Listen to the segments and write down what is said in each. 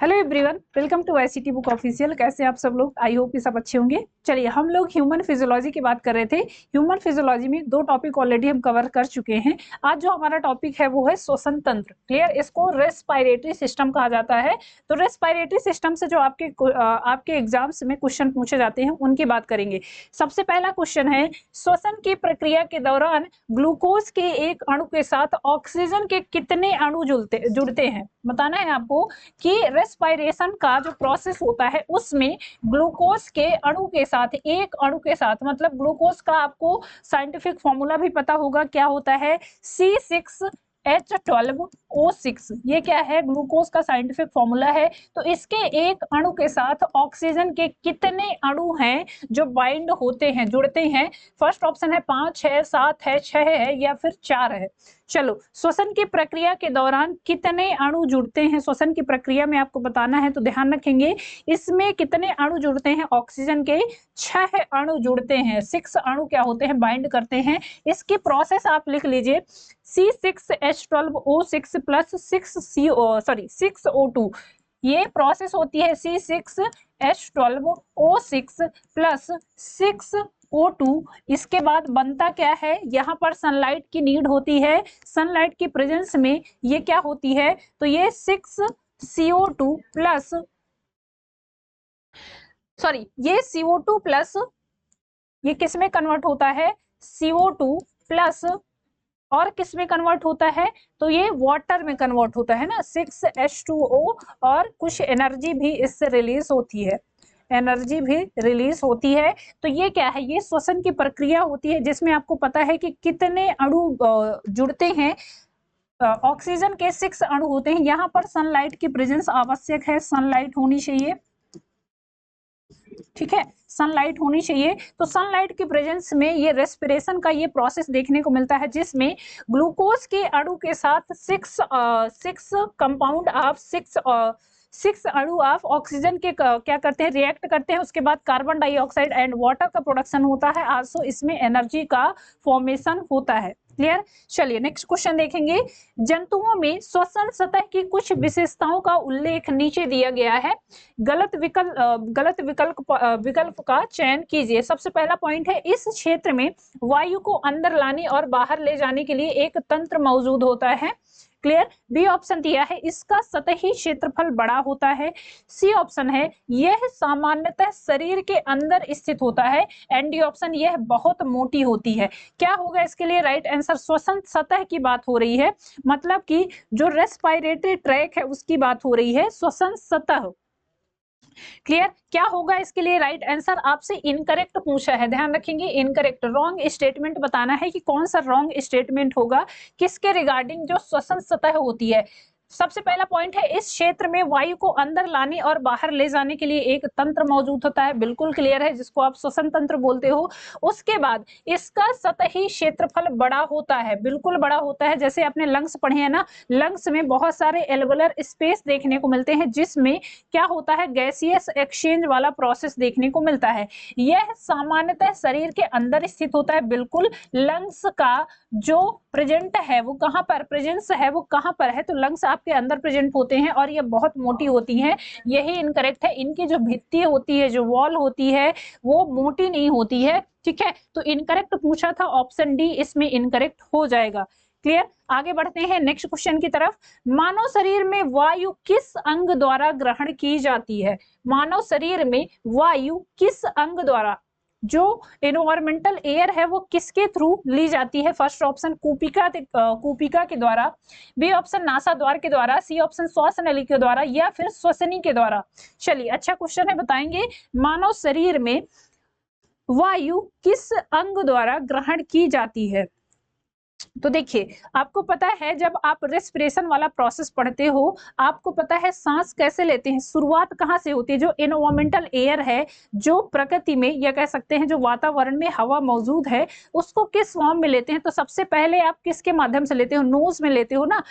Hello everyone, welcome to ICT book official. कैसे आप सब लोग? आई होप कि सब अच्छे होंगे। चलिए, हम लोग ह्यूमन फिजियोलॉजी की बात कर रहे थे। ह्यूमन फिजियोलॉजी में दो टॉपिक ऑलरेडी हम कवर कर चुके हैं। आज जो हमारा टॉपिक है वो है श्वसन तंत्र। क्लियर? इसको रेस्पिरेटरी सिस्टम कहा जाता है। तो रेस्पिरेटरी सिस्टम से जो आपके एग्जाम्स में क्वेश्चन पूछे जाते हैं उनकी बात करेंगे। सबसे पहला क्वेश्चन है, श्वसन की प्रक्रिया के दौरान ग्लूकोज के एक अणु के साथ ऑक्सीजन के कितने अणु जुड़ते हैं? बताना है आपको कि रेस्पिरेशन का जो प्रोसेस होता है उसमें ग्लूकोज के अणु के साथ, एक अणु के साथ, मतलब ग्लूकोज का आपको साइंटिफिक फॉर्मूला भी पता होगा, क्या होता है? C6H12O6। ये क्या है? ग्लूकोज का साइंटिफिक फॉर्मूला है। तो इसके एक अणु के साथ ऑक्सीजन के कितने अणु हैं जो बाइंड होते हैं, जुड़ते हैं? फर्स्ट ऑप्शन है 5 है, 7 है, 6 है या फिर 4 है। चलो, श्वसन की प्रक्रिया के दौरान कितने अणु जुड़ते हैं श्वसन की प्रक्रिया में आपको बताना है, तो ध्यान रखेंगे इसमें कितने अणु जुड़ते हैं। ऑक्सीजन के 6 अणु जुड़ते हैं। 6 अणु क्या होते हैं? बाइंड करते हैं। इसकी प्रोसेस आप लिख लीजिए, C6H12O6 प्लस 6O2। ये प्रोसेस होती है C6H12O6 प्लस 6O2। इसके बाद बनता क्या है? यहाँ पर सनलाइट की नीड होती है। सनलाइट की प्रेजेंस में ये क्या होती है? तो ये 6CO2 प्लस ये CO2 प्लस ये किस में कन्वर्ट होता है? CO2 प्लस और किस में कन्वर्ट होता है? तो ये वाटर में कन्वर्ट होता है ना, 6H2O। और कुछ एनर्जी भी इससे रिलीज होती है, एनर्जी भी रिलीज होती है। तो ये क्या है? ये श्वसन की प्रक्रिया होती है जिसमें आपको पता है कि कितने अणु जुड़ते हैं। ऑक्सीजन के 6 अणु होते हैं। यहाँ पर सनलाइट की प्रेजेंस आवश्यक है, सनलाइट होनी चाहिए। ठीक है, सनलाइट होनी चाहिए। तो सनलाइट की प्रेजेंस में ये रेस्पिरेशन का ये प्रोसेस देखने को मिलता है जिसमें ग्लूकोज के अणु के साथ 6 अणु ऑफ ऑक्सीजन के क्या करते हैं? रिएक्ट करते हैं। उसके बाद कार्बन डाइऑक्साइड एंड वाटर का प्रोडक्शन होता है। आल्सो इसमें एनर्जी का फॉर्मेशन होता है। क्लियर? चलिए, नेक्स्ट क्वेश्चन देखेंगे। जंतुओं में श्वसन सतह की कुछ विशेषताओं का उल्लेख नीचे दिया गया है। गलत विकल्प का चयन कीजिए। सबसे पहला पॉइंट है, इस क्षेत्र में वायु को अंदर लाने और बाहर ले जाने के लिए एक तंत्र मौजूद होता है। क्लियर? बी ऑप्शन दिया है, इसका सतही क्षेत्रफल बड़ा होता है। सी ऑप्शन है, यह सामान्यतः शरीर के अंदर स्थित होता है। एंड डी ऑप्शन, यह बहुत मोटी होती है। क्या होगा इसके लिए राइट आंसर? श्वसन सतह की बात हो रही है, मतलब कि जो रेस्पिरेटरी ट्रैक है उसकी बात हो रही है, श्वसन सतह। क्लियर? क्या होगा इसके लिए राइट आंसर? आपसे इनकरेक्ट पूछा है, ध्यान रखेंगे। इनकरेक्ट, रॉन्ग स्टेटमेंट बताना है कि कौन सा रॉन्ग स्टेटमेंट होगा किसके रिगार्डिंग जो श्वसन सतह होती है। सबसे पहला पॉइंट है, इस क्षेत्र में वायु को अंदर लाने और बाहर ले जाने के लिए एक तंत्र मौजूद होता है। बिल्कुल क्लियर है, जिसको आप श्वसन तंत्र बोलते हो। उसके बाद इसका सतही क्षेत्रफल बड़ा होता है, बिल्कुल बड़ा होता है। जैसे आपने लंग्स पढ़े हैं ना, लंग्स में बहुत सारे एल्वेलर स्पेस देखने को मिलते हैं जिसमें क्या होता है? गैसियस एक्सचेंज वाला प्रोसेस देखने को मिलता है। यह सामान्यतः शरीर के अंदर स्थित होता है। बिल्कुल, लंग्स का जो प्रेजेंट है वो कहां पर, प्रेजेंस है वो कहां पर है? तो लंग्स आपके अंदर प्रेजेंट होते हैं और ये बहुत मोटी होती हैं। यही इनकरेक्ट है। इनकी जो भित्ति होती है, जो वॉल होती है, वो मोटी नहीं होती है। ठीक है, तो इनकरेक्ट पूछा था, ऑप्शन डी इसमें इनकरेक्ट हो जाएगा। क्लियर? आगे बढ़ते हैं नेक्स्ट क्वेश्चन की तरफ। मानव शरीर में वायु किस अंग द्वारा ग्रहण की जाती है? मानव शरीर में वायु किस अंग द्वारा, जो एनवायरमेंटल एयर है वो किसके थ्रू ली जाती है? फर्स्ट ऑप्शन कूपिका के द्वारा, बी ऑप्शन नासाद्वार के द्वारा, सी ऑप्शन श्वास नली के द्वारा या फिर श्वसनी के द्वारा। चलिए, अच्छा क्वेश्चन है, बताएंगे मानव शरीर में वायु किस अंग द्वारा ग्रहण की जाती है? तो देखिए, आपको पता है जब आप रेस्पिरेशन वाला प्रोसेस पढ़ते हो, आपको पता है सांस कैसे लेते हैं, शुरुआत कहां से होती है? जो एनवायरमेंटल एयर है, जो प्रकृति में या कह सकते हैं जो वातावरण में हवा मौजूद है, उसको किस फॉर्म में लेते हैं? तो सबसे पहले आप किसके माध्यम से लेते हो? नोज में लेते हो ना।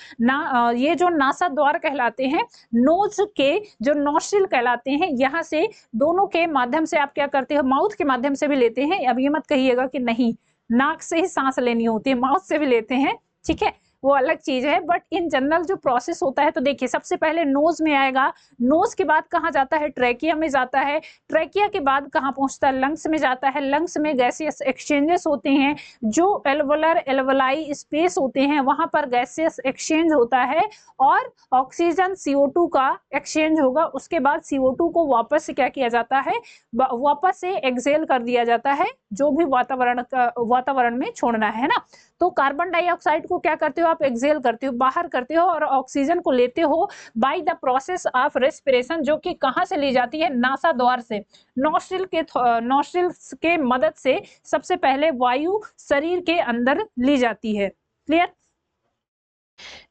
ये जो नासा द्वार कहलाते हैं, नोज के जो नोस्ट्रिल कहलाते हैं, यहाँ से दोनों के माध्यम से आप क्या करते हो? माउथ के माध्यम से भी लेते हैं। अब ये मत कहिएगा कि नहीं, नाक से ही सांस लेनी होती है, माउथ से भी लेते हैं। ठीक है, वो अलग चीज है, बट इन जनरल जो प्रोसेस होता है, तो देखिए सबसे पहले नोज में आएगा, नोज के बाद कहाँ जाता है, ट्रैकिया में जाता है, ट्रैकिया के बाद कहाँ पहुंचता है, लंग्स में जाता है, लंग्स में गैसियस एक्सचेंजेस होते हैं, जो एल्वोलर एल्वोलाई स्पेस होते हैं वहां पर गैसियस एक्सचेंज होता है और ऑक्सीजन CO2 का एक्सचेंज होगा। उसके बाद CO2 को वापस से क्या किया जाता है, वापस से एक्सेल कर दिया जाता है, जो भी वातावरण में छोड़ना है ना। तो कार्बन डाइऑक्साइड को क्या करते हो आप, एक्सेल करते हो, बाहर करते हो, और ऑक्सीजन को लेते हो by the process of respiration, जो कि कहां से ली जाती है, नासा द्वार से, नॉस्ट्रिल्स के मदद से सबसे पहले वायु शरीर के अंदर ली जाती है। क्लियर।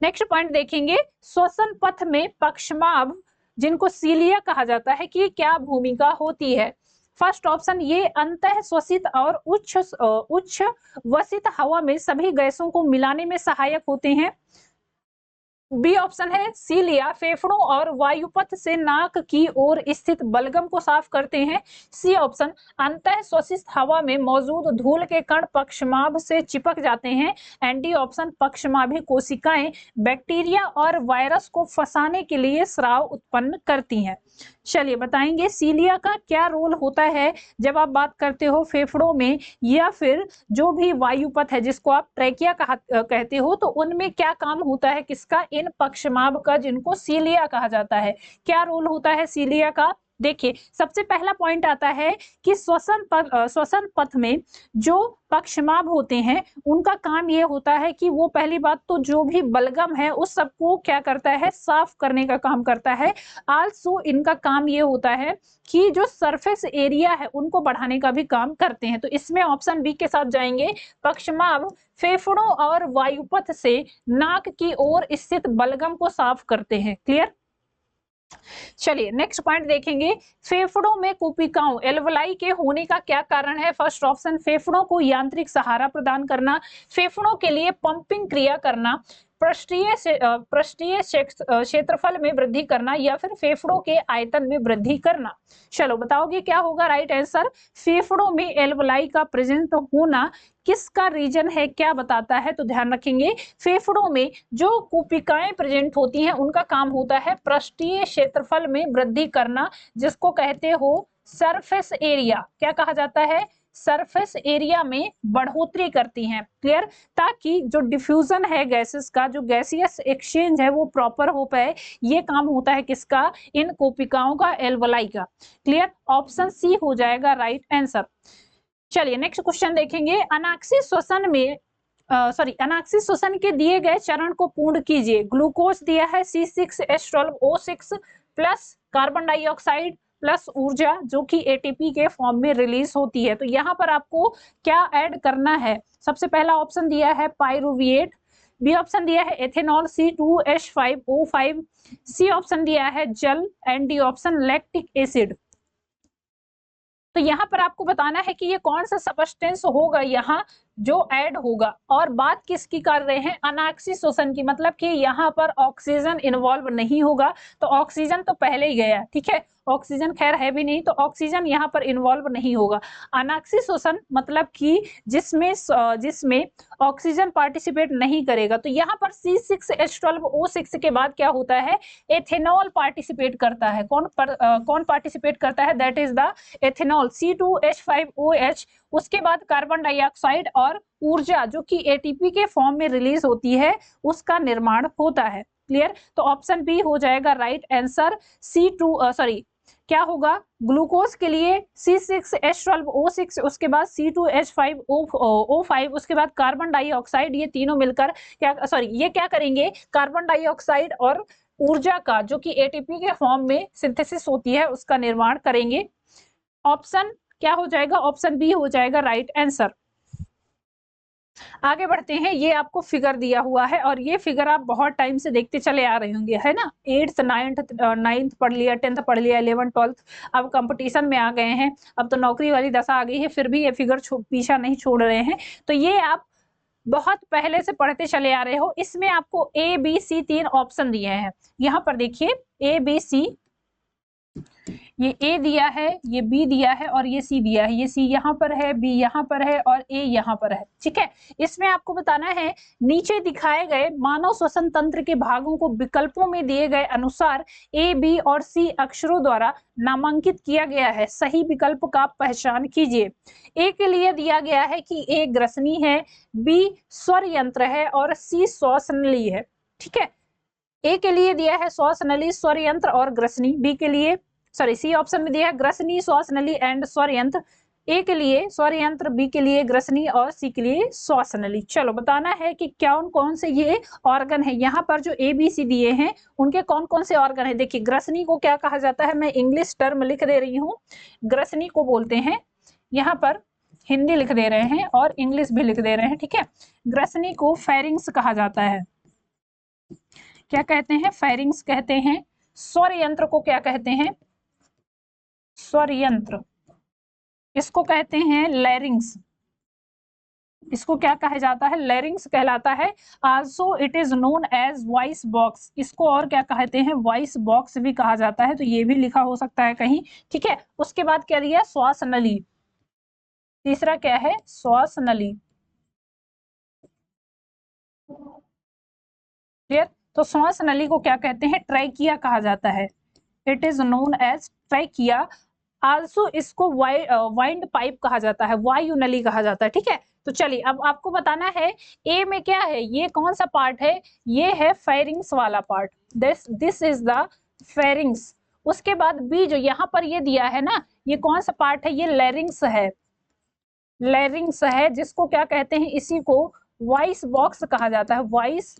नेक्स्ट पॉइंट देखेंगे, श्वसन पथ में पक्षमाभ जिनको सीलिया कहा जाता है कि क्या भूमिका होती है। फर्स्ट ऑप्शन, ये अंतः श्वसित और उच्च वसित हवा में सभी गैसों को मिलाने में सहायक होते हैं। बी ऑप्शन है, सीलिया फेफड़ों और वायुपथ से नाक की ओर स्थित बलगम को साफ करते हैं। सी ऑप्शन, अंतः श्वसित हवा में मौजूद धूल के कण पक्षमाभ से चिपक जाते हैं। एंड डी ऑप्शन, पक्षमाभी कोशिकाएं बैक्टीरिया और वायरस को फंसाने के लिए स्राव उत्पन्न करती हैं। चलिए बताएंगे सीलिया का क्या रोल होता है जब आप बात करते हो फेफड़ों में या फिर जो भी वायुपथ है जिसको आप ट्रैकिया कहते हो, तो उनमें क्या काम होता है किसका, इन पक्षमाभ का, जिनको सीलिया कहा जाता है। क्या रोल होता है सीलिया का, देखिए सबसे पहला पॉइंट आता है कि श्वसन पथ में जो पक्षमाभ होते हैं उनका काम ये होता है कि वो पहली बात तो जो भी बलगम है उस सबको क्या करता है, साफ करने का काम करता है। आल्सो इनका काम ये होता है कि जो सरफेस एरिया है उनको बढ़ाने का भी काम करते हैं। तो इसमें ऑप्शन बी के साथ जाएंगे, पक्षमाभ फेफड़ों और वायुपथ से नाक की ओर स्थित बलगम को साफ करते हैं। क्लियर। चलिए नेक्स्ट पॉइंट देखेंगे, फेफड़ों में कुपिकाओं एल्वोलाई के होने का क्या कारण है। फर्स्ट ऑप्शन, फेफड़ों को यांत्रिक सहारा प्रदान करना, फेफड़ों के लिए पंपिंग क्रिया करना, पृष्ठीय क्षेत्रफल में वृद्धि करना, या फिर फेफड़ों के आयतन में वृद्धि करना। चलो बताओगे क्या होगा राइट आंसर। फेफड़ों में एल्वोलाई का प्रेजेंट होना किसका रीजन है, क्या बताता है, तो ध्यान रखेंगे फेफड़ों में जो कुपिकाएं प्रेजेंट होती हैं उनका काम होता है पृष्ठीय क्षेत्रफल में वृद्धि करना, जिसको कहते हो सरफेस एरिया। क्या कहा जाता है, सरफेस एरिया में बढ़ोतरी करती हैं। क्लियर। ताकि जो डिफ्यूजन है गैसेस का, जो गैसियस एक्सचेंज है वो प्रॉपर हो पाए, ये काम होता है किसका, इन कोशिकाओं का, एल्वोलाई का। क्लियर। ऑप्शन सी हो जाएगा राइट आंसर। चलिए नेक्स्ट क्वेश्चन देखेंगे, अनाक्षी श्वसन में अनाक्षी श्वसन के दिए गए चरण को पूर्ण कीजिए। ग्लूकोज दिया है C6H12O6 plus carbon dioxide plus ऊर्जा जो कि ATP के फॉर्म में रिलीज होती है। तो यहाँ पर आपको क्या ऐड करना है, सबसे पहला ऑप्शन दिया है पाइरुविएट, बी ऑप्शन दिया है एथेनॉल C2H5O5, सी ऑप्शन दिया है जल, and D option lactic acid. तो यहाँ पर आपको बताना है कि ये कौन सा सब्सटेंस होगा यहाँ जो ऐड होगा, और बात किसकी कर रहे हैं, अनाक्षी श्वसन की, मतलब कि यहाँ पर ऑक्सीजन इन्वॉल्व नहीं होगा। तो ऑक्सीजन तो पहले ही गया, ठीक है, ऑक्सीजन खैर है भी नहीं, तो ऑक्सीजन यहाँ पर इन्वॉल्व नहीं होगा। अनाक्षी श्वसन मतलब कि जिसमें ऑक्सीजन पार्टिसिपेट नहीं करेगा। तो यहाँ पर C6H12O6 के बाद क्या होता है, एथेनॉल पार्टिसिपेट करता है। कौन पार्टिसिपेट करता है, that is the ethanol C2H5OH। उसके बाद कार्बन डाइऑक्साइड और ऊर्जा जो कि ATP के फॉर्म में रिलीज होती है उसका निर्माण होता है। क्लियर। तो ऑप्शन बी हो जाएगा राइट आंसर। क्या होगा, ग्लूकोज के लिए C6H12O6, उसके बाद C2H5O5, उसके बाद कार्बन डाइऑक्साइड, ये तीनों मिलकर ये क्या करेंगे, कार्बन डाइऑक्साइड और ऊर्जा का जो कि ATP के फॉर्म में सिंथेसिस होती है उसका निर्माण करेंगे। ऑप्शन क्या हो जाएगा, ऑप्शन बी हो जाएगा राइट आंसर। आगे बढ़ते हैं, ये आपको फिगर दिया हुआ है और ये फिगर आप बहुत टाइम से देखते चले आ रहे होंगे, है ना। 8th 9th पढ़ लिया, 10th पढ़ लिया, 11th 12th, अब कंपटीशन में आ गए हैं, अब तो नौकरी वाली दशा आ गई है, फिर भी ये फिगर पीछा नहीं छोड़ रहे हैं। तो ये आप बहुत पहले से पढ़ते चले आ रहे हो। इसमें आपको A B C 3 ऑप्शन दिए हैं। यहाँ पर देखिए A B C ये ए दिया है, ये बी दिया है और ये सी दिया है। ये सी यहाँ पर है, बी यहाँ पर है और ए यहाँ पर है। ठीक है, इसमें आपको बताना है नीचे दिखाए गए मानव श्वसन तंत्र के भागों को विकल्पों में दिए गए अनुसार ए, बी और सी अक्षरों द्वारा नामांकित किया गया है। सही विकल्प का पहचान कीजिए। ए के लिए दिया गया है कि ए ग्रसनी है, बी स्वर यंत्र है और सी श्वास नली है। ठीक है, ए के लिए दिया है श्वास नली, स्वर यंत्र और ग्रसनी। बी के लिए सी ऑप्शन में दिया है ग्रसनी, श्वास नली एंड स्वर यंत्र। ए के लिए स्वर यंत्र, बी के लिए ग्रसनी और सी के लिए श्वास नली। चलो बताना है कि कौन कौन से ये ऑर्गन है। यहाँ पर जो ए बी सी दिए हैं उनके कौन कौन से ऑर्गन है। देखिए ग्रसनी को क्या कहा जाता है, मैं इंग्लिश टर्म लिख दे रही हूँ। ग्रसनी को बोलते हैं, यहाँ पर हिंदी लिख दे रहे हैं और इंग्लिश भी लिख दे रहे हैं। ठीक है, ग्रसनी को फेरिंग्स कहा जाता है। क्या कहते हैं, फेरिंग्स कहते हैं। स्वर यंत्र को क्या कहते हैं, स्वर यंत्र, इसको कहते हैं लैरिंग्स। इसको क्या कहा जाता है, लैरिंग्स कहलाता है। Also it is known as voice box. इसको और क्या कहते हैं, वॉइस बॉक्स भी कहा जाता है। तो ये भी लिखा हो सकता है कहीं। ठीक है, उसके बाद क्या दिया, श्वास नली। तीसरा क्या है, श्वास नली। क्लियर, तो श्वास नली को क्या कहते हैं, ट्रैकिया कहा जाता है। It is known as trachea. Also इसको वाइंड पाइप कहा जाता है, वायु नली कहा जाता है। ठीक है, तो चलिए अब आपको बताना है ए में क्या है, ये कौन सा पार्ट है, ये है फेरिंग्स वाला part. This is the pharynx. उसके बाद बी जो यहाँ पर ये दिया है ना, ये कौन सा पार्ट है, ये लैरिंग्स है। लैरिंग्स है, जिसको क्या कहते हैं, इसी को वॉइस बॉक्स कहा जाता है। वॉइस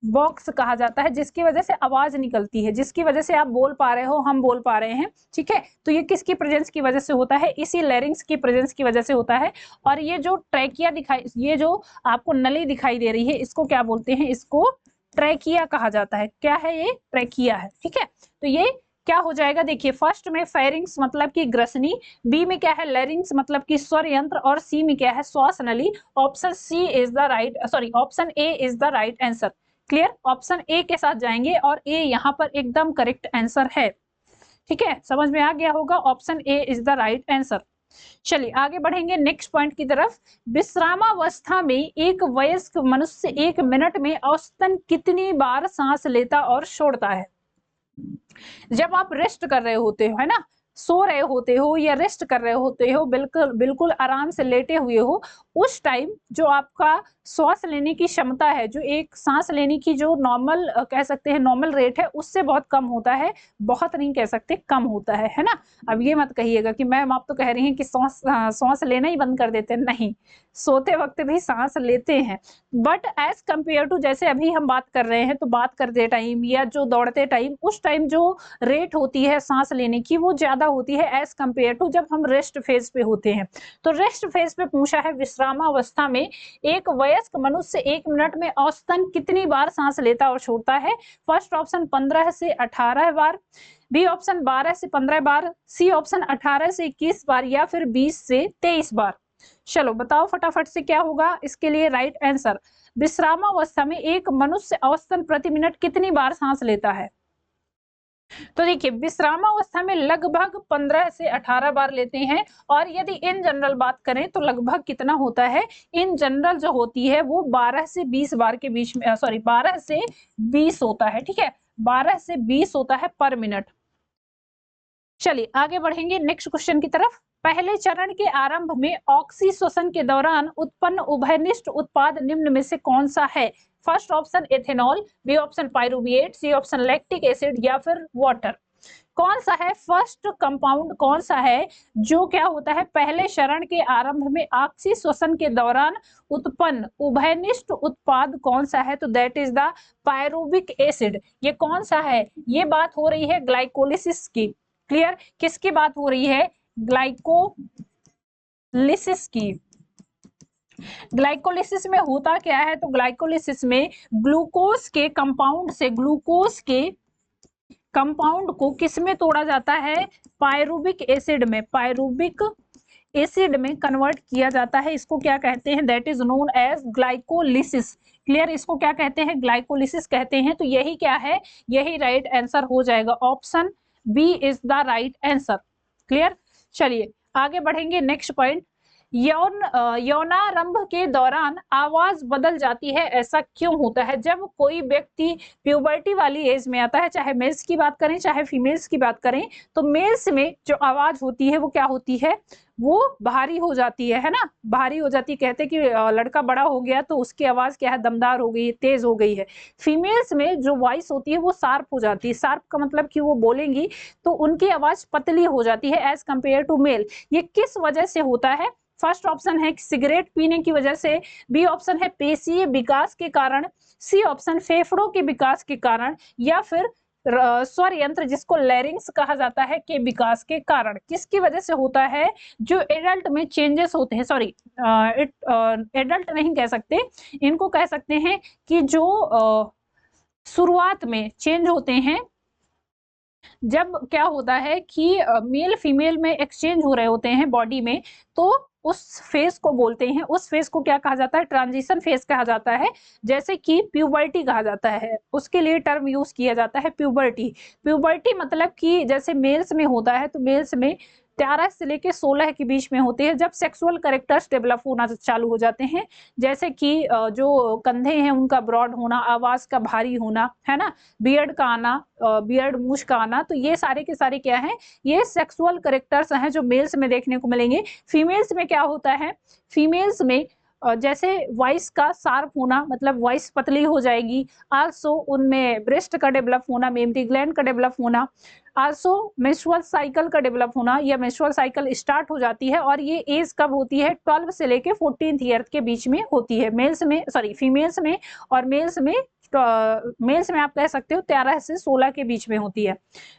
बॉक्स कहा जाता है, जिसकी वजह से आवाज निकलती है, जिसकी वजह से आप बोल पा रहे हो, हम बोल पा रहे हैं। ठीक है, तो ये किसकी प्रेजेंस की वजह से होता है, इसी लैरिंग्स की प्रेजेंस की वजह से होता है। और ये जो ट्रैकिया दिखाई, ये जो आपको नली दिखाई दे रही है, इसको क्या बोलते हैं, इसको ट्रैकिया कहा जाता है। क्या है ये, ट्रैकिया है। ठीक है, तो ये क्या हो जाएगा, देखिए फर्स्ट में फेरिंग्स मतलब कि ग्रसनी, बी में क्या है, लैरिंग्स मतलब कि स्वर यंत्र और सी में क्या है, श्वास नली। Option C is the right, sorry option A is the right answer. Clear, option A के साथ जाएंगे और ए यहाँ पर एकदम करेक्ट आंसर है। ठीक है, समझ में आ गया होगा, option A is the right answer. चलिए आगे बढ़ेंगे नेक्स्ट पॉइंट की तरफ। विश्रामावस्था में एक वयस्क मनुष्य 1 मिनट में औसतन कितनी बार सांस लेता और छोड़ता है। जब आप रेस्ट कर रहे होते हो, है ना, सो रहे होते हो या रेस्ट कर रहे होते हो, बिल्कुल बिल्कुल आराम से लेटे हुए हो, उस टाइम जो आपका श्वास लेने की क्षमता है, जो एक सांस लेने की जो नॉर्मल कह सकते हैं नॉर्मल रेट है, उससे बहुत कम होता है। बहुत नहीं कह सकते, कम होता है ना। अब ये मत कहिएगा कि मैम आप तो कह रही हैं कि सांस लेना ही बंद कर देते हैं। नहीं, सोते वक्त भी सांस लेते हैं, बट एज कंपेयर टू जैसे अभी हम बात कर रहे हैं, तो बात करते टाइम या जो दौड़ते टाइम, उस टाइम जो रेट होती है सांस लेने की वो ज्यादा होती है एज कंपेयर टू जब हम रेस्ट फेज पे होते हैं। तो रेस्ट फेज पे पूछा है, विश्रामावस्था में एक वयस्क मनुष्य 1 मिनट में औसतन कितनी बार सांस लेता और छोड़ता है। फर्स्ट ऑप्शन 15 से 18 बार, बी ऑप्शन 12 से 15 बार, सी ऑप्शन 18 से 21 बार या फिर 20 से 23 बार। चलो बताओ फटाफट से क्या होगा इसके लिए राइट आंसर। विश्रामावस्था में एक मनुष्य औसतन प्रति मिनट कितनी बार सांस लेता है। तो देखिए विश्रामावस्था में लगभग 15 से 18 बार लेते हैं, और यदि इन जनरल बात करें तो लगभग कितना होता है, इन जनरल जो होती है वो 12 से 20 बार के बीच में, सॉरी 12 से 20 होता है। ठीक है, 12 से 20 होता है पर मिनट। चलिए आगे बढ़ेंगे नेक्स्ट क्वेश्चन की तरफ। पहले चरण के आरंभ में ऑक्सी श्वसन के दौरान उत्पन्न उभयनिष्ठ उत्पाद निम्न में से कौन सा है। First option ethanol, B option pyruvate, C option lactic acid या फिर वाटर। कौन सा है फर्स्ट कंपाउंड, कौन सा है जो क्या होता है पहले चरण के आरंभ में ऑक्सी श्वसन के दौरान उत्पन्न उभयनिष्ठ उत्पाद कौन सा है, तो that is the pyruvic acid. ये कौन सा है, ये बात हो रही है ग्लाइकोलिसिस की। क्लियर, किसकी बात हो रही है, ग्लाइकोलिसिस की। ग्लाइकोलिसिस में होता क्या है, तो ग्लाइकोलिसिस में ग्लूकोज के कंपाउंड से, ग्लूकोज के कंपाउंड को किस में तोड़ा जाता है, पायरुविक एसिड में, पायरुविक एसिड में कन्वर्ट किया जाता है। इसको क्या कहते हैं, that is known as glycolysis. Clear, इसको क्या कहते हैं, ग्लाइकोलिसिस कहते हैं। तो यही क्या है, यही राइट आंसर हो जाएगा, option B is the right answer. Clear. चलिए आगे बढ़ेंगे। नेक्स्ट पॉइंट, यौनारंभ के दौरान आवाज बदल जाती है, ऐसा क्यों होता है? जब कोई व्यक्ति प्यूबर्टी वाली एज में आता है, चाहे मेल्स की बात करें चाहे फीमेल्स की बात करें, तो मेल्स में जो आवाज होती है वो क्या होती है? वो भारी हो जाती है ना, भारी हो जाती है। कहते हैं कि लड़का बड़ा हो गया तो उसकी आवाज क्या है, दमदार हो गई है, तेज हो गई है। फीमेल्स में जो वॉइस होती है वो शार्प हो जाती है। शार्प का मतलब कि वो बोलेंगी तो उनकी आवाज पतली हो जाती है एज कंपेयर टू मेल। ये किस वजह से होता है? फर्स्ट ऑप्शन है सिगरेट पीने की वजह से, बी ऑप्शन है पेशीय विकास के कारण, सी ऑप्शन फेफड़ों के विकास के कारण, या फिर स्वर यंत्र जिसको लैरिंग्स कहा जाता है के विकास के कारण। किसकी वजह से होता है? जो एडल्ट में चेंजेस होते हैं, सॉरी एडल्ट नहीं कह सकते, इनको कह सकते हैं कि जो शुरुआत में चेंज होते हैं, जब क्या होता है कि मेल फीमेल में एक्सचेंज हो रहे होते हैं बॉडी में, तो उस फेज को बोलते हैं, उस फेज को क्या कहा जाता है? ट्रांजिशन फेज कहा जाता है। जैसे कि प्यूबर्टी कहा जाता है, उसके लिए टर्म यूज किया जाता है प्यूबर्टी। प्यूबर्टी मतलब कि जैसे मेल्स में होता है, तो मेल्स में 13 से लेके 16 के बीच में होती है, जब सेक्सुअल कैरेक्टर्स डेवलप होना चालू हो जाते हैं। जैसे कि जो कंधे हैं उनका ब्रॉड होना, आवाज का भारी होना, है ना, बियर्ड का आना, बियर्ड मूछ का आना, तो ये सारे के सारे क्या हैं? ये सेक्सुअल कैरेक्टर्स हैं जो मेल्स में देखने को मिलेंगे। फीमेल्स में क्या होता है? फीमेल्स में जैसे वॉइस का शार्प होना, मतलब वॉइस पतली हो जाएगी। आल्सो उनमें ब्रेस्ट का डेवलप होना, मेमरी ग्लैंड का डेवलप होना, आल्सो मेंस्ट्रुअल साइकिल का डेवलप होना, या मेंस्ट्रुअल साइकिल स्टार्ट हो जाती है। और ये एज कब होती है? 12 से लेके 14th ईयर के बीच में होती है मेल्स में, सॉरी फीमेल्स में। और मेल्स में आप कह सकते हो 13 से 16 के बीच में होती है।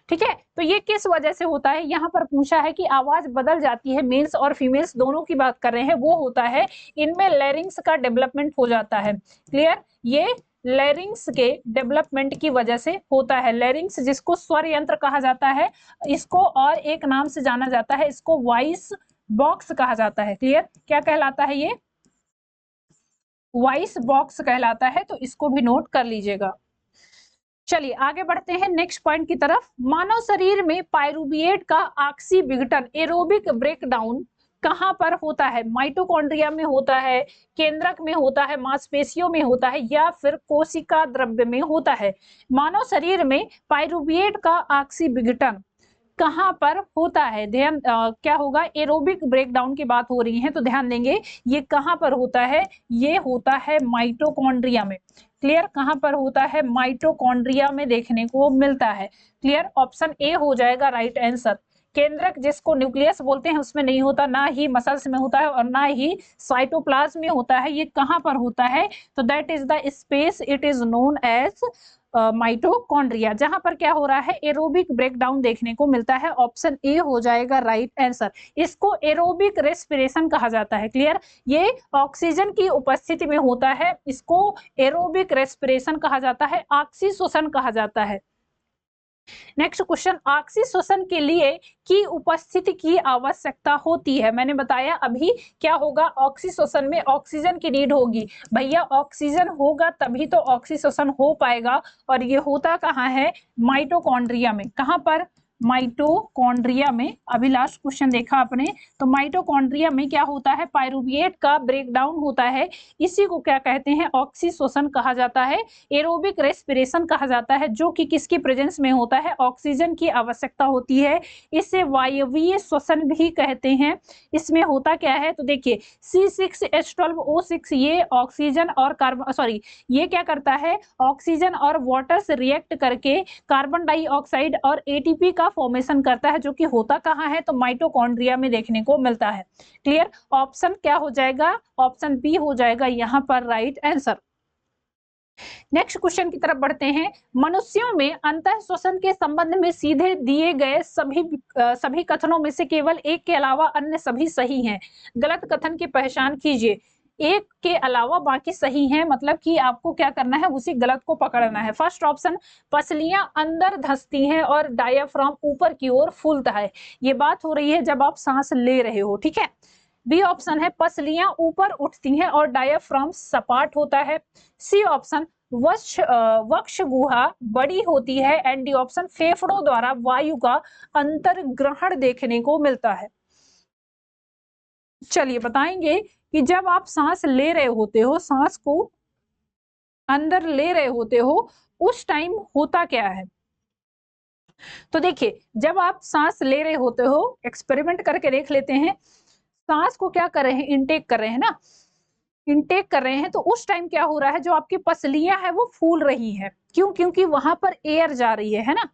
ठीक है, तो ये किस वजह से होता है? यहाँ पर पूछा है कि आवाज बदल जाती है, मेल्स और फीमेल्स दोनों की बात कर रहे हैं। वो होता है इनमें लैरिंग्स का डेवलपमेंट हो जाता है। क्लियर। ये लैरिंग्स के डेवलपमेंट की वजह से होता है। लैरिंग्स जिसको स्वर यंत्र कहा जाता है, इसको और एक नाम से जाना जाता है, इसको वॉइस बॉक्स कहा जाता है। क्लियर। क्या कहलाता है ये? वॉइस बॉक्स कहलाता है, तो इसको भी नोट कर लीजिएगा। चलिए आगे बढ़ते हैं नेक्स्ट पॉइंट की तरफ। मानव शरीर में पायरुविएट का ऑक्सी विघटन, एरोबिक ब्रेकडाउन कहां पर होता है? माइटोकॉन्ड्रिया में होता है, केंद्रक में होता है, मांसपेशियों में होता है, या फिर कोशिका द्रव्य में होता है? मानव शरीर में पायरुविएट का ऑक्सी विघटन कहां पर होता है? ध्यान क्या होगा? एरोबिक ब्रेकडाउन की बात हो रही है, तो ध्यान देंगे ये कहां पर होता है? ये होता है माइटोकॉन्ड्रिया में। क्लियर। कहां पर होता है? माइटोकॉन्ड्रिया में देखने को मिलता है। क्लियर। ऑप्शन ए हो जाएगा राइट आंसर। केंद्रक जिसको न्यूक्लियस बोलते हैं उसमें नहीं होता, ना ही मसल्स में होता है और ना ही साइटोप्लाज्म में होता है। ये कहां पर होता है? तो that is the space it is known as mitochondria, जहां पर क्या हो रहा है? एरोबिक ब्रेकडाउन देखने को मिलता है। ऑप्शन ए हो जाएगा राइट आंसर। इसको एरोबिक रेस्पिरेशन कहा जाता है। क्लियर। ये ऑक्सीजन की उपस्थिति में होता है, इसको एरोबिक रेस्पिरेशन कहा जाता है, ऑक्सीशोषण कहा जाता है। नेक्स्ट क्वेश्चन, ऑक्सीशोषण के लिए की उपस्थिति की आवश्यकता होती है। मैंने बताया अभी क्या होगा? ऑक्सीशोषण में ऑक्सीजन की नीड होगी। भैया ऑक्सीजन होगा तभी तो ऑक्सीशोषण हो पाएगा, और ये होता कहाँ है? माइटोकॉन्ड्रिया में। कहां पर? माइटोकॉन्ड्रिया में। अभी लास्ट क्वेश्चन देखा आपने, तो माइटोकॉन्ड्रिया में क्या होता है? पायरुविएट का ब्रेकडाउन होता है। इसी को क्या कहते हैं? ऑक्सीशोषण कहा जाता है, एरोबिक रेस्पिरेशन कहा जाता है, जो कि किसकी प्रेजेंस में होता है? ऑक्सीजन की आवश्यकता होती है। इसे वायवीय श्वसन भी कहते हैं। इसमें होता क्या है? तो देखिए C6H12O6 ये ऑक्सीजन और कार्बन, सॉरी ये क्या करता है? ऑक्सीजन और वाटर से रिएक्ट करके कार्बन डाइऑक्साइड और एटीपी का फॉर्मेशन करता है, जो कि होता कहाँ है? तो माइटोकॉन्ड्रिया में देखने को मिलता है। क्लियर। ऑप्शन क्या हो जाएगा? ऑप्शन बी हो जाएगा यहाँ पर राइट आंसर। नेक्स्ट क्वेश्चन की तरफ बढ़ते हैं। मनुष्यों में अंतःश्वसन के संबंध में सीधे दिए गए सभी कथनों में से केवल एक के अलावा अन्य सभी सही हैं। गलत कथन की पहचान कीजिए। एक के अलावा बाकी सही हैं, मतलब कि आपको क्या करना है? उसी गलत को पकड़ना है। फर्स्ट ऑप्शन, पसलियां अंदर धंसती हैं और डायाफ्राम ऊपर की ओर फूलता है। ये बात हो रही है जब आप सांस ले रहे हो। ठीक है। बी ऑप्शन है, पसलियां ऊपर उठती हैं और डायाफ्राम सपाट होता है। सी ऑप्शन, वक्ष गुहा बड़ी होती है। एंड डी ऑप्शन, फेफड़ों द्वारा वायु का अंतर्ग्रहण देखने को मिलता है। चलिए बताएंगे कि जब आप सांस ले रहे होते हो, सांस को अंदर ले रहे होते हो, उस टाइम होता क्या है। तो देखिए, जब आप सांस ले रहे होते हो, एक्सपेरिमेंट करके देख लेते हैं, सांस को क्या कर रहे हैं, इनटेक कर रहे हैं ना, इनटेक कर रहे हैं, तो उस टाइम क्या हो रहा है, जो आपकी पसलियां है वो फूल रही है। क्यों? क्योंकि वहां पर एयर जा रही है ना।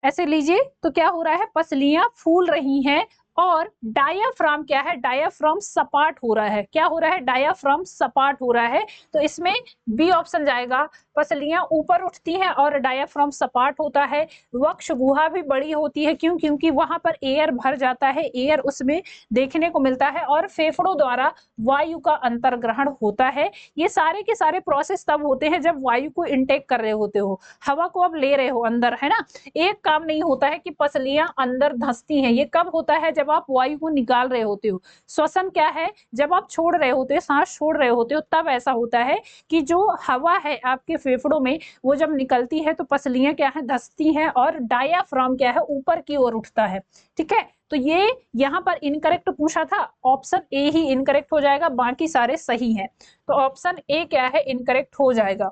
ऐसे लीजिए, तो क्या हो रहा है, पसलियां फूल रही हैं और डायाफ्राम क्या है, डायाफ्राम सपाट हो रहा है। क्या हो रहा है, डायाफ्राम सपाट हो रहा है। तो इसमें बी ऑप्शन जाएगा, पसलियां ऊपर उठती हैं और डायाफ्राम सपाट होता है। वक्ष गुहा भी बड़ी होती है, क्यों? क्योंकि वहां पर एयर भर जाता है, एयर उसमें देखने को मिलता है। और फेफड़ों द्वारा वायु का अंतर्ग्रहण होता है। ये सारे के सारे प्रोसेस तब होते हैं जब वायु को इनटेक कर रहे होते हो, हवा को अब ले रहे हो अंदर, है ना। एक काम नहीं होता है कि पसलियां अंदर धंसती हैं, ये कब होता है, जब आप वायु को निकाल रहे होते हो। श्वसन क्या है, जब आप छोड़ रहे होते हो, सांस छोड़ रहे होते हो, तब ऐसा होता है कि जो हवा है आपके फेफड़ों में, वो जब निकलती है तो पसलियां क्या है, धंसती हैं और डायाफ्राम क्या है, ऊपर की ओर उठता है। ठीक है, तो ये यहाँ पर इनकरेक्ट पूछा था, ऑप्शन ए ही इनकरेक्ट हो जाएगा, बाकी सारे सही हैं। तो ऑप्शन ए क्या है, इनकरेक्ट हो जाएगा।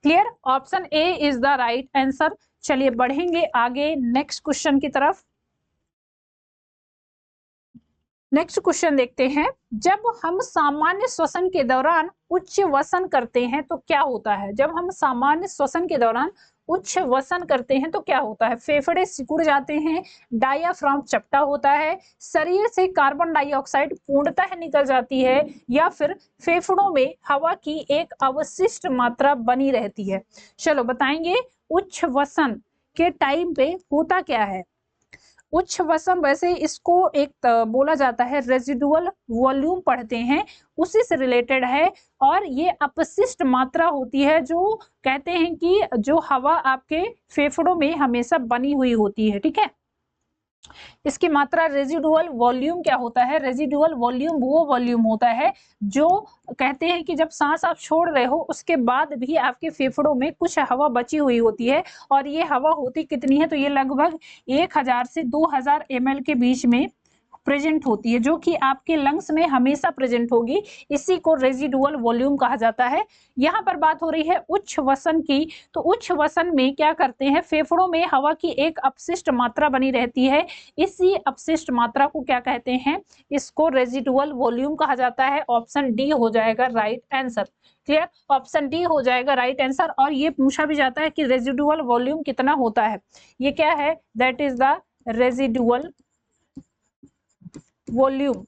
Clear, option A is the right answer. चलिए बढ़ेंगे आगे नेक्स्ट क्वेश्चन की तरफ। नेक्स्ट क्वेश्चन देखते हैं, जब हम सामान्य श्वसन के दौरान उच्च वसन करते हैं तो क्या होता है। जब हम सामान्य श्वसन के दौरान उच्च वसन करते हैं तो क्या होता है, फेफड़े सिकुड़ जाते हैं, डायाफ्राम चपटा होता है, शरीर से कार्बन डाइऑक्साइड पूर्णतः निकल जाती है, या फिर फेफड़ों में हवा की एक अवशिष्ट मात्रा बनी रहती है। चलो बताएंगे, उच्च वसन के टाइम पे होता क्या है। उच्च वसन, वैसे इसको एक बोला जाता है रेजिडुअल वॉल्यूम, पढ़ते हैं उसी से रिलेटेड है। और ये अपशिष्ट मात्रा होती है, जो कहते हैं कि जो हवा आपके फेफड़ों में हमेशा बनी हुई होती है। ठीक है, इसकी मात्रा रेजिडुअल वॉल्यूम क्या होता है, रेजिडुअल वॉल्यूम वो वॉल्यूम होता है जो कहते हैं कि जब सांस आप छोड़ रहे हो उसके बाद भी आपके फेफड़ों में कुछ हवा बची हुई होती है। और ये हवा होती कितनी है, तो ये लगभग 1000 से 2000 ml के बीच में प्रेजेंट होती है, जो कि आपके लंग्स में हमेशा प्रेजेंट होगी। इसी को रेजिडुअल वॉल्यूम कहा जाता है। यहाँ पर बात हो रही है उच्च वसन की, तो उच्च वसन में क्या करते हैं, फेफड़ों में हवा की एक अपशिष्ट मात्रा बनी रहती है। इसी अपशिष्ट मात्रा को क्या कहते हैं, इसको रेजिडुअल वॉल्यूम कहा जाता है। ऑप्शन डी हो जाएगा right answer. Clear, option D हो जाएगा राइट आंसर। और ये पूछा भी जाता है कि रेजिडुअल वॉल्यूम कितना होता है, ये क्या है, that is the residual volume.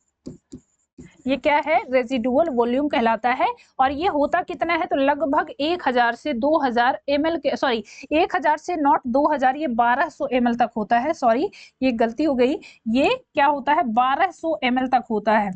ये क्या है, रेजिडुअल वॉल्यूम कहलाता है। और ये होता कितना है, तो लगभग 1000 से 2000 ml के, सॉरी 1000 से नॉट 2000, ये 1200 ml तक होता है। सॉरी ये गलती हो गई, ये क्या होता है, 1200 ml तक होता है।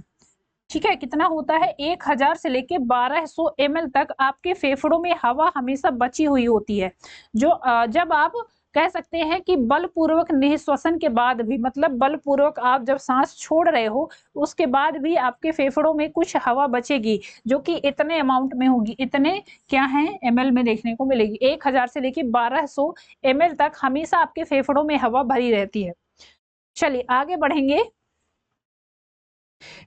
ठीक है, कितना होता है, 1000 से लेके 1200 ml तक आपके फेफड़ों में हवा हमेशा बची हुई होती है। जो जब आप कह सकते हैं कि बलपूर्वक निःश्वसन के बाद भी, मतलब बलपूर्वक आप जब सांस छोड़ रहे हो उसके बाद भी आपके फेफड़ों में कुछ हवा बचेगी, जो कि इतने अमाउंट में होगी, इतने क्या है ml में देखने को मिलेगी। 1000 से लेके 1200 ml तक हमेशा आपके फेफड़ों में हवा भरी रहती है। चलिए आगे बढ़ेंगे।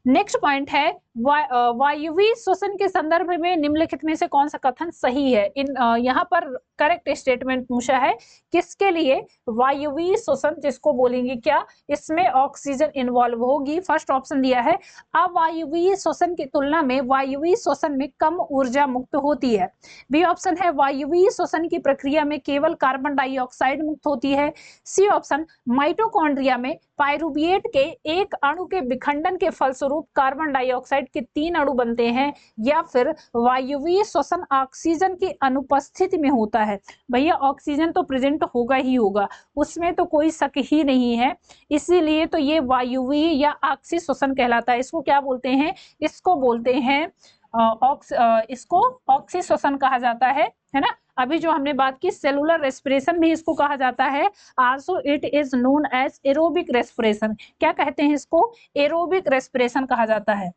नेक्स्ट पॉइंट है, वायुवीय श्वसन के संदर्भ में निम्नलिखित में से कौन सा कथन सही है। यहाँ पर करेक्ट स्टेटमेंट पूछा है, किसके लिए वायुवीय श्वसन, जिसको बोलेंगे क्या, इसमें ऑक्सीजन इन्वॉल्व होगी। फर्स्ट ऑप्शन दिया है, अवायुवीय श्वसन की तुलना में वायुवीय श्वसन में कम ऊर्जा मुक्त होती है। बी ऑप्शन है, वायुवीय श्वसन की प्रक्रिया में केवल कार्बन डाइऑक्साइड मुक्त होती है। सी ऑप्शन, माइटोकॉन्ड्रिया में पाइरूवेट के एक अणु के विखंडन के फलस्वरूप कार्बन डाइऑक्साइड के 3 अणु बनते हैं। या फिर वायुवीय श्वसन ऑक्सीजन की अनुपस्थिति में होता है। भैया ऑक्सीजन तो प्रेजेंट होगा ही होगा, उसमें तो कोई शक ही नहीं है, इसीलिए तो ये वायुवीय या ऑक्सी श्वसन कहलाता है। इसको क्या बोलते हैं, इसको बोलते हैं इसको ऑक्सी श्वसन कहा जाता है ना। अभी जो हमने बात की सेलुलर रेस्पिरेशन भी इसको कहा जाता है। Also it is known as aerobic respiration. क्या कहते हैं इसको, एरोबिक रेस्पिरेशन कहा जाता है।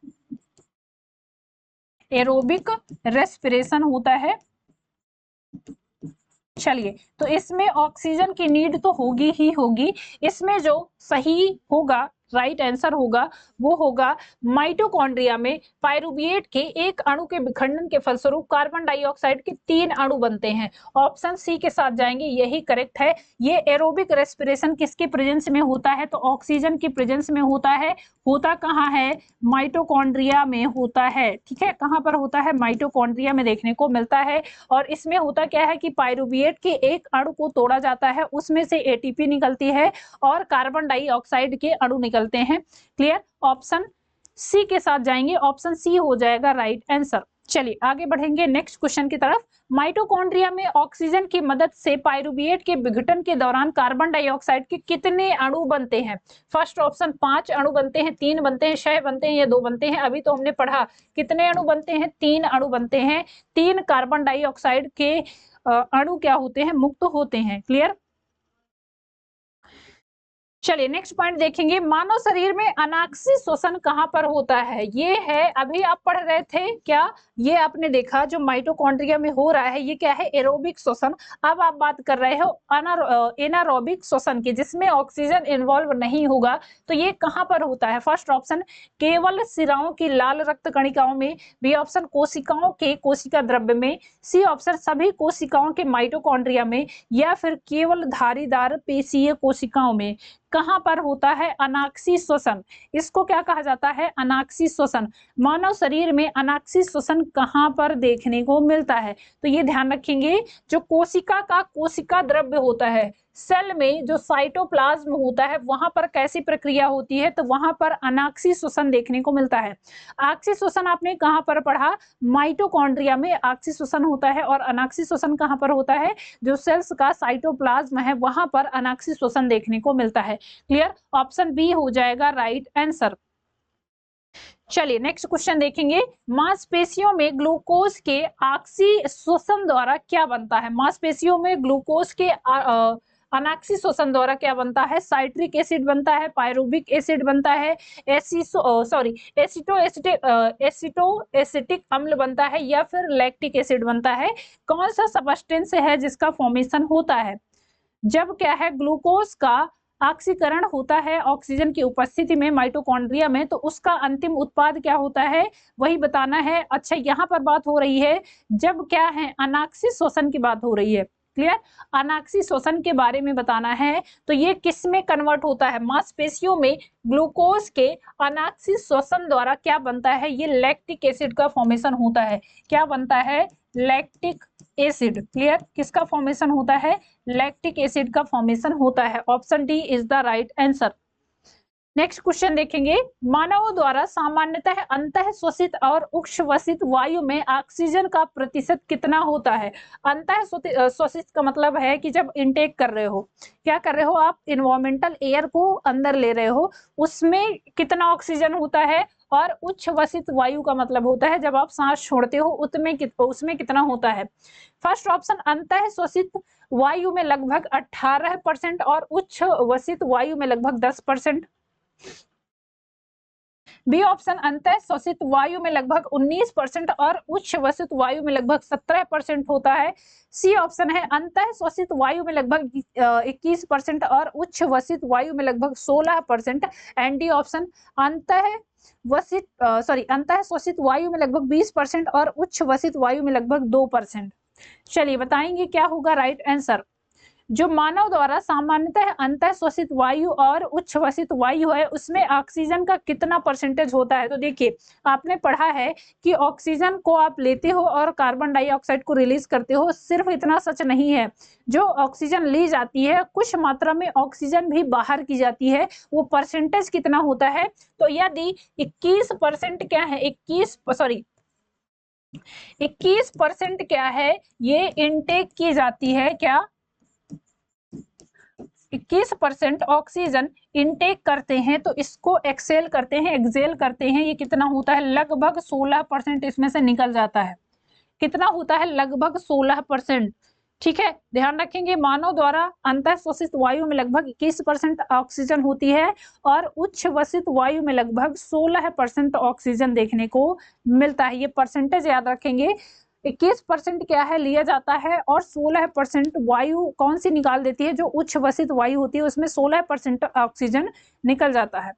एरोबिक रेस्पिरेशन होता है। चलिए, तो इसमें ऑक्सीजन की नीड तो होगी ही होगी। इसमें जो सही होगा, राइट आंसर होगा, वो होगा माइटोकॉन्ड्रिया में पाइरूवेट के एक अणु के विखंडन के फलस्वरूप कार्बन डाइऑक्साइड के 3 अणु बनते हैं। ऑप्शन सी के साथ जाएंगे, यही करेक्ट है। ये एरोबिक रेस्पिरेशन किसके प्रेजेंस में होता है? तो ऑक्सीजन की प्रेजेंस में होता है। होता कहाँ है? माइटोकॉन्ड्रिया में होता है। ठीक है, कहाँ पर होता है? माइटोकॉन्ड्रिया में देखने को मिलता है। और इसमें होता क्या है कि पाइरूवेट के एक अणु को तोड़ा जाता है, उसमें से एटीपी निकलती है और कार्बन डाइऑक्साइड के अणु निकलते हैं। क्लियर? ऑप्शन सी के साथ जाएंगे, ऑप्शन सी हो जाएगा राइट आंसर। चलिए आगे बढ़ेंगे नेक्स्ट क्वेश्चन की तरफ। माइटोकॉन्ड्रिया में ऑक्सीजन की मदद से पाइरूवेट के विघटन के दौरान कार्बन डाइऑक्साइड के कितने अणु बनते हैं? फर्स्ट ऑप्शन 5 अणु बनते हैं, 3 बनते हैं, 6 बनते हैं या 2 बनते हैं? अभी तो हमने पढ़ा कितने अणु बनते हैं, 3 अणु बनते हैं। 3 कार्बन डाइऑक्साइड के अणु क्या होते हैं? मुक्त होते हैं। क्लियर? चलिए नेक्स्ट पॉइंट देखेंगे, मानव शरीर में अनाक्सी श्वसन कहां पर होता है? ये है, अभी आप पढ़ रहे थे क्या, ये आपने देखा जो माइटोकॉन्ड्रिया में हो रहा है, ये क्या है? एरोबिक श्वसन। अब आप बात कर रहे हो एनारोबिक श्वसन की, जिसमें ऑक्सीजन इन्वॉल्व नहीं होगा। तो ये कहां पर होता है? फर्स्ट ऑप्शन केवल सिराओं की लाल रक्त कणिकाओं में, बी ऑप्शन कोशिकाओं के कोशिका द्रव्य में, सी ऑप्शन सभी कोशिकाओं के माइटोकॉन्ड्रिया में, या फिर केवल धारीदार पेशीय कोशिकाओं में। कहां पर होता है अनाक्सी श्वसन? इसको क्या कहा जाता है? अनाक्सी श्वसन। मानव शरीर में अनाक्सी श्वसन कहां पर देखने को मिलता है? तो ये ध्यान रखेंगे, जो कोशिका का कोशिका द्रव्य होता है, सेल में जो साइटोप्लाज्म होता है, वहां पर कैसी प्रक्रिया होती है? तो वहां पर अनाक्सी श्वसन देखने को मिलता है। आक्सी श्वसन आपने कहां पर पढ़ा? माइटोकॉन्ड्रिया में आक्सी श्वसन होता है। और अनाक्सी श्वसन कहां पर होता है? जो सेल्स का साइटोप्लाज्म है, वहां पर अनाक्सी श्वसन देखने को मिलता है। क्लियर? ऑप्शन बी हो जाएगा राइट आंसर। चलिए नेक्स्ट क्वेश्चन देखेंगे, मांसपेशियों में ग्लूकोज के आक्सी श्वसन द्वारा क्या बनता है? मांसपेशियों में ग्लूकोज के अनाक्सी श्वसन द्वारा क्या बनता है? साइट्रिक एसिड बनता है, पायरुविक एसिड बनता है, एसिटोएसिटिक अम्ल बनता है, या फिर लैक्टिक एसिड बनता है? कौन सा सबस्टेंस है जिसका फॉर्मेशन होता है जब क्या है ग्लूकोज का ऑक्सीकरण होता है ऑक्सीजन की उपस्थिति में माइटोकॉन्ड्रिया में? तो उसका अंतिम उत्पाद क्या होता है, वही बताना है। अच्छा, यहाँ पर बात हो रही है जब क्या है अनाक्सी श्वसन की बात हो रही है। क्लियर? अनाक्सी श्वसन के बारे में बताना है। तो ये किस में कन्वर्ट होता है? मांसपेशियों में ग्लूकोज के अनाक्सी श्वसन द्वारा क्या बनता है? ये लैक्टिक एसिड का फॉर्मेशन होता है। क्या बनता है? Lactic acid. क्लियर? किसका फॉर्मेशन होता है? लैक्टिक एसिड का फॉर्मेशन होता है। Option D is the right answer. Next question देखेंगे, मानवों द्वारा सामान्यतः अंतः श्वसित और उच्छ्वसित वायु में ऑक्सीजन का प्रतिशत कितना होता है? अंतः श्वसित का मतलब है कि जब इनटेक कर रहे हो, क्या कर रहे हो आप? इन्वायरमेंटल एयर को अंदर ले रहे हो, उसमें कितना ऑक्सीजन होता है? और उच्छ्वसित वायु का मतलब होता है जब आप सांस छोड़ते हो उसमें कितना होता है? फर्स्ट ऑप्शन अंतः श्वसित वायु में लगभग 18% और उच्छ्वसित वायु में लगभग 10%। बी ऑप्शन अंतः श्वसित वायु में लगभग 19% और उच्छ्वसित वायु में लगभग 17% होता है। सी ऑप्शन है अंतः श्वसित वायु में लगभग 21% और उच्छ्वसित वायु में लगभग 16%। एंड डी ऑप्शन अंतः श्वसित वायु में लगभग 20% और उच्छ्वसित वायु में लगभग 2%। चलिए बताएंगे क्या होगा राइट आंसर। जो मानव द्वारा सामान्यतः अंतः श्वसित वायु और उच्छ्वसित वायु है, उसमें ऑक्सीजन का कितना परसेंटेज होता है? तो देखिए, आपने पढ़ा है कि ऑक्सीजन को आप लेते हो और कार्बन डाइऑक्साइड को रिलीज करते हो। सिर्फ इतना सच नहीं है, जो ऑक्सीजन ली जाती है कुछ मात्रा में ऑक्सीजन भी बाहर की जाती है। वो परसेंटेज कितना होता है? तो यदि 21% क्या है, 21% क्या है, ये इनटेक की जाती है। क्या 21% ऑक्सीजन इनटेक करते हैं, तो इसको एक्सेल करते हैं, ये कितना होता है? लगभग 16% इसमें से निकल जाता है। कितना होता है? लगभग 16%। ठीक है, ध्यान रखेंगे मानव द्वारा अंतःश्वसित वायु में लगभग 21% ऑक्सीजन होती है और उच्छ्वसित वायु में लगभग 16% ऑक्सीजन देखने को मिलता है। ये परसेंटेज याद रखेंगे, 21% क्या है लिया जाता है और 16% वायु कौन सी निकाल देती है, जो उच्छ्वसित वायु होती है उसमें 16% ऑक्सीजन निकल जाता है।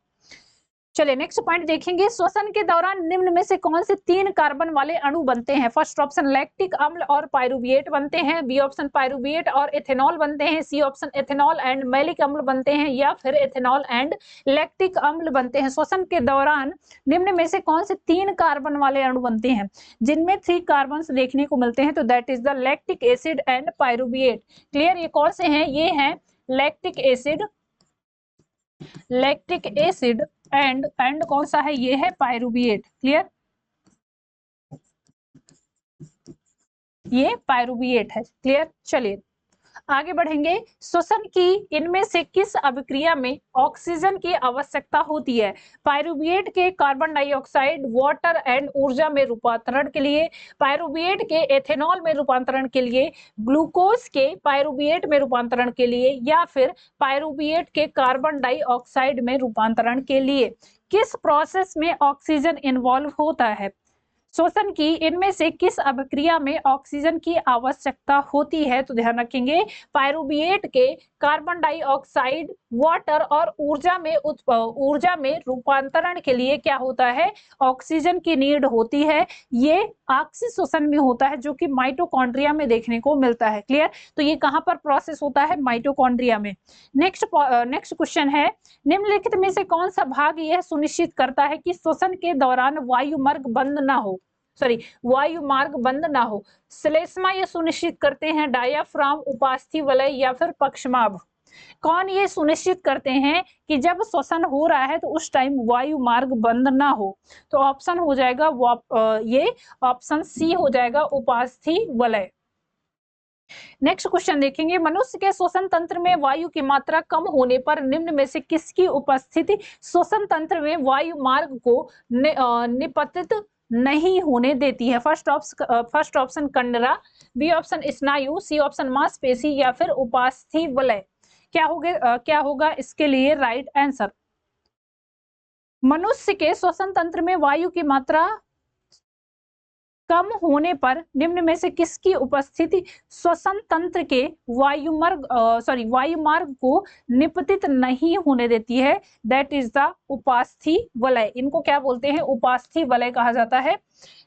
चलिए नेक्स्ट पॉइंट देखेंगे, श्वसन के दौरान निम्न में से कौन से 3 कार्बन वाले अणु बनते हैं? फर्स्ट ऑप्शन लैक्टिक अम्ल और पाइरुविएट बनते हैं, बी ऑप्शन पाइरुविएट और एथेनॉल बनते हैं, C option ethanol and malic अम्ल बनते हैं, या फिर एथेनॉल एंड लैक्टिक अम्ल बनते हैं। श्वसन के दौरान निम्न में से कौन से 3 कार्बन वाले अणु बनते हैं जिनमें 3 कार्बन देखने को मिलते हैं? तो that is the lactic acid and pyruvate. Clear, ये कौन से हैं? ये हैं लैक्टिक एसिड एंड कौन सा है? ये है पाइरुविएट। क्लियर, ये पाइरुविएट है। क्लियर, चलिए आगे बढ़ेंगे। श्वसन की इनमें से किस अभिक्रिया में ऑक्सीजन की आवश्यकता होती है? पाइरुविएट के कार्बन डाइऑक्साइड, वाटर एंड ऊर्जा में रूपांतरण के लिए, पाइरुविएट के एथेनॉल में रूपांतरण के लिए, ग्लूकोज के पाइरुविएट में रूपांतरण के लिए, या फिर पाइरुविएट के कार्बन डाइऑक्साइड में रूपांतरण के लिए? किस प्रोसेस में ऑक्सीजन इन्वॉल्व होता है? श्वसन की इनमें से किस अभिक्रिया में ऑक्सीजन की आवश्यकता होती है? तो ध्यान रखेंगे पाइरुविएट के कार्बन डाइऑक्साइड, वाटर और ऊर्जा में रूपांतरण के लिए क्या होता है? ऑक्सीजन की नीड होती है। ये आपसी श्वसन में होता है जो कि माइटोकॉन्ड्रिया में देखने को मिलता है। क्लियर, तो ये कहां पर प्रोसेस होता है? माइटोकॉन्ड्रिया में। नेक्स्ट क्वेश्चन है, निम्नलिखित में से कौन सा भाग यह सुनिश्चित करता है कि श्वसन के दौरान वायुमार्ग बंद ना हो? श्लेष्मा ये सुनिश्चित करते हैं, डायाफ्राम, उपास्थि वलय, या फिर पक्षमाभ? कौन ये सुनिश्चित करते हैं कि जब श्वसन हो रहा है तो उस टाइम वायु मार्ग बंद ना हो? तो ऑप्शन हो जाएगा ये ऑप्शन सी हो जाएगा, उपास्थि वलय। नेक्स्ट क्वेश्चन देखेंगे, मनुष्य के श्वसन तंत्र में वायु की मात्रा कम होने पर निम्न में से किसकी उपस्थिति श्वसन तंत्र में वायु मार्ग को निपतित नहीं होने देती है? फर्स्ट ऑप्शन कंडरा, बी ऑप्शन स्नायु, सी ऑप्शन मांसपेशी, या फिर उपास्थि वलय? क्या होगा इसके लिए राइट आंसर? मनुष्य के श्वसन तंत्र में वायु की मात्रा कम होने पर निम्न में से किसकी उपस्थिति श्वसन तंत्र के वायुमार्ग को निपतित नहीं होने देती है? दैट इज द उपास्थि वलय। इनको क्या बोलते हैं? उपास्थि वलय कहा जाता है।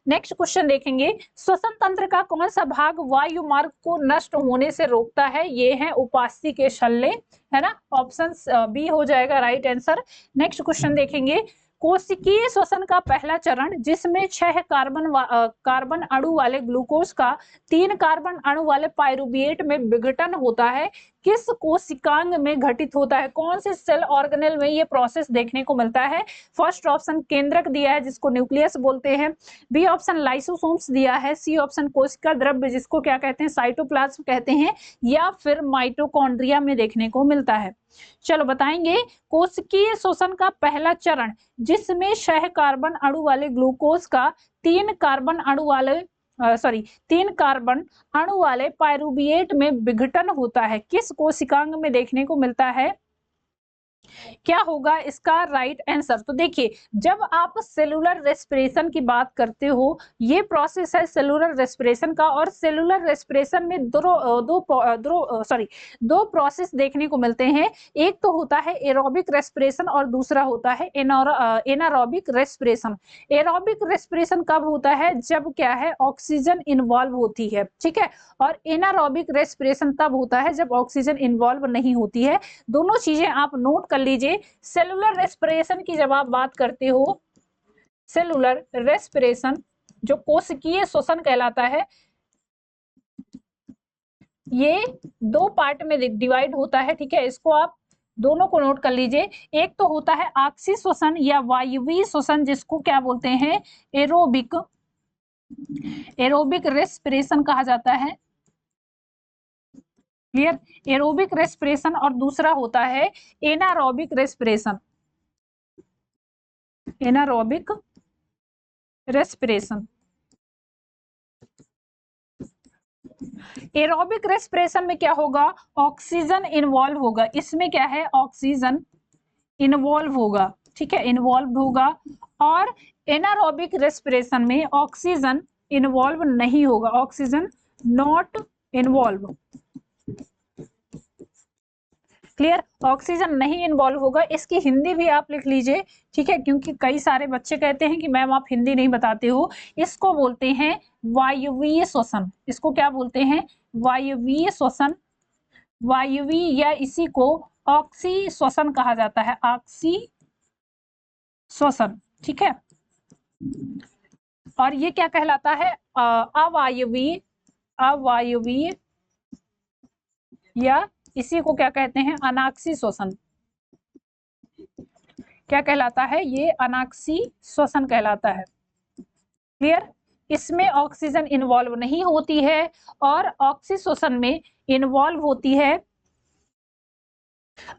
नेक्स्ट क्वेश्चन देखेंगे, श्वसन तंत्र का कौन सा भाग वायुमार्ग को नष्ट होने से रोकता है? ये है उपास्थि के शल्य, है ना, ऑप्शन बी हो जाएगा राइट आंसर। नेक्स्ट क्वेश्चन देखेंगे, कोशिकीय श्वसन का पहला चरण जिसमें 6 कार्बन अणु वाले ग्लूकोज का 3 कार्बन अणु वाले पाइरुविएट में विघटन होता है, किस कोशिकांग में घटित होता है? कौन से सेल ऑर्गेनेल में ये प्रोसेस देखने को मिलता है? फर्स्ट ऑप्शन केंद्रक दिया है जिसको न्यूक्लियस बोलते हैं, बी ऑप्शन लाइसोसोम्स दिया है, सी ऑप्शन कोशिका द्रव्य जिसको क्या कहते हैं? साइटोप्लाज्म कहते हैं, या फिर माइटोकॉन्ड्रिया में देखने को मिलता है? चलो बताएंगे, कोशिकीय श्वसन का पहला चरण जिसमें 6 कार्बन अणु वाले ग्लूकोज का 3 कार्बन अणु वाले पाइरुविएट में विघटन होता है, किस कोशिकांग में देखने को मिलता है? क्या होगा इसका राइट आंसर? तो देखिए, जब आप सेलुलर रेस्पिरेशन की बात करते हो, ये प्रोसेस है सेलुलर रेस्पिरेशन का, और सेलुलर रेस्पिरेशन में दो प्रोसेस देखने को मिलते हैं। एक तो होता है एरोबिक रेस्पिरेशन और दूसरा होता है एनारोबिक रेस्पिरेशन। एरोबिक रेस्पिरेशन कब होता है? जब क्या है? ऑक्सीजन इन्वॉल्व होती है, ठीक है, और एनारोबिक रेस्पिरेशन तब होता है जब ऑक्सीजन इन्वॉल्व नहीं होती है। दोनों चीजें आप नोट कर लीजिए। सेलुलर रेस्पिरेशन की जब आप बात करते हो, सेलुलर रेस्पिरेशन जो कोशिकीय श्वसन कहलाता है, ये 2 पार्ट में डिवाइड होता है, ठीक है, इसको आप दोनों को नोट कर लीजिए। एक तो होता है आपसी श्वसन या वायवीय श्वसन जिसको क्या बोलते हैं? एरोबिक रेस्पिरेशन कहा जाता है। क्लियर, एरोबिक रेस्पिरेशन, और दूसरा होता है anaerobic respiration. Anaerobic respiration, aerobic respiration में क्या होगा, ऑक्सीजन इन्वॉल्व होगा, इसमें क्या है, ऑक्सीजन इन्वॉल्व होगा, ठीक है, इन्वॉल्व होगा। और एनारोबिक रेस्पिरेशन में ऑक्सीजन इन्वॉल्व नहीं होगा, oxygen not involve. Clear, oxygen नहीं इन्वॉल्व होगा। इसकी हिंदी भी आप लिख लीजिए, ठीक है, क्योंकि कई सारे बच्चे कहते हैं कि मैम आप हिंदी नहीं बताते हो। इसको बोलते हैं वायवीय श्वसन। इसको क्या बोलते हैं, वायवीय श्वसन, वायवीय, या इसी को ऑक्सी श्वसन कहा जाता है, ऑक्सी श्वसन, ठीक है। और ये क्या कहलाता है, अवायवीय, अवायवीय, या इसी को क्या कहते हैं, अनाक्सी श्वसन। क्या कहलाता है, ये अनाक्सी श्वसन कहलाता है। क्लियर, इसमें ऑक्सीजन इन्वॉल्व नहीं होती है और ऑक्सी श्वसन में इन्वॉल्व होती है।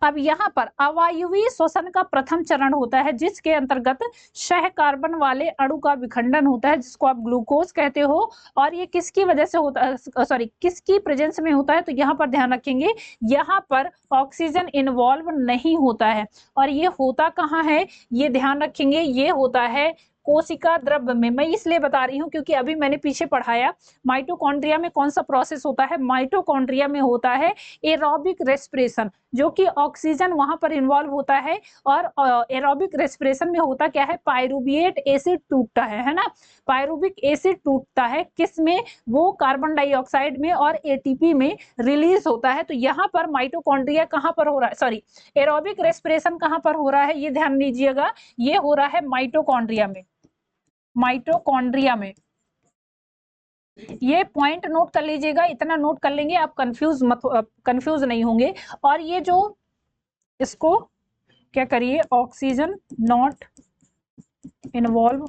अब यहाँ पर अवायवीय श्वसन का प्रथम चरण होता है, जिसके अंतर्गत सह कार्बन वाले अणु का विखंडन होता है, जिसको आप ग्लूकोज कहते हो। और ये किसकी वजह से होता है, सॉरी, किसकी प्रेजेंस में होता है, तो यहाँ पर ध्यान रखेंगे, यहाँ पर ऑक्सीजन इन्वॉल्व नहीं होता है। और ये होता कहाँ है, ये ध्यान रखेंगे, ये होता है कोशिका द्रव्य में। मैं इसलिए बता रही हूँ क्योंकि अभी मैंने पीछे पढ़ाया माइटोकॉन्ड्रिया में कौन सा प्रोसेस होता है, माइटोकॉन्ड्रिया में होता है एरोबिक रेस्पिरेशन, जो कि ऑक्सीजन वहां पर इन्वॉल्व होता है। और एरोबिक रेस्पिरेशन में होता क्या है, पायरुवेट एसिड टूटता है ना, पायरुविक एसिड टूटता है, किस में, वो कार्बन डाइऑक्साइड में और एटीपी में रिलीज होता है। तो यहाँ पर माइटोकॉन्ड्रिया कहाँ पर हो रहा है, सॉरी, एरोबिक रेस्पिरेशन कहाँ पर हो रहा है, ये ध्यान दीजिएगा, ये हो रहा है माइटोकॉन्ड्रिया में, माइटोकॉन्ड्रिया में। ये पॉइंट नोट कर लीजिएगा, इतना नोट कर लेंगे आप कंफ्यूज नहीं होंगे। और ये जो, इसको क्या करिए, ऑक्सीजन नॉट इन्वॉल्व,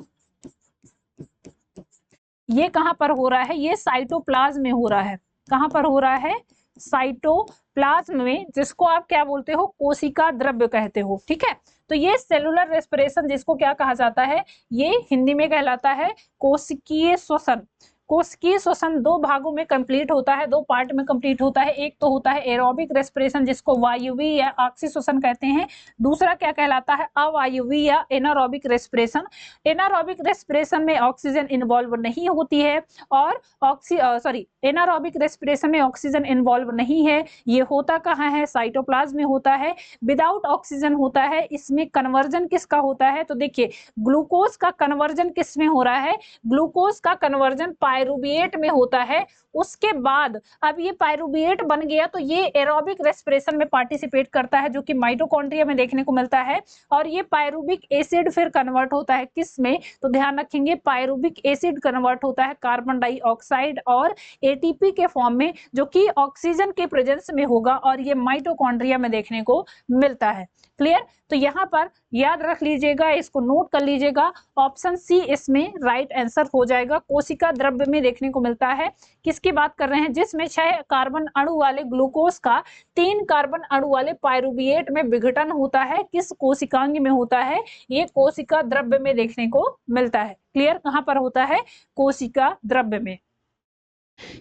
ये कहां पर हो रहा है, ये साइटोप्लाज्म में हो रहा है। कहां पर हो रहा है, साइटोप्लाज्म में, जिसको आप क्या बोलते हो, कोशिका द्रव्य कहते हो, ठीक है। तो ये सेलुलर रेस्पिरेशन, जिसको क्या कहा जाता है, ये हिंदी में कहलाता है कोशिकीय श्वसन। कोशिकीय श्वसन दो भागों में कंप्लीट होता है, दो पार्ट में कंप्लीट होता है। एक तो होता है एरोबिक रेस्पिरेशन, जिसको वायवीय या ऑक्सी श्वसन कहते हैं। दूसरा क्या कहलाता है, अवायवीय या एनारोबिक रेस्पिरेशन। एनारोबिक रेस्पिरेशन में ऑक्सीजन इन्वॉल्व नहीं होती है और एनारोबिक रेस्पिरेशन में ऑक्सीजन इन्वॉल्व नहीं है। ये होता कहाँ है, साइटोप्लाज्म में होता है, विदाउट ऑक्सीजन होता है। इसमें कन्वर्जन किसका होता है, तो देखिए ग्लूकोज का कन्वर्जन किस में हो रहा है, ग्लूकोज का कन्वर्जन पायरुवेट में होता है। उसके बाद अब ये पायरुवेट बन गया तो ये एरोबिक रेस्पिरेशन में पार्टिसिपेट करता है, जो कि माइटोकॉन्ड्रिया में देखने को मिलता है। और ये पायरुविक एसिड फिर कन्वर्ट होता है किस में, तो ध्यान रखेंगे, पायरुविक एसिड कन्वर्ट होता है कार्बन डाइऑक्साइड और एटीपी के फॉर्म में, जो कि ऑक्सीजन के प्रेजेंस में होगा, और ये माइटोकॉन्ड्रिया में देखने को मिलता है। क्लियर, तो यहाँ पर याद रख लीजिएगा, इसको नोट कर लीजिएगा, ऑप्शन सी इसमें राइट आंसर हो जाएगा। कोशिका द्रव्य में देखने को मिलता है, किसकी बात कर रहे हैं, जिसमें 6 कार्बन अणु वाले ग्लूकोज का 3 कार्बन अणु वाले पायरुवेट में विघटन होता है। किस कोशिकांग में होता है, ये कोशिका द्रव्य में देखने को मिलता है। क्लियर, कहां पर होता है, कोशिका द्रव्य में।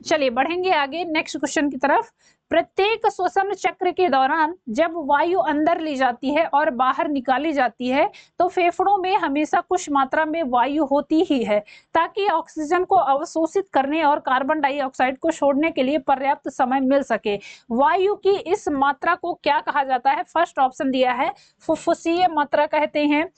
चलिए बढ़ेंगे आगे नेक्स्ट क्वेश्चन की तरफ। प्रत्येक श्वसन चक्र के दौरान जब वायु अंदर ली जाती है और बाहर निकाली जाती है तो फेफड़ों में हमेशा कुछ मात्रा में वायु होती ही है, ताकि ऑक्सीजन को अवशोषित करने और कार्बन डाइऑक्साइड को छोड़ने के लिए पर्याप्त समय मिल सके। वायु की इस मात्रा को क्या कहा जाता है, फर्स्ट ऑप्शन दिया है फुफ्फुसीय मात्रा कहते हैं,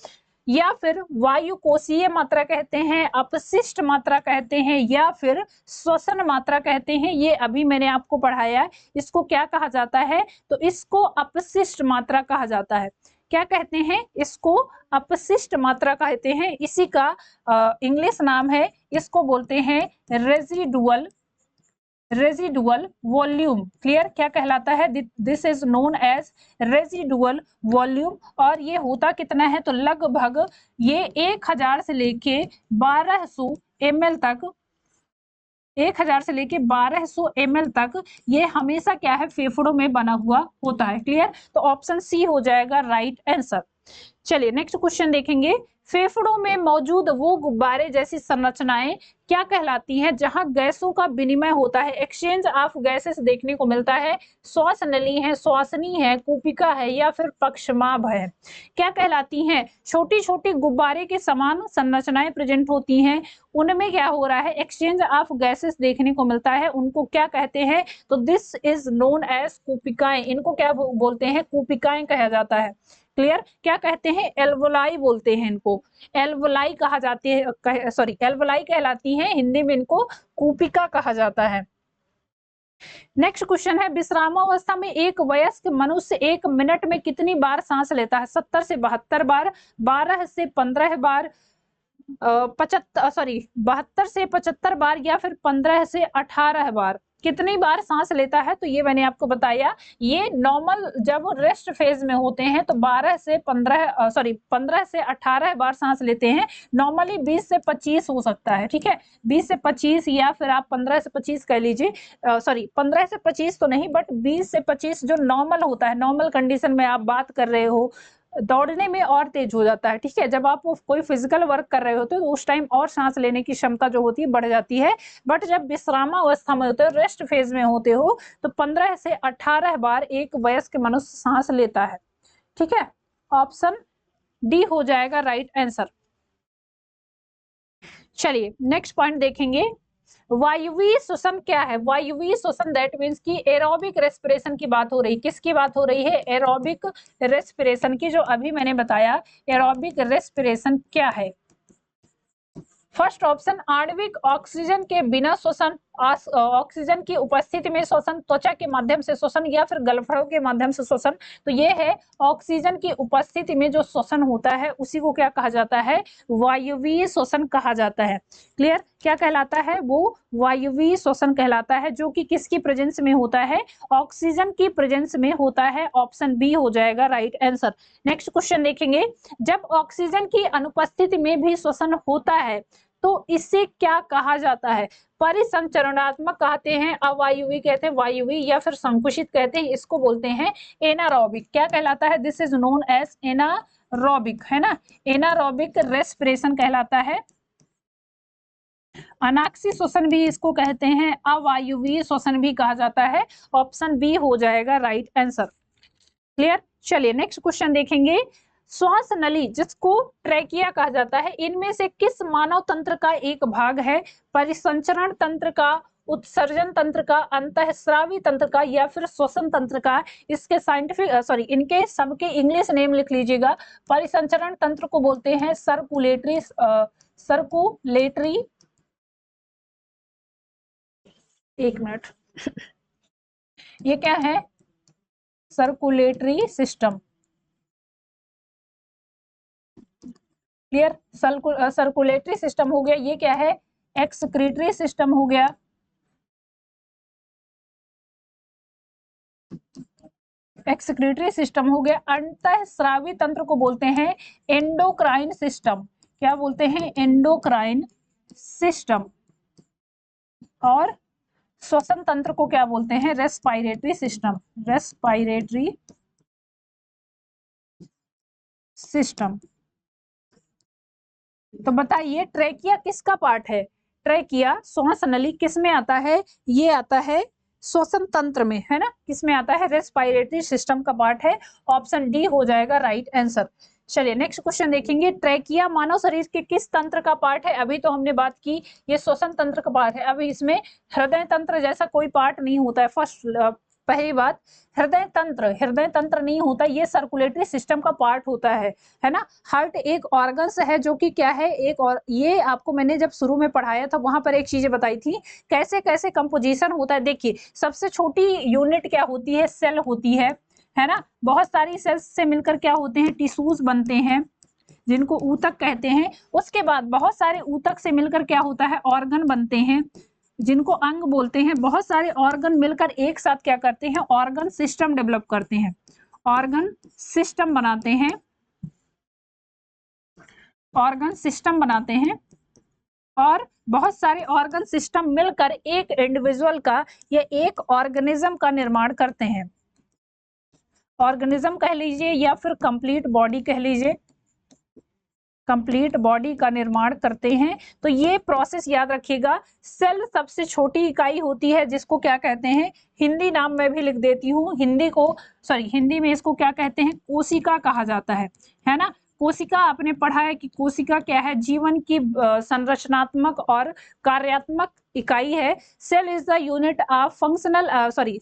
या फिर वायु कोशीय मात्रा कहते हैं, अपशिष्ट मात्रा कहते हैं, या फिर श्वसन मात्रा कहते हैं। ये अभी मैंने आपको पढ़ाया है, इसको क्या कहा जाता है, तो इसको अपशिष्ट मात्रा कहा जाता है। क्या कहते हैं, इसको अपशिष्ट मात्रा कहते हैं। इसी का इंग्लिश नाम है, इसको बोलते हैं रेजिडुअल वॉल्यूम। क्लियर, क्या कहलाता है, this is known as residual volume. और ये होता कितना है, तो लगभग ये 1000 से लेके 1200 ml तक, 1000 से लेके 1200 ml तक ये हमेशा क्या है, फेफड़ों में बना हुआ होता है। क्लियर, तो ऑप्शन सी हो जाएगा राइट आंसर। चलिए नेक्स्ट क्वेश्चन देखेंगे। फेफड़ों में मौजूद वो गुब्बारे जैसी संरचनाएं क्या कहलाती हैं जहां गैसों का विनिमय होता है, एक्सचेंज ऑफ गैसेस देखने को मिलता है? श्वास नली है, श्वासनी है, कूपिका है या फिर पक्षमाभ है? क्या कहलाती हैं? छोटी छोटी गुब्बारे के समान संरचनाएं प्रेजेंट होती हैं, उनमें क्या हो रहा है, एक्सचेंज ऑफ गैसेस देखने को मिलता है, उनको क्या कहते हैं? तो दिस इज नोन एज कूपिकाएं। इनको क्या बोलते हैं? कूपिकाएं कहा जाता है। क्लियर? क्या कहते हैं? एल्वोलाई बोलते हैं इनको, एल्वोलाई कहा जाती है, सॉरी एल्वोलाई कहलाती है, हिंदी में इनको कूपिका कहा जाता है। नेक्स्ट क्वेश्चन है, विश्रामावस्था में एक वयस्क मनुष्य 1 मिनट में कितनी बार सांस लेता है? 70 से 72 बार, 12 से 15 बार, 72 से 75 बार या फिर 15 से 18 बार? कितनी बार सांस लेता है? तो ये मैंने आपको बताया, ये नॉर्मल जब रेस्ट फेज में होते हैं तो 15 से 18 बार सांस लेते हैं। नॉर्मली 20 से 25 हो सकता है, ठीक है, 20 से 25 या फिर आप 15 से 25 कह लीजिए, 15 से 25 तो नहीं, बट 20 से 25 जो नॉर्मल होता है, नॉर्मल कंडीशन में आप बात कर रहे हो, दौड़ने में और तेज हो जाता है, ठीक है, जब आप कोई फिजिकल वर्क कर रहे होते हो तो उस टाइम और सांस लेने की क्षमता जो होती है बढ़ जाती है, बट जब विश्रामावस्था में होते हो, रेस्ट फेज में होते हो, तो 15 से 18 बार एक वयस्क मनुष्य सांस लेता है, ठीक है। ऑप्शन डी हो जाएगा राइट आंसर। चलिए नेक्स्ट पॉइंट देखेंगे, वायुवीय श्वसन क्या है? वायुवीय श्वसन दैट मीन्स की एरोबिक रेस्पिरेशन की बात हो रही, किसकी बात हो रही है? एरोबिक रेस्पिरेशन की, जो अभी मैंने बताया एरोबिक रेस्पिरेशन क्या है। फर्स्ट ऑप्शन आणविक ऑक्सीजन के बिना श्वसन, ऑक्सीजन की उपस्थिति में श्वसन, त्वचा के माध्यम से श्वसन या फिर गलफड़ों के माध्यम से श्वसन। तो ये है ऑक्सीजन की उपस्थिति में जो श्वसन होता है उसी को क्या कहा जाता है? वायुवीय श्वसन कहा जाता है। क्लियर? क्या कहलाता है? वो वायुवीय श्वसन कहलाता है, जो कि किसकी प्रेजेंस में होता है? ऑक्सीजन की प्रेजेंस में होता है। ऑप्शन बी हो जाएगा राइट आंसर। नेक्स्ट क्वेश्चन देखेंगे, जब ऑक्सीजन की अनुपस्थिति में भी श्वसन होता है तो इसे क्या कहा जाता है? परिसंचरणात्मक कहते हैं, अवायुवी कहते हैं, वायुवी या फिर संकुचित कहते हैं, इसको बोलते हैं एनारोबिक। क्या कहलाता है? This is known as anaerobic, है ना, एनारोबिक रेस्पिरेशन कहलाता है। अनाक्सी श्वसन भी इसको कहते हैं, अवायुवीय श्वसन भी कहा जाता है। ऑप्शन बी हो जाएगा राइट आंसर। क्लियर? चलिए नेक्स्ट क्वेश्चन देखेंगे, श्वास नली जिसको ट्रैकिया कहा जाता है, इनमें से किस मानव तंत्र का एक भाग है? परिसंचरण तंत्र का, उत्सर्जन तंत्र का, अंतःस्रावी तंत्र का या फिर श्वसन तंत्र का? इसके साइंटिफिक इनके सबके इंग्लिश नेम लिख लीजिएगा। परिसंचरण तंत्र को बोलते हैं सर्कुलेटरी, एक मिनट, ये क्या है? Circulatory system. Clear? Circulatory system हो गया। ये क्या है? एक्सक्रीटरी सिस्टम हो गया। एक्सक्रीटरी सिस्टम हो गया। अंतःस्रावी तंत्र को बोलते हैं एंडोक्राइन सिस्टम। क्या बोलते हैं? Endocrine system. और श्वसन तंत्र को क्या बोलते हैं? Respiratory system. Respiratory system. तो बताइए ट्रैकिया किसका पार्ट है? ट्रैकिया श्वास नली किस में आता है? ये आता है श्वसन तंत्र में, है ना, किसमें आता है? रेस्पिरेटरी सिस्टम का पार्ट है। ऑप्शन डी हो जाएगा राइट आंसर। चलिए नेक्स्ट क्वेश्चन देखेंगे, ट्रैकिया मानव शरीर के किस तंत्र का पार्ट है? अभी तो हमने बात की ये श्वसन तंत्र का पार्ट है, अभी इसमें हृदय तंत्र जैसा कोई पार्ट नहीं होता है। पहली बात, हृदय तंत्र नहीं होता, ये सर्कुलेटरी सिस्टम का पार्ट होता है ना। हार्ट एक ऑर्गन्स है जो कि क्या है, एक और ये आपको मैंने जब शुरू में पढ़ाया था वहां पर एक चीजें बताई थी कैसे कैसे कंपोजिशन होता है। देखिए सबसे छोटी यूनिट क्या होती है? सेल होती है ना। बहुत सारी सेल्स से मिलकर क्या होते हैं? टिश्यूज बनते हैं जिनको ऊतक कहते हैं। उसके बाद बहुत सारे ऊतक से मिलकर क्या होता है? ऑर्गन बनते हैं जिनको अंग बोलते हैं। बहुत सारे ऑर्गन मिलकर एक साथ क्या करते हैं? ऑर्गन सिस्टम डेवलप करते हैं, ऑर्गन सिस्टम बनाते हैं, ऑर्गन सिस्टम बनाते हैं। और बहुत सारे ऑर्गन सिस्टम मिलकर एक इंडिविजुअल का या एक ऑर्गेनिज्म का निर्माण करते हैं। ऑर्गेनिज्म कह लीजिए या फिर कंप्लीट बॉडी कह लीजिए, कंप्लीट बॉडी का निर्माण करते हैं। तो ये प्रोसेस याद रखिएगा। सेल सबसे छोटी इकाई होती है जिसको क्या कहते हैं, हिंदी नाम मैं भी लिख देती हूँ, हिंदी में इसको क्या कहते हैं, कोशिका कहा जाता है ना। कोशिका आपने पढ़ा है कि कोशिका क्या है, जीवन की संरचनात्मक और कार्यात्मक इकाई है। Cell is the unit of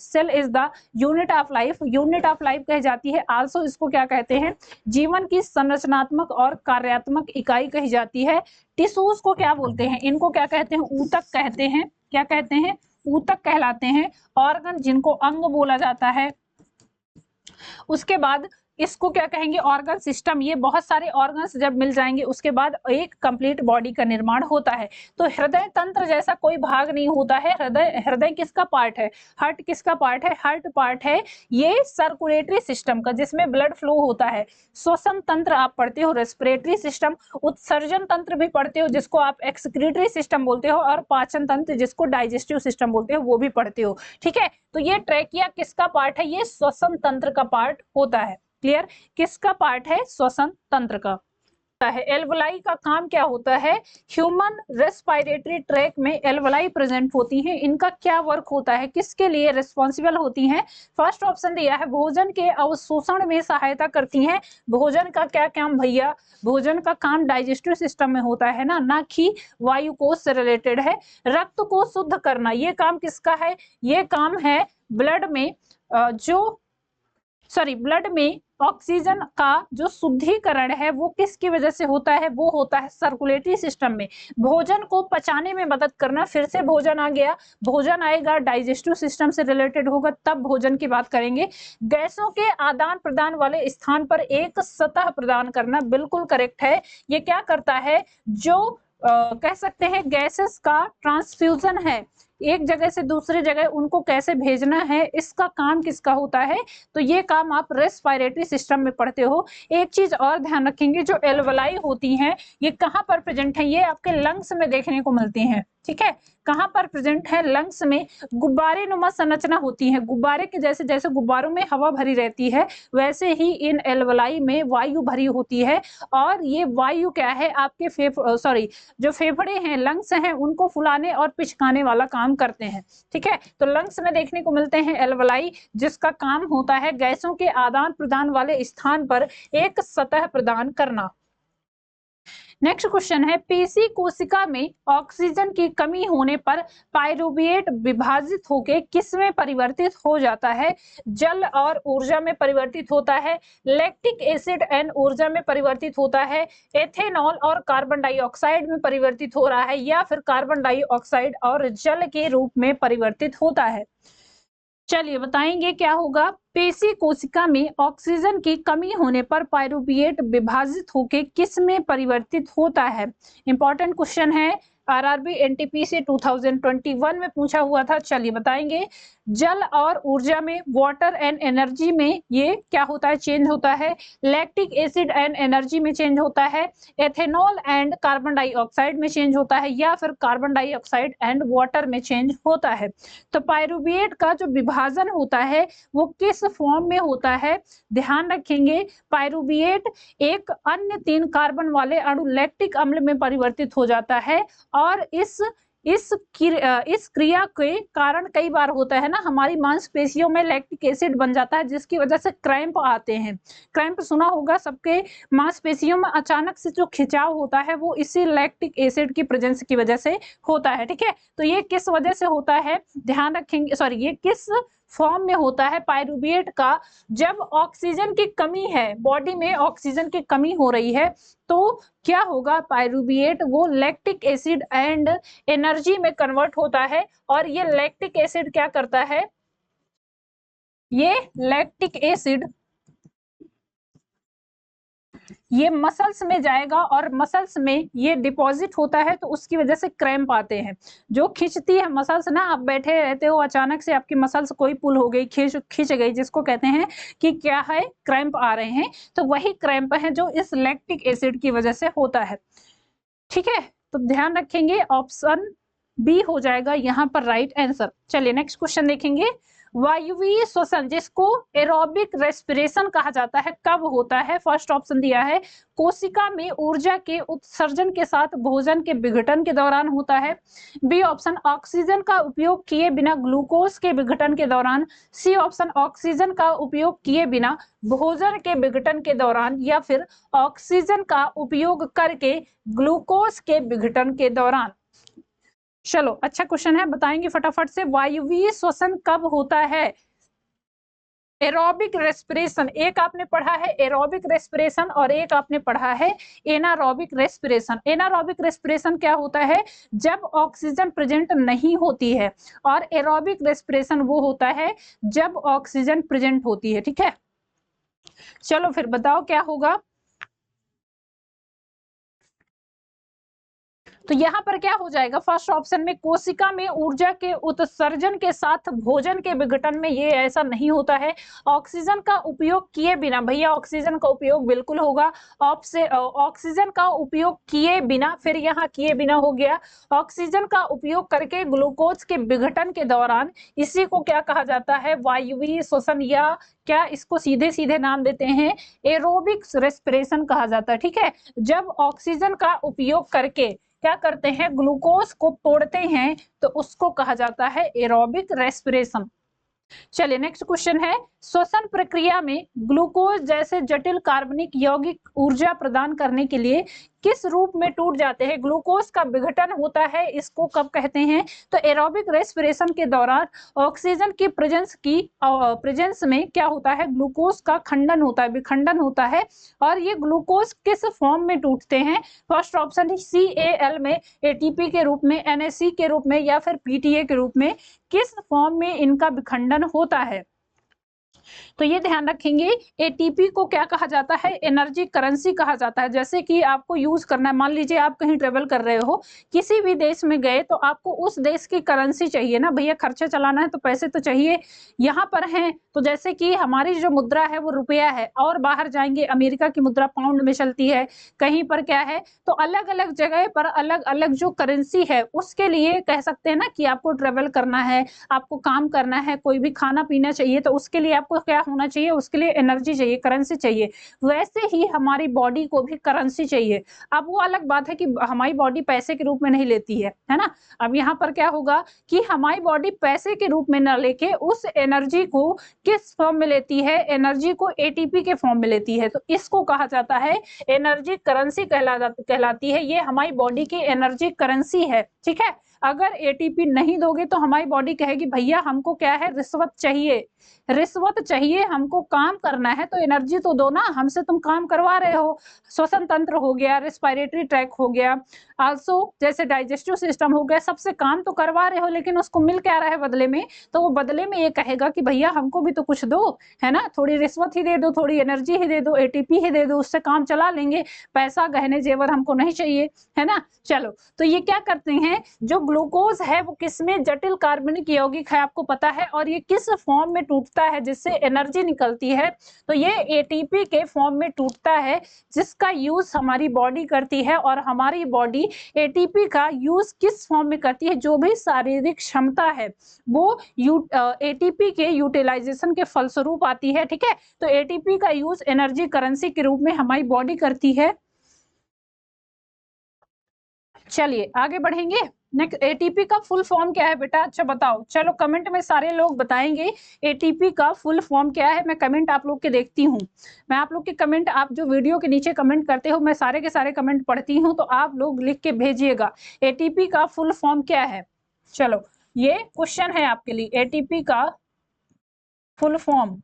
cell is the unit of life, unit of life कही जाती है। आल्सो इसको क्या कहते हैं, जीवन की संरचनात्मक और कार्यात्मक इकाई कही जाती है। टिश्यूज को क्या बोलते हैं, इनको क्या कहते हैं, ऊतक कहते हैं। क्या कहते हैं, ऊतक कहलाते हैं। ऑर्गन जिनको अंग बोला जाता है। उसके बाद इसको क्या कहेंगे, ऑर्गन सिस्टम। ये बहुत सारे ऑर्गन्स जब मिल जाएंगे उसके बाद एक कंप्लीट बॉडी का निर्माण होता है। तो हृदय तंत्र जैसा कोई भाग नहीं होता है। हृदय किसका पार्ट है, हार्ट किसका पार्ट है, हार्ट पार्ट है ये सर्कुलेटरी सिस्टम का, जिसमें ब्लड फ्लो होता है। श्वसन तंत्र आप पढ़ते हो, रेस्पिरेटरी सिस्टम। उत्सर्जन तंत्र भी पढ़ते हो जिसको आप एक्सक्रीटरी सिस्टम बोलते हो, और पाचन तंत्र जिसको डाइजेस्टिव सिस्टम बोलते हो वो भी पढ़ते हो। ठीक है, तो ये ट्रैकिया किसका पार्ट है, ये श्वसन तंत्र का पार्ट होता है। क्लियर, किसका पार्ट है, श्वसन तंत्र का है। एल्वलाई का काम क्या होता है, ह्यूमन रेस्पिरेटरी ट्रैक में एल्वलाई प्रेजेंट होती हैं। इनका क्या वर्क होता है, किसके लिए रिस्पॉन्सिबल होती हैं। फर्स्ट ऑप्शन दिया है, भोजन के अवशोषण में सहायता करती हैं। भोजन का क्या काम भैया, भोजन का काम डाइजेस्टिव सिस्टम में होता है ना कि वायु कोश से रिलेटेड है। रक्त को शुद्ध करना, ये काम किसका है, ये काम है ब्लड में ऑक्सीजन का जो शुद्धिकरण है वो किसकी वजह से होता है, वो होता है सर्कुलेटरी सिस्टम में। भोजन को पचाने में मदद करना, फिर से भोजन आ गया, भोजन आएगा डाइजेस्टिव सिस्टम से रिलेटेड होगा, तब भोजन की बात करेंगे। गैसों के आदान प्रदान वाले स्थान पर एक सतह प्रदान करना, बिल्कुल करेक्ट है। ये क्या करता है, जो कह सकते हैं गैसेस का ट्रांसफ्यूजन है, एक जगह से दूसरी जगह उनको कैसे भेजना है, इसका काम किसका होता है, तो ये काम आप रेस्पिरेटरी सिस्टम में पढ़ते हो। एक चीज और ध्यान रखेंगे, जो एल्वलाई होती हैं ये कहाँ पर प्रेजेंट है, ये आपके लंग्स में देखने को मिलती हैं। ठीक है, कहाँ पर प्रेजेंट है, लंग्स में। गुब्बारे नुमा संरचना होती है, गुब्बारे के जैसे, जैसे गुब्बारों में हवा भरी रहती है वैसे ही इन एल्वलाई में वायु भरी होती है। और ये वायु क्या है, आपके जो फेफड़े हैं, लंग्स हैं, उनको फुलाने और पिचकाने वाला काम करते हैं। ठीक है, तो लंग्स में देखने को मिलते हैं एल्वलाई, जिसका काम होता है गैसों के आदान प्रदान वाले स्थान पर एक सतह प्रदान करना। नेक्स्ट क्वेश्चन है, पीसी कोशिका में ऑक्सीजन की कमी होने पर पाइरूवेट विभाजित होकर किस में परिवर्तित हो जाता है, जल और ऊर्जा में परिवर्तित होता है, लैक्टिक एसिड एंड ऊर्जा में परिवर्तित होता है, एथेनॉल और कार्बन डाइऑक्साइड में परिवर्तित हो रहा है, या फिर कार्बन डाइऑक्साइड और जल के रूप में परिवर्तित होता है। चलिए बताएंगे क्या होगा। पेशी कोशिका में ऑक्सीजन की कमी होने पर पाइरूवेट विभाजित होकर किस में परिवर्तित होता है। इंपॉर्टेंट क्वेश्चन है, आरआरबी एनटीपीसी 2021 में पूछा हुआ था। चलिए बताएंगे। जल और ऊर्जा में, वाटर एंड एनर्जी में ये क्या होता है, चेंज होता है। लैक्टिक एसिड एंड एनर्जी में चेंज होता है। एथेनॉल एंड कार्बन डाइऑक्साइड में चेंज होता है, या फिर कार्बन डाइऑक्साइड एंड वाटर में चेंज होता है। तो पाइरूवेट का जो विभाजन होता है वो किस फॉर्म में होता है, ध्यान रखेंगे। पाइरूवेट एक अन्य 3 कार्बन वाले अणु लैक्टिक अम्ल में परिवर्तित हो जाता है, और इस क्रिया के कारण कई बार होता है ना, हमारी मांसपेशियों में लैक्टिक एसिड बन जाता है, जिसकी वजह से क्रैम्प आते हैं। क्रैम्प सुना होगा सबके, मांसपेशियों में अचानक से जो खिंचाव होता है वो इसी लैक्टिक एसिड की प्रेजेंस की वजह से होता है। ठीक है, तो ये किस वजह से होता है, ध्यान रखेंगे। ये किस फॉर्म में होता है पाइरूवेट का, जब ऑक्सीजन की कमी है, बॉडी में ऑक्सीजन की कमी हो रही है, तो क्या होगा, पाइरूवेट वो लैक्टिक एसिड एंड एनर्जी में कन्वर्ट होता है। और ये लैक्टिक एसिड क्या करता है, ये लैक्टिक एसिड ये मसल्स में जाएगा, और मसल्स में ये डिपॉजिट होता है, तो उसकी वजह से क्रैम्प आते हैं। जो खींचती है मसल्स ना, आप बैठे रहते हो, अचानक से आपकी मसल्स कोई पुल हो गई, खींच गई, जिसको कहते हैं कि क्या है, क्रैम्प आ रहे हैं। तो वही क्रैम्प है जो इस लैक्टिक एसिड की वजह से होता है। ठीक है, तो ध्यान रखेंगे, ऑप्शन बी हो जाएगा यहाँ पर राइट आंसर। चलिए नेक्स्ट क्वेश्चन देखेंगे। वायुवीय श्वसन जिसको एरोबिक रेस्पिरेशन कहा जाता है कब होता है? फर्स्ट ऑप्शन दिया है कोशिका में ऊर्जा के उत्सर्जन के साथ भोजन के विघटन के दौरान होता है। बी ऑप्शन ऑक्सीजन का उपयोग किए बिना ग्लूकोज के विघटन के दौरान। सी ऑप्शन ऑक्सीजन का उपयोग किए बिना भोजन के विघटन के दौरान, या फिर ऑक्सीजन का उपयोग करके ग्लूकोज के विघटन के दौरान। चलो अच्छा क्वेश्चन है, बताएंगे फटाफट से। वायुवीय श्वसन कब होता है? एरोबिक रेस्पिरेशन, एक आपने पढ़ा है एरोबिक रेस्पिरेशन और एक आपने पढ़ा है एनारोबिक रेस्पिरेशन। एनारोबिक रेस्पिरेशन क्या होता है? जब ऑक्सीजन प्रेजेंट नहीं होती है, और एरोबिक रेस्पिरेशन वो होता है जब ऑक्सीजन प्रेजेंट होती है। ठीक है, चलो फिर बताओ क्या होगा। तो यहाँ पर क्या हो जाएगा? फर्स्ट ऑप्शन में कोशिका में ऊर्जा के उत्सर्जन के साथ भोजन के विघटन में ये ऐसा नहीं होता है। ऑक्सीजन का उपयोग किए बिना, भैया ऑक्सीजन का उपयोग बिल्कुल होगा। ऑक्सीजन का उपयोग किए बिना, फिर यहाँ किए बिना हो गया। ऑक्सीजन का उपयोग करके ग्लूकोज के विघटन के दौरान, इसी को क्या कहा जाता है? वायुवीय श्वसन, या क्या इसको सीधे सीधे नाम देते हैं एरोबिक रेस्पिरेशन कहा जाता है। ठीक है, जब ऑक्सीजन का उपयोग करके क्या करते हैं? ग्लूकोज को तोड़ते हैं, तो उसको कहा जाता है एरोबिक रेस्पिरेशन। चलिए नेक्स्ट क्वेश्चन है, श्वसन प्रक्रिया में ग्लूकोज जैसे जटिल कार्बनिक यौगिक ऊर्जा प्रदान करने के लिए किस रूप में टूट जाते हैं? ग्लूकोज का विघटन होता है, इसको कब कहते हैं? तो एरोबिक रेस्पिरेशन के दौरान ऑक्सीजन की प्रेजेंस में क्या होता है? ग्लूकोज का खंडन होता है, विखंडन होता है। और ये ग्लूकोज किस फॉर्म में टूटते हैं? फर्स्ट ऑप्शन CAL में, ATP के रूप में, NAC के रूप में, या फिर PTA के रूप में। किस फॉर्म में इनका विखंडन होता है? तो ये ध्यान रखेंगे, एटीपी को क्या कहा जाता है? एनर्जी करेंसी कहा जाता है। जैसे कि आपको यूज करना है, मान लीजिए आप कहीं ट्रेवल कर रहे हो, किसी भी देश में गए, तो आपको उस देश की करेंसी चाहिए ना भैया, खर्चा चलाना है तो पैसे तो चाहिए। यहाँ पर हैं तो जैसे कि हमारी जो मुद्रा है वो रुपया है, और बाहर जाएंगे अमेरिका की मुद्रा पाउंड में चलती है, कहीं पर क्या है, तो अलग अलग जगह पर अलग अलग जो करेंसी है, उसके लिए कह सकते हैं ना कि आपको ट्रेवल करना है, आपको काम करना है, कोई भी खाना पीना चाहिए, तो उसके लिए आपको क्या होना चाहिए? उसके लिए एनर्जी चाहिए, करेंसी चाहिए। वैसे ही हमारी बॉडी को भी करेंसी चाहिए। अब वो अलग बात है कि हमारी बॉडी पैसे के रूप में नहीं लेती है ना। अब यहाँ पर क्या होगा कि हमारी बॉडी पैसे के रूप में न लेके उस एनर्जी को किस फॉर्म में लेती है? एनर्जी को एटीपी के फॉर्म में लेती है। तो इसको कहा जाता है एनर्जी करेंसी कहलाती है। ये हमारी बॉडी की एनर्जी करेंसी है। ठीक है, अगर एटीपी नहीं दोगे तो हमारी बॉडी कहेगी भैया हमको क्या है? रिश्वत चाहिए, रिश्वत चाहिए, हमको काम करना है, तो एनर्जी तो दो ना, हमसे तुम काम करवा रहे हो। श्वसन तंत्र हो गया, रेस्पिरेटरी ट्रैक हो गया, आल्सो जैसे डाइजेस्टिव सिस्टम हो गया, सबसे काम तो करवा रहे हो, लेकिन उसको मिल क्या रहा है बदले में? तो वो बदले में ये कहेगा कि भैया हमको भी तो कुछ दो, है ना, थोड़ी रिश्वत ही दे दो, थोड़ी एनर्जी ही दे दो, एटीपी ही दे दो, उससे काम चला लेंगे, पैसा गहने जेवर हमको नहीं चाहिए, है ना। चलो, तो ये क्या करते हैं, जो ग्लूकोज है वो किसमें? जटिल कार्बनिक यौगिक है, आपको पता है, और ये किस फॉर्म में टूटता है जिससे एनर्जी निकलती है? तो ये एटीपी के फॉर्म में टूटता है, जिसका यूज हमारी बॉडी करती है। और हमारी बॉडी एटीपी का यूज किस फॉर्म में करती है? जो भी शारीरिक क्षमता है वो एटीपी के यूटिलाइजेशन के फलस्वरूप आती है। ठीक है, तो एटीपी का यूज एनर्जी करेंसी के रूप में हमारी बॉडी करती है। चलिए आगे बढ़ेंगे। नेक्स्ट, एटीपी का फुल फॉर्म क्या है बेटा? अच्छा बताओ, चलो कमेंट में सारे लोग बताएंगे एटीपी का फुल फॉर्म क्या है। मैं कमेंट आप लोग के देखती हूँ, मैं आप लोग के कमेंट, आप जो वीडियो के नीचे कमेंट करते हो, मैं सारे के सारे कमेंट पढ़ती हूँ, तो आप लोग लिख के भेजिएगा एटीपी का फुल फॉर्म क्या है। चलो, ये क्वेश्चन है आपके लिए, एटीपी का फुल फॉर्म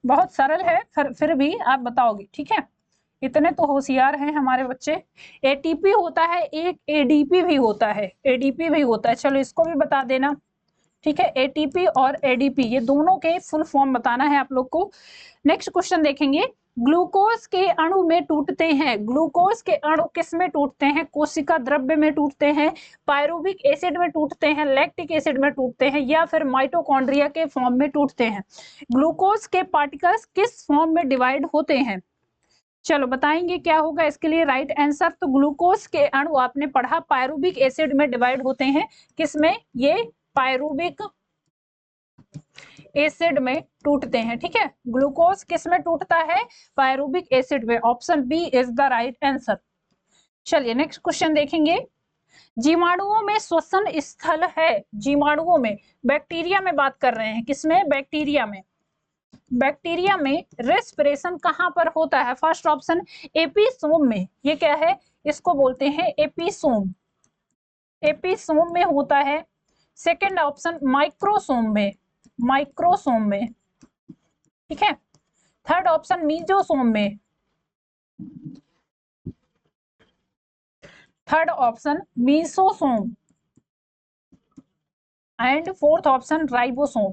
बहुत सरल है, फिर भी आप बताओगे। ठीक है, इतने तो होशियार हैं हमारे बच्चे। एटीपी होता है, एक एडीपी भी होता है, एडीपी भी होता है। चलो इसको भी बता देना। ठीक है, एटीपी और एडीपी ये दोनों के फुल फॉर्म बताना है आप लोग को। नेक्स्ट क्वेश्चन देखेंगे, ग्लूकोज के अणु में टूटते हैं। ग्लूकोज के अणु किस में टूटते हैं? कोशिका द्रव्य में टूटते हैं, पायरुविक एसिड में टूटते हैं, लैक्टिक एसिड में टूटते हैं, या फिर माइटोकॉन्ड्रिया के फॉर्म में टूटते हैं। ग्लूकोज के पार्टिकल्स किस फॉर्म में डिवाइड होते हैं? चलो बताएंगे क्या होगा इसके लिए राइट आंसर। तो ग्लूकोज के अणु आपने पढ़ा पायरुविक एसिड में डिवाइड होते हैं, किसमें? ये पायरूबिक एसिड में टूटते हैं। ठीक है, ग्लूकोज किस में टूटता है? पायरूबिक एसिड में। Option B is the right answer. चलिए नेक्स्ट क्वेश्चन देखेंगे। जीवाणुओं में श्वसन स्थल है। जीवाणुओं में, बैक्टीरिया में बात कर रहे हैं, किसमें? बैक्टीरिया में। बैक्टीरिया में रेस्पिरेशन कहां पर होता है? फर्स्ट ऑप्शन एपिसोम में। ये क्या है? इसको बोलते हैं एपिसोम। एपिसोम में होता है। सेकंड ऑप्शन माइक्रोसोम में। माइक्रोसोम में। ठीक है। थर्ड ऑप्शन मीजोसोम में। Third option mesosome and fourth option ribosome.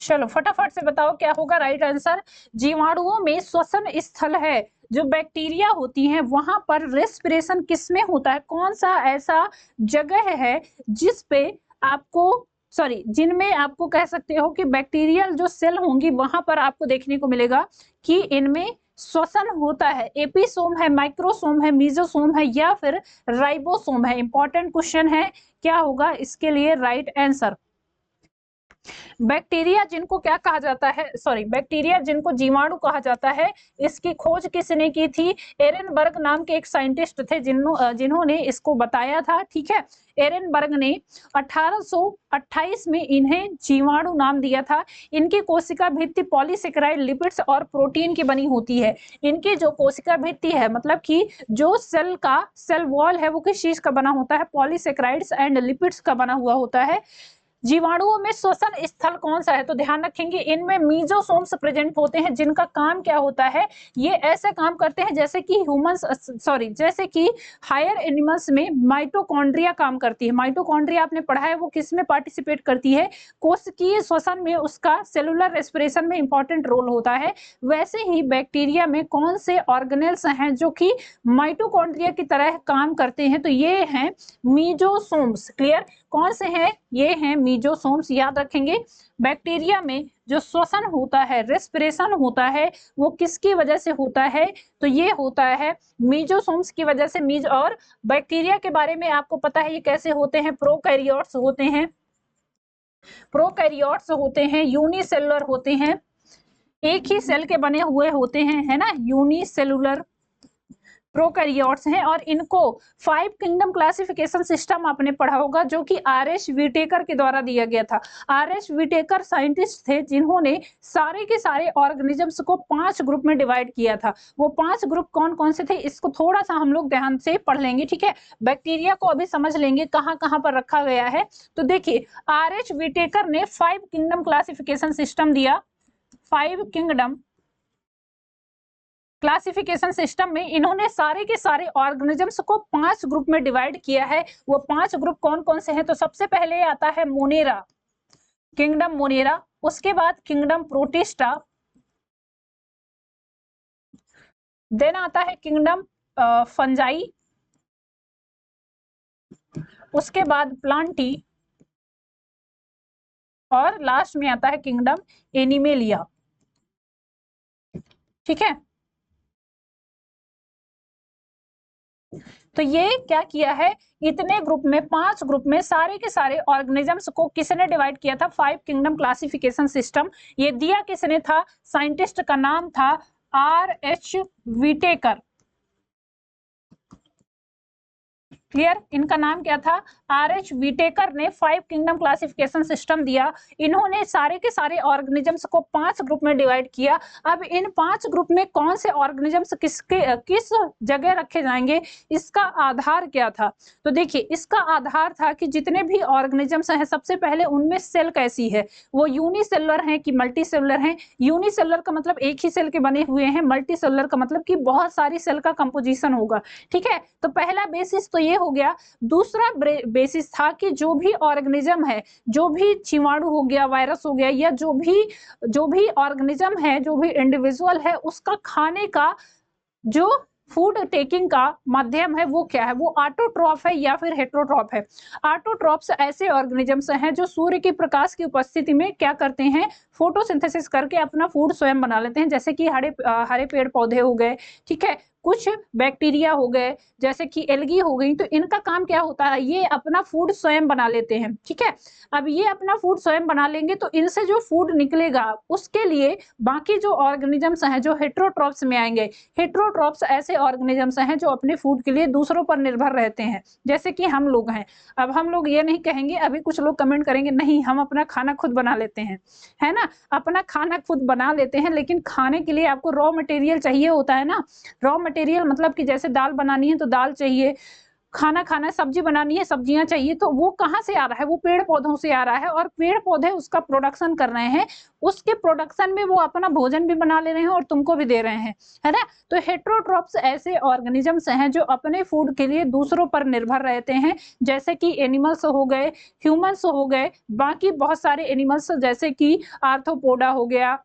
चलो फटाफट से बताओ क्या होगा राइट आंसर। जीवाणुओं में श्वसन स्थल है, जो बैक्टीरिया होती हैं वहां पर रेस्पिरेशन किसमें होता है? कौन सा ऐसा जगह है जिस पे आपको जिनमें आपको कह सकते हो कि बैक्टीरियल जो सेल होंगी वहां पर आपको देखने को मिलेगा कि इनमें श्वसन होता है। एपिसोम है, माइक्रोसोम है, मीजोसोम है या फिर राइबोसोम है? इंपॉर्टेंट क्वेश्चन है, क्या होगा इसके लिए राइट आंसर? बैक्टीरिया जिनको क्या कहा जाता है, बैक्टीरिया जिनको जीवाणु कहा जाता है, इसकी खोज किसने की थी? एरेनबर्ग नाम के एक साइंटिस्ट थे जिन्होंने इसको बताया था। ठीक है, एरेनबर्ग ने 1828 में इन्हें जीवाणु नाम दिया था। इनकी कोशिका भित्ति पॉलीसेकेराइड, लिपिड्स और प्रोटीन की बनी होती है। इनकी जो कोशिका भित्ति है, मतलब कि जो सेल का सेल वॉल है, वो किस चीज का बना होता है? पॉलीसेकेराइड्स एंड लिपिड्स का बना हुआ होता है। जीवाणुओं में श्वसन स्थल कौन सा है? तो ध्यान रखेंगे इनमें मीजोसोम्स प्रेजेंट होते हैं, जिनका काम क्या होता है? ये ऐसे काम करते हैं जैसे कि जैसे कि हायर एनिमल्स में माइटोकॉन्ड्रिया काम करती है। माइटोकॉन्ड्रिया आपने पढ़ा है, वो किस में पार्टिसिपेट करती है? कोशिकीय श्वसन में, उसका सेलुलर रेस्पिरेशन में इंपॉर्टेंट रोल होता है। वैसे ही बैक्टीरिया में कौन से ऑर्गेनेल्स हैं जो कि माइटोकॉन्ड्रिया की तरह काम करते हैं? तो ये हैं मीजोसोम्स। क्लियर? कौन से हैं? ये हैं मीजोसोम्स। याद रखेंगे बैक्टीरिया में जो श्वसन होता है, रेस्पिरेशन होता है, वो किसकी वजह से होता है? तो ये होता है मीजोसोम्स की वजह से। और बैक्टीरिया के बारे में आपको पता है ये कैसे होते हैं? प्रोकैरियोट्स होते हैं। प्रोकैरियोट्स होते हैं, यूनिसेलुलर होते हैं, एक ही सेल के बने हुए होते हैं, है ना, यूनिसेलुलर प्रोकैरियोट्स हैं। और इनको 5 किंगडम क्लासिफिकेशन सिस्टम आपने पढ़ा होगा, जो कि आर.एच. व्हिटेकर के द्वारा दिया गया था। आर.एच. व्हिटेकर साइंटिस्ट थे जिन्होंने सारे के सारे ऑर्गेनिजम्स को 5 ग्रुप में डिवाइड किया था। वो 5 ग्रुप कौन कौन से थे, इसको थोड़ा सा हम लोग ध्यान से पढ़ लेंगे। ठीक है, बैक्टीरिया को अभी समझ लेंगे कहाँ कहाँ पर रखा गया है। तो देखिए, आर.एच. व्हिटेकर ने 5 किंगडम क्लासिफिकेशन सिस्टम दिया। 5 किंगडम क्लासिफिकेशन सिस्टम में इन्होंने सारे के सारे ऑर्गेनिजम्स को 5 ग्रुप में डिवाइड किया है। वो 5 ग्रुप कौन कौन से हैं? तो सबसे पहले आता है मोनेरा, किंगडम मोनेरा। उसके बाद किंगडम प्रोटिस्टा, देन आता है किंगडम फंजाई, उसके बाद प्लांटी, और लास्ट में आता है किंगडम एनिमेलिया। ठीक है, तो ये क्या किया है, इतने ग्रुप में, 5 ग्रुप में सारे के सारे ऑर्गेनिजम्स को किसने डिवाइड किया था? 5 किंगडम क्लासिफिकेशन सिस्टम। ये दिया किसने था? साइंटिस्ट का नाम था आर.एच. व्हिटेकर। क्लियर? इनका नाम क्या था? आर.एच. व्हिटेकर ने 5 किंगडम क्लासिफिकेशन सिस्टम दिया। इन्होंने सारे के सारे ऑर्गेनिजम्स को 5 ग्रुप में डिवाइड किया। अब इन 5 ग्रुप में कौन से ऑर्गेनिजम्स किस जगह रखे जाएंगे, इसका आधार क्या था? तो देखिए, इसका आधार था कि जितने भी ऑर्गेनिजम्स हैं, सबसे पहले उनमें सेल कैसी है, वो यूनिसेलुलर है कि मल्टीसेलुलर है। यूनिसेलुलर का मतलब एक ही सेल के बने हुए हैं, मल्टीसेलुलर का मतलब कि बहुत सारी सेल का कंपोजिशन होगा। ठीक है, तो पहला बेसिस तो ये हो गया। दूसरा बेसिस था कि जो भी ऑर्गेनिज्म है, जो भी जीवाणु हो गया, वायरस हो गया, या जो भी ऑर्गेनिज्म है, जो भी इंडिविजुअल है, उसका खाने का जो फूड टेकिंग का माध्यम है वो क्या है, वो ऑटोट्रॉफ है या फिर हेटेरोट्रॉफ है। ऑटोट्रॉफ्स ऐसे ऑर्गेनिजम्स हैं जो सूर्य के प्रकाश की उपस्थिति में क्या करते हैं, फोटोसिंथेसिस करके अपना फूड स्वयं बना लेते हैं, जैसे कि हरे पेड़ पौधे हो गए। ठीक है, कुछ बैक्टीरिया हो गए, जैसे कि एल्गी हो गई, तो इनका काम क्या होता है, ये अपना फूड स्वयं बना लेते हैं। ठीक है, अब ये अपना फूड स्वयं बना लेंगे तो इनसे जो फूड निकलेगा उसके लिए बाकी जो ऑर्गेनिजम्स हैं जो हेट्रोट्रॉप्स में आएंगे। हेट्रोट्रॉप्स ऐसे ऑर्गेनिजम्स हैं जो अपने फूड के लिए दूसरों पर निर्भर रहते हैं, जैसे कि हम लोग हैं। अब हम लोग ये नहीं कहेंगे, अभी कुछ लोग कमेंट करेंगे नहीं हम अपना खाना खुद बना लेते हैं, है ना, अपना खाना खुद बना लेते हैं, लेकिन खाने के लिए आपको रॉ मटेरियल चाहिए होता है ना। रॉ मटेरियल मतलब कि जैसे दाल बनानी है तो दाल चाहिए, खाना खाना है, सब्जी बनानी है, सब्जियां चाहिए, तो वो कहाँ से आ रहा है, वो पेड़ पौधों से आ रहा है, और पेड़ पौधे उसका प्रोडक्शन कर रहे हैं, उसके प्रोडक्शन में वो अपना भोजन भी बना ले रहे हैं और तुमको भी दे रहे हैं, है ना। तो हेट्रोट्रॉप्स ऐसे ऑर्गेनिजम्स हैं जो अपने फूड के लिए दूसरों पर निर्भर रहते हैं, जैसे कि एनिमल्स हो गए, ह्यूमंस हो गए, बाकी बहुत सारे एनिमल्स जैसे कि आर्थ्रोपोडा हो गया।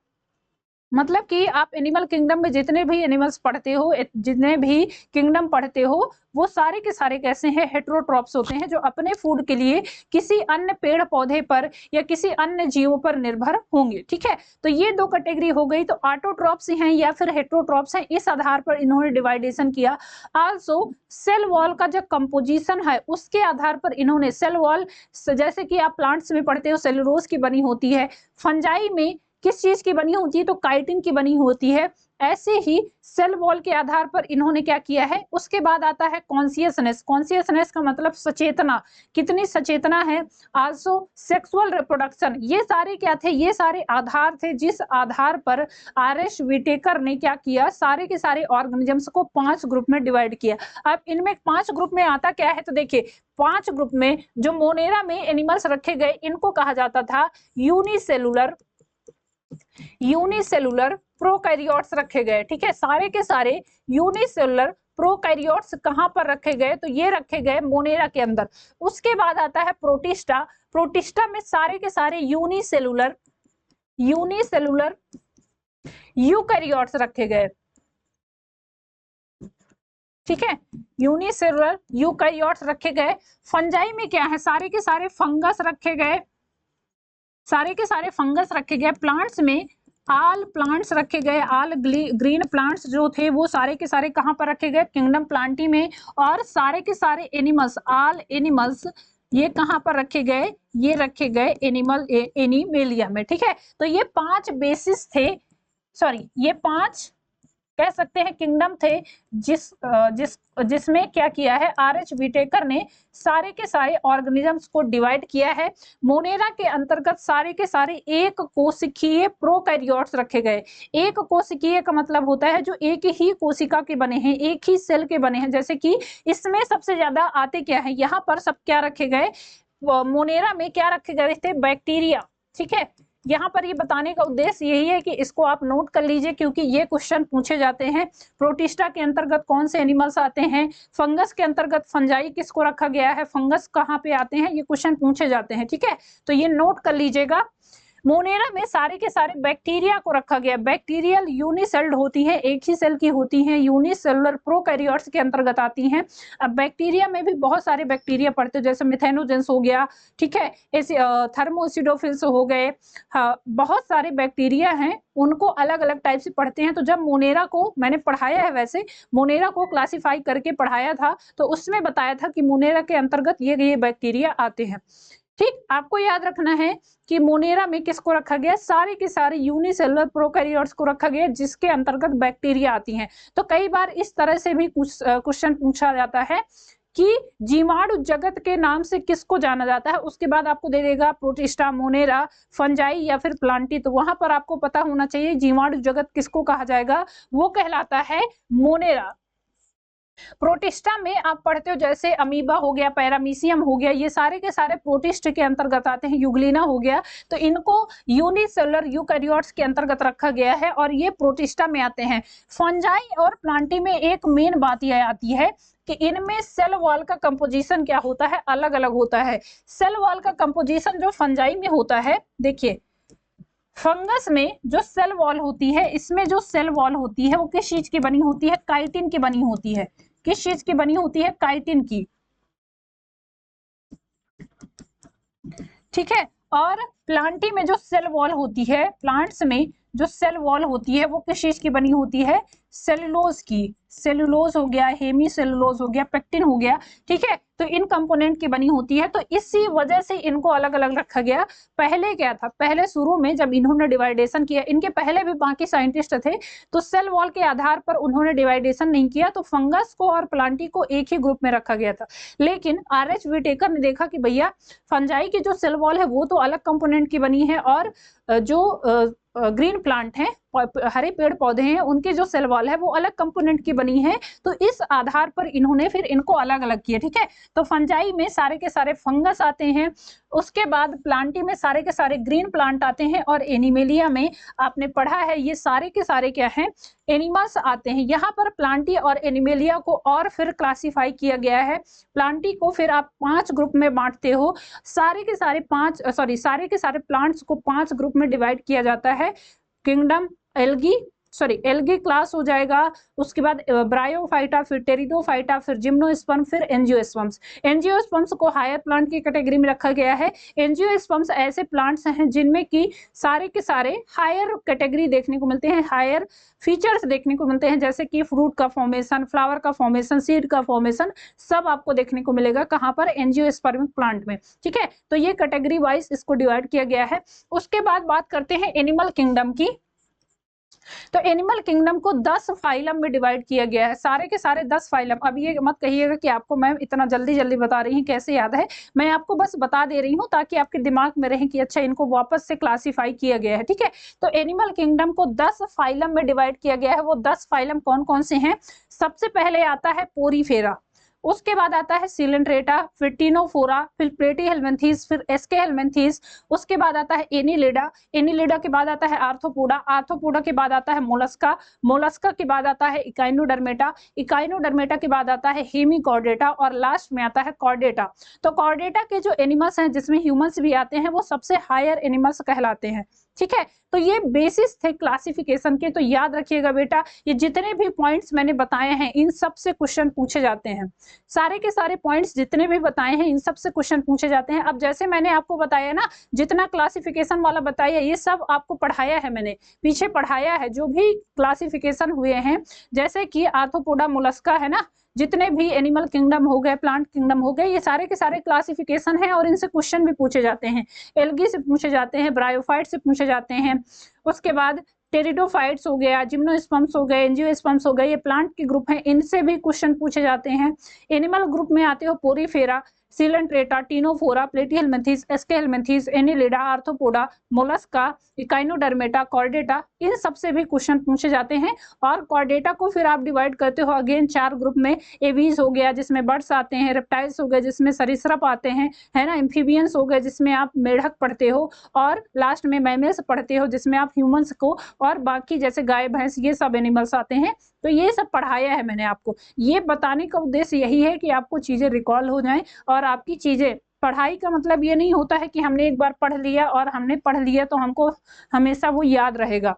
मतलब कि आप एनिमल किंगडम में जितने भी एनिमल्स पढ़ते हो, जितने भी किंगडम पढ़ते हो, वो सारे के सारे कैसे हैं, हेट्रोट्रॉप्स होते हैं, जो अपने फूड के लिए किसी अन्य पेड़ पौधे पर या किसी अन्य जीवों पर निर्भर होंगे। ठीक है, तो ये दो कैटेगरी हो गई। तो ऑटोट्रॉप्स हैं या फिर हेट्रोट्रॉप्स हैं, इस आधार पर इन्होंने डिवाइडेशन किया। आल्सो सेल वॉल का जो कंपोजिशन है उसके आधार पर इन्होंने सेल वॉल, जैसे कि आप प्लांट्स में पढ़ते हो सेलुलोज की बनी होती है, फंजाई में किस चीज की बनी होती है, तो काइटिन की बनी होती है। ऐसे ही सेल वॉल के आधार पर इन्होंने क्या किया है। उसके बाद आता है कॉन्शियसनेस। कॉन्शियसनेस का मतलब सचेतना, कितनी सचेतना है। आल्सो सेक्सुअल रिप्रोडक्शन, ये सारे क्या थे, ये सारे आधार थे जिस आधार पर आर.एस. व्हिटेकर ने क्या किया, सारे के सारे ऑर्गेनिजम्स को 5 ग्रुप में डिवाइड किया। अब इनमें 5 ग्रुप में आता क्या है, तो देखिए 5 ग्रुप में जो मोनेरा में एनिमल्स रखे गए इनको कहा जाता था यूनिसेलुलर प्रोकैरियोट्स रखे गए। ठीक है, सारे के सारे यूनिसेलुलर प्रोकैरियोट्स कहां पर रखे गए, तो ये रखे गए मोनेरा के अंदर। उसके बाद आता है प्रोटिस्टा। प्रोटिस्टा में सारे के सारे यूनिसेलुलर यूकैरियोट्स रखे गए। ठीक है, यूनिसेलुलर यूकैरियोट्स रखे गए। फंजाई में क्या है, सारे के सारे फंगस रखे गए, सारे के सारे फंगस रखे गए। प्लांट्स में आल प्लांट्स रखे गए, आल ग्रीन प्लांट्स जो थे वो सारे के सारे कहां पर रखे गए, किंगडम प्लांटी में। और सारे के सारे एनिमल्स, आल एनिमल्स, ये कहां पर रखे गए, ये रखे गए एनिमेलिया में। ठीक है, तो ये 5 बेसिस थे, सॉरी ये 5 कह सकते हैं किंगडम थे जिसमें क्या किया है, आर.एच. व्हिटेकर ने सारे के सारे ऑर्गेनिजम्स को डिवाइड किया है। मोनेरा के अंतर्गत सारे के सारे एक कोशिकीय प्रोकैरियोट्स रखे गए। एक कोशिकीय का मतलब होता है जो एक ही कोशिका के बने हैं, एक ही सेल के बने हैं। जैसे कि इसमें सबसे ज्यादा आते क्या है, यहाँ पर सब क्या रखे गए, मोनेरा में क्या रखे गए थे, बैक्टीरिया। ठीक है, यहाँ पर ये बताने का उद्देश्य यही है कि इसको आप नोट कर लीजिए, क्योंकि ये क्वेश्चन पूछे जाते हैं। प्रोटिस्टा के अंतर्गत कौन से एनिमल्स आते हैं, फंगस के अंतर्गत फंजाई किसको रखा गया है, फंगस कहाँ पे आते हैं, ये क्वेश्चन पूछे जाते हैं। ठीक है, तो ये नोट कर लीजिएगा। मोनेरा में सारे के सारे बैक्टीरिया को रखा गया। बैक्टीरियल यूनिसेल्ड होती है, एक ही सेल की होती हैं, यूनिसेलुलर प्रोकैरियोट्स के अंतर्गत आती हैं। अब बैक्टीरिया में भी बहुत सारे बैक्टीरिया पड़ते हैं, जैसे मिथेनोजेंस हो गया, ठीक है, ऐसे थर्मोसिडोफिल्स हो गए, हाँ, बहुत सारे बैक्टीरिया हैं, उनको अलग अलग टाइप से पढ़ते हैं। तो जब मोनेरा को मैंने पढ़ाया है, वैसे मोनेरा को क्लासिफाई करके पढ़ाया था, तो उसमें बताया था कि मोनेरा के अंतर्गत ये बैक्टीरिया आते हैं। ठीक, आपको याद रखना है कि मोनेरा में किसको रखा गया, सारे के सारे यूनिसेलुलर प्रोकैरियोट्स को रखा गया, जिसके अंतर्गत बैक्टीरिया आती हैं। तो कई बार इस तरह से भी कुछ क्वेश्चन पूछा जाता है कि जीवाणु जगत के नाम से किसको जाना जाता है। उसके बाद आपको दे देगा प्रोटिस्टा, मोनेरा, फंजाई या फिर प्लांटी। तो वहां पर आपको पता होना चाहिए जीवाणु जगत किसको कहा जाएगा, वो कहलाता है मोनेरा। प्रोटिस्टा में आप पढ़ते हो जैसे अमीबा हो गया, पैरामीशियम हो गया, ये सारे के सारे प्रोटिस्ट के अंतर्गत आते हैं। यूग्लिना हो गया, तो इनको यूनिसेलुलर यूकैरियोट्स के अंतर्गत रखा गया है और ये प्रोटिस्टा में आते हैं। फंजाई और प्लांटी में एक मेन बात यह आती है कि इनमें सेल वॉल का कंपोजिशन क्या होता है, अलग अलग होता है। सेल वॉल का कंपोजिशन जो फंजाई में होता है, देखिए फंगस में जो सेल वॉल होती है, इसमें जो सेल वॉल होती है वो किस चीज की बनी होती है, काइटिन की बनी होती है। किस चीज की बनी होती है, काइटिन की। ठीक है, और प्लांटी में जो सेल वॉल होती है, प्लांट्स में जो सेल वॉल होती है वो किस चीज की बनी होती है, सेलुलोज की। सेलुलोज हो गया, हेमी सेलुलोज हो गया, पेक्टिन हो गया, ठीक है, तो इन कंपोनेंट की बनी होती है। तो इसी वजह से इनको अलग अलग रखा गया। पहले क्या था, पहले शुरू में जब इन्होंने डिवाइडेशन किया, इनके पहले भी बाकी साइंटिस्ट थे, तो सेल वॉल के आधार पर उन्होंने डिवाइडेशन नहीं किया, तो फंगस को और प्लांटी को एक ही ग्रुप में रखा गया था। लेकिन आर.एच. व्हिटेकर ने देखा कि भैया फंजाई की जो सेल वॉल है वो तो अलग कंपोनेंट की बनी है, और जो ग्रीन प्लांट है, हरे पेड़ पौधे हैं, उनकी जो सेल वॉल है वो अलग कंपोनेंट की बनी है। तो इस आधार पर इन्होंने फिर इनको अलग अलग किया, ठीक है। तो फंजाई में सारे के सारे फंगस आते हैं, उसके बाद प्लांटी में सारे के सारे ग्रीन प्लांट आते हैं, और एनिमेलिया में आपने पढ़ा है ये सारे के सारे क्या हैं, एनिमल्स आते हैं। यहाँ पर प्लांटी और एनिमेलिया को और फिर क्लासिफाई किया गया है। प्लांटी को फिर आप 5 ग्रुप में बांटते हो, सारे के सारे प्लांट्स को 5 ग्रुप में डिवाइड किया जाता है। किंगडम एल्गी क्लास हो जाएगा, उसके बाद ब्रायोफाइटा, फिर टेरिडोफाइटा, फिर जिम्नोस्पर्म, फिर एंजियोस्पर्म्स। एंजियोस्पर्म्स को हायर प्लांट की कैटेगरी में रखा गया है। एंजियोस्पर्म्स ऐसे प्लांट्स हैं जिनमें की सारे के सारे हायर कैटेगरी देखने को मिलते हैं, हायर फीचर्स देखने को मिलते हैं, जैसे कि फ्रूट का फॉर्मेशन, फ्लावर का फॉर्मेशन, सीड का फॉर्मेशन, सब आपको देखने को मिलेगा कहाँ पर, एंजियोस्पर्मिक प्लांट में, ठीक है। तो ये कैटेगरी वाइज इसको डिवाइड किया गया है। उसके बाद बात करते हैं एनिमल किंगडम की। तो एनिमल किंगडम को 10 फाइलम में डिवाइड किया गया है, सारे के सारे 10 फाइलम। अब ये मत कहिएगा कि आपको मैं इतना जल्दी जल्दी बता रही हूँ, कैसे याद है, मैं आपको बस बता दे रही हूँ ताकि आपके दिमाग में रहे कि अच्छा इनको वापस से क्लासिफाई किया गया है, ठीक है। तो एनिमल किंगडम को 10 फाइलम में डिवाइड किया गया है। वो 10 फाइलम कौन कौन से हैं? सबसे पहले आता है पोरीफेरा, उसके बाद आता है सिलेंट्रेटा, फिर टीनोफोरा, फिर प्लेटीहेल्मिन्थीज, फिर एस्केहेल्मिन्थीज, उसके बाद आता है एनिलिडा, एनिलिडा के बाद आता है आर्थ्रोपोडा, आर्थ्रोपोडा के बाद आता है मोलस्का, मोलस्का के बाद आता है इकाइनोडर्मेटा, इकाइनोडर्मेटा के बाद आता है हेमिकॉर्डेटा, और लास्ट में आता है कॉर्डेटा। तो कॉर्डेटा के जो एनिमल्स हैं जिसमें ह्यूमंस भी आते हैं वो सबसे हायर एनिमल्स कहलाते हैं, ठीक है। तो ये बेसिस थे क्लासिफिकेशन के। तो याद रखिएगा बेटा, ये जितने भी पॉइंट्स मैंने बताए हैं इन सब से क्वेश्चन पूछे जाते हैं, सारे के सारे पॉइंट्स जितने भी बताए हैं इन सब से क्वेश्चन पूछे जाते हैं। अब जैसे मैंने आपको बताया ना, जितना क्लासिफिकेशन वाला बताया ये सब आपको पढ़ाया है, मैंने पीछे पढ़ाया है, जो भी क्लासिफिकेशन हुए हैं, जैसे कि आर्थ्रोपोडा, मोलस्का है ना, जितने भी एनिमल किंगडम हो गए, प्लांट किंगडम हो गए, ये सारे के सारे क्लासिफिकेशन है और इनसे क्वेश्चन भी पूछे जाते हैं। एल्गी से पूछे जाते हैं, ब्रायोफाइट से पूछे जाते हैं, उसके बाद टेरिडोफाइट्स हो गया, जिम्नोस्पर्म्स हो गए, एंजियोस्पर्म्स हो गए, ये प्लांट के ग्रुप हैं, इनसे भी क्वेश्चन पूछे जाते हैं। एनिमल ग्रुप में आते हो Porifera, Coelenterata, Ctenophora, Platyhelminthes, Aschelminthes, Annelida, Arthropoda, Mollusca, Echinodermata, Chordata, इन सब से भी क्वेश्चन पूछे जाते हैं। और कॉर्डेटा को फिर आप डिवाइड करते हो अगेन 4 ग्रुप में, एवीज हो गया जिसमें बर्ड्स आते हैं, रेप्टाइल्स हो गए जिसमें सरीसृप आते हैं, है ना, एम्फीबियंस हो गए जिसमें आप मेढक पढ़ते हो, और लास्ट में मैमल्स पढ़ते हो जिसमें आप ह्यूमंस को, और बाकी जैसे गाय भैंस, ये सब एनिमल्स आते हैं। तो ये सब पढ़ाया है मैंने आपको। ये बताने का उद्देश्य यही है कि आपको चीजें रिकॉल हो जाएं, और आपकी चीजें, पढ़ाई का मतलब ये नहीं होता है कि हमने एक बार पढ़ लिया और हमने पढ़ लिया तो हमको हमेशा वो याद रहेगा।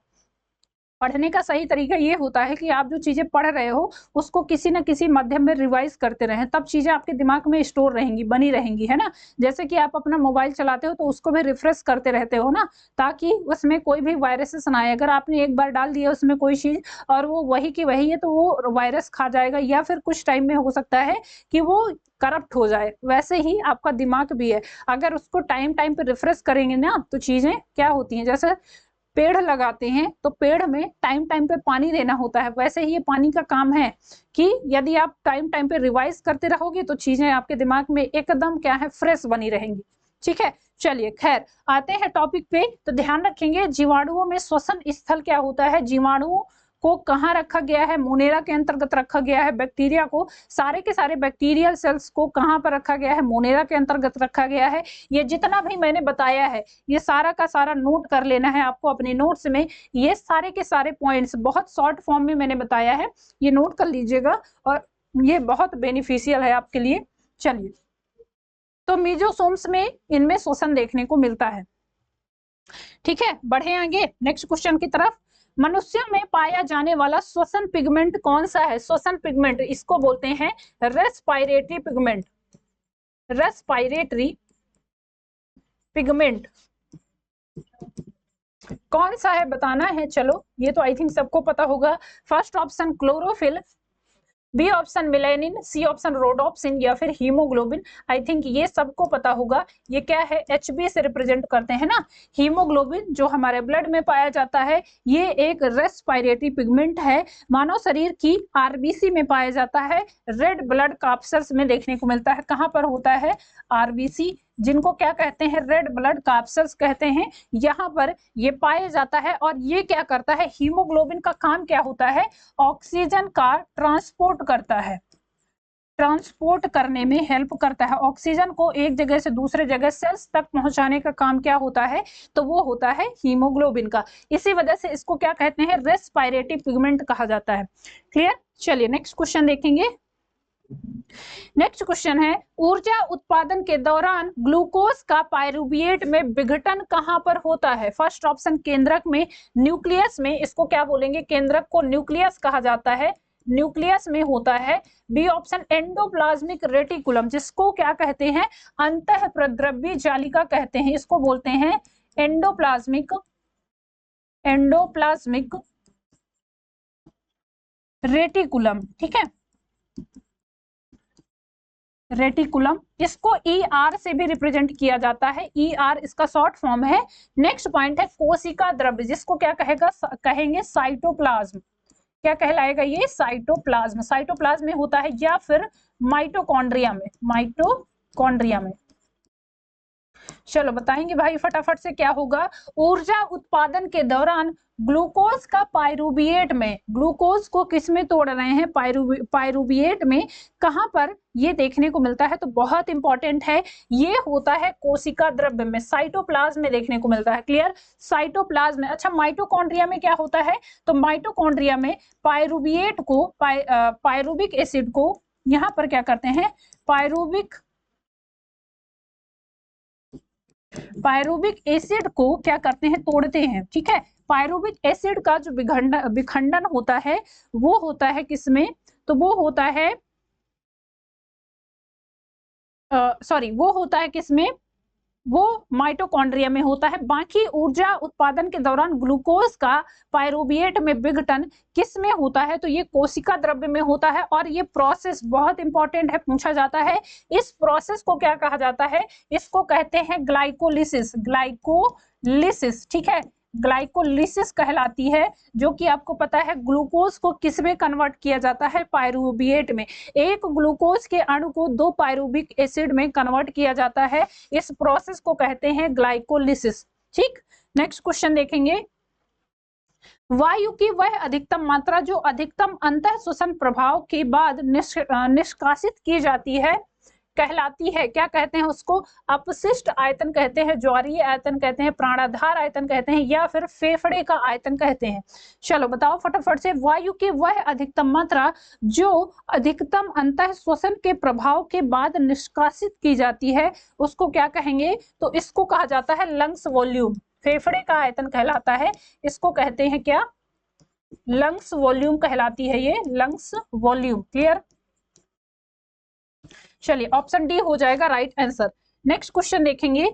पढ़ने का सही तरीका ये होता है कि आप जो चीजें पढ़ रहे हो उसको किसी न किसी माध्यम में रिवाइज करते रहें, तब चीजें आपके दिमाग में स्टोर रहेंगी, बनी रहेंगी, है ना। जैसे कि आप अपना मोबाइल चलाते हो तो उसको भी रिफ्रेश करते रहते हो ना, ताकि उसमें कोई भी वायरसेस ना आए। अगर आपने एक बार डाल दिया उसमें कोई चीज और वो वही की वही है तो वो वायरस खा जाएगा, या फिर कुछ टाइम में हो सकता है कि वो करप्ट हो जाए। वैसे ही आपका दिमाग भी है, अगर उसको टाइम टाइम पे रिफ्रेश करेंगे ना तो चीजें क्या होती हैं, जैसे पेड़ लगाते हैं तो पेड़ में टाइम टाइम पे पानी देना होता है, वैसे ही ये पानी का काम है कि यदि आप टाइम टाइम पे रिवाइज करते रहोगे तो चीजें आपके दिमाग में एकदम क्या है, फ्रेश बनी रहेंगी, ठीक है। चलिए खैर आते हैं टॉपिक पे। तो ध्यान रखेंगे जीवाणुओं में श्वसन स्थल क्या होता है, जीवाणुओं को कहाँ रखा गया है, मोनेरा के अंतर्गत रखा गया है। बैक्टीरिया को, सारे के सारे बैक्टीरियल सेल्स को कहाँ पर रखा गया है, मोनेरा के अंतर्गत रखा गया है। ये जितना भी मैंने बताया है ये सारा का सारा नोट कर लेना है आपको अपने नोट्स में। ये सारे के सारे पॉइंट्स बहुत शॉर्ट फॉर्म में मैंने बताया है, ये नोट कर लीजिएगा और ये बहुत बेनिफिशियल है आपके लिए। चलिए, तो मीजोसोम्स में इनमें श्वसन देखने को मिलता है, ठीक है। बढ़े आगे नेक्स्ट क्वेश्चन की तरफ। मनुष्यों में पाया जाने वाला श्वसन पिगमेंट कौन सा है? श्वसन पिगमेंट इसको बोलते हैं रेस्पिरेटरी पिगमेंट, रेस्पिरेटरी पिगमेंट कौन सा है बताना है। चलो ये तो आई थिंक सबको पता होगा। First option chlorophyll, B option melanin, C option rhodopsin या फिर हीमोग्लोबिन। आई थिंक ये सबको पता होगा, ये क्या है, HB से रिप्रेजेंट करते हैं ना। हीमोग्लोबिन जो हमारे ब्लड में पाया जाता है, ये एक रेस्पिरेटरी पिगमेंट है, मानव शरीर की RBC में पाया जाता है, रेड ब्लड कॉर्पसेल्स में देखने को मिलता है। कहाँ पर होता है, RBC, जिनको क्या कहते हैं, रेड ब्लड कॉर्पसेल्स कहते हैं, यहाँ पर ये पाया जाता है। और ये क्या करता है, हीमोग्लोबिन का काम क्या होता है, ऑक्सीजन का ट्रांसपोर्ट करता है, ट्रांसपोर्ट करने में हेल्प करता है। ऑक्सीजन को एक जगह से दूसरे जगह सेल्स तक पहुंचाने का काम क्या होता है, तो वो होता है हीमोग्लोबिन का। इसी वजह से इसको क्या कहते हैं, रेस्पिरेटरी पिगमेंट कहा जाता है। क्लियर। चलिए नेक्स्ट क्वेश्चन देखेंगे। नेक्स्ट क्वेश्चन है, ऊर्जा उत्पादन के दौरान ग्लूकोज का पायरुवेट में विघटन कहां पर होता है। फर्स्ट ऑप्शन केंद्रक में, न्यूक्लियस में, इसको क्या बोलेंगे, केंद्रक को न्यूक्लियस कहा जाता है, न्यूक्लियस में होता है। बी ऑप्शन एंडोप्लाज्मिक रेटिकुलम, जिसको क्या कहते हैं, अंतःप्रद्रव्य जालिका कहते हैं, इसको बोलते हैं एंडोप्लाज्मिक रेटिकुलम। ठीक है, रेटिकुलम, इसको ER से भी रिप्रेजेंट किया जाता है, ER इसका शॉर्ट फॉर्म है। नेक्स्ट पॉइंट है कोशिका द्रव्य, जिसको क्या कहेंगे साइटोप्लाज्म। क्या कहलाएगा ये, साइटोप्लाज्म। साइटोप्लाज्म में होता है या फिर माइटोकॉन्ड्रिया में। चलो बताएंगे भाई फटाफट से क्या होगा। ऊर्जा उत्पादन के दौरान ग्लूकोज का पायरुवेट में, ग्लूकोज को किस में तोड़ रहे हैं, पायरुवेट में, कहां पर ये देखने को मिलता है, तो बहुत इंपॉर्टेंट है, ये होता है कोशिका द्रव्य में, साइटोप्लाज्म में देखने को मिलता है। क्लियर, साइटोप्लाज्म में। अच्छा, माइटोकॉन्ड्रिया में क्या होता है, तो माइटोकॉन्ड्रिया में पायरुवेट को, पायरुविक एसिड को यहां पर क्या करते हैं, पायरुविक एसिड को क्या करते हैं, तोड़ते हैं। ठीक है, पायरुविक एसिड का जो विखंडन होता है वो होता है किसमें, तो वो होता है वो होता है किसमें, वो माइटोकॉन्ड्रिया में होता है। बाकी ऊर्जा उत्पादन के दौरान ग्लूकोज का पायरुवेट में विघटन किस में होता है, तो ये कोशिका द्रव्य में होता है। और ये प्रोसेस बहुत इंपॉर्टेंट है, पूछा जाता है। इस प्रोसेस को क्या कहा जाता है, इसको कहते हैं ग्लाइकोलिसिस। ठीक है, ग्लाइकोलिसिस कहलाती है, जो कि आपको पता है ग्लूकोज को किस में कन्वर्ट किया जाता है, पायरुवेट में। एक ग्लूकोज के अणु को 2 पायरुविक एसिड में कन्वर्ट किया जाता है, इस प्रोसेस को कहते हैं ग्लाइकोलिसिस। ठीक, नेक्स्ट क्वेश्चन देखेंगे। वायु की वह अधिकतम मात्रा जो अधिकतम अंतः श्वसन प्रभाव के बाद निष्कासित की जाती है कहलाती है, क्या कहते हैं उसको, अपशिष्ट आयतन कहते हैं, ज्वारीय आयतन कहते हैं, प्राणाधार आयतन कहते हैं, या फिर फेफड़े का आयतन कहते हैं। चलो बताओ फटाफट से। वायु की वह अधिकतम मात्रा जो अधिकतम अंतः श्वसन के प्रभाव के बाद निष्कासित की जाती है उसको क्या कहेंगे, तो इसको कहा जाता है लंग्स वॉल्यूम। फेफड़े का आयतन कहलाता है, इसको कहते हैं क्या, लंग्स वॉल्यूम कहलाती है ये, लंग्स वॉल्यूम। क्लियर। चलिए ऑप्शन डी हो जाएगा राइट आंसर। नेक्स्ट क्वेश्चन देखेंगे।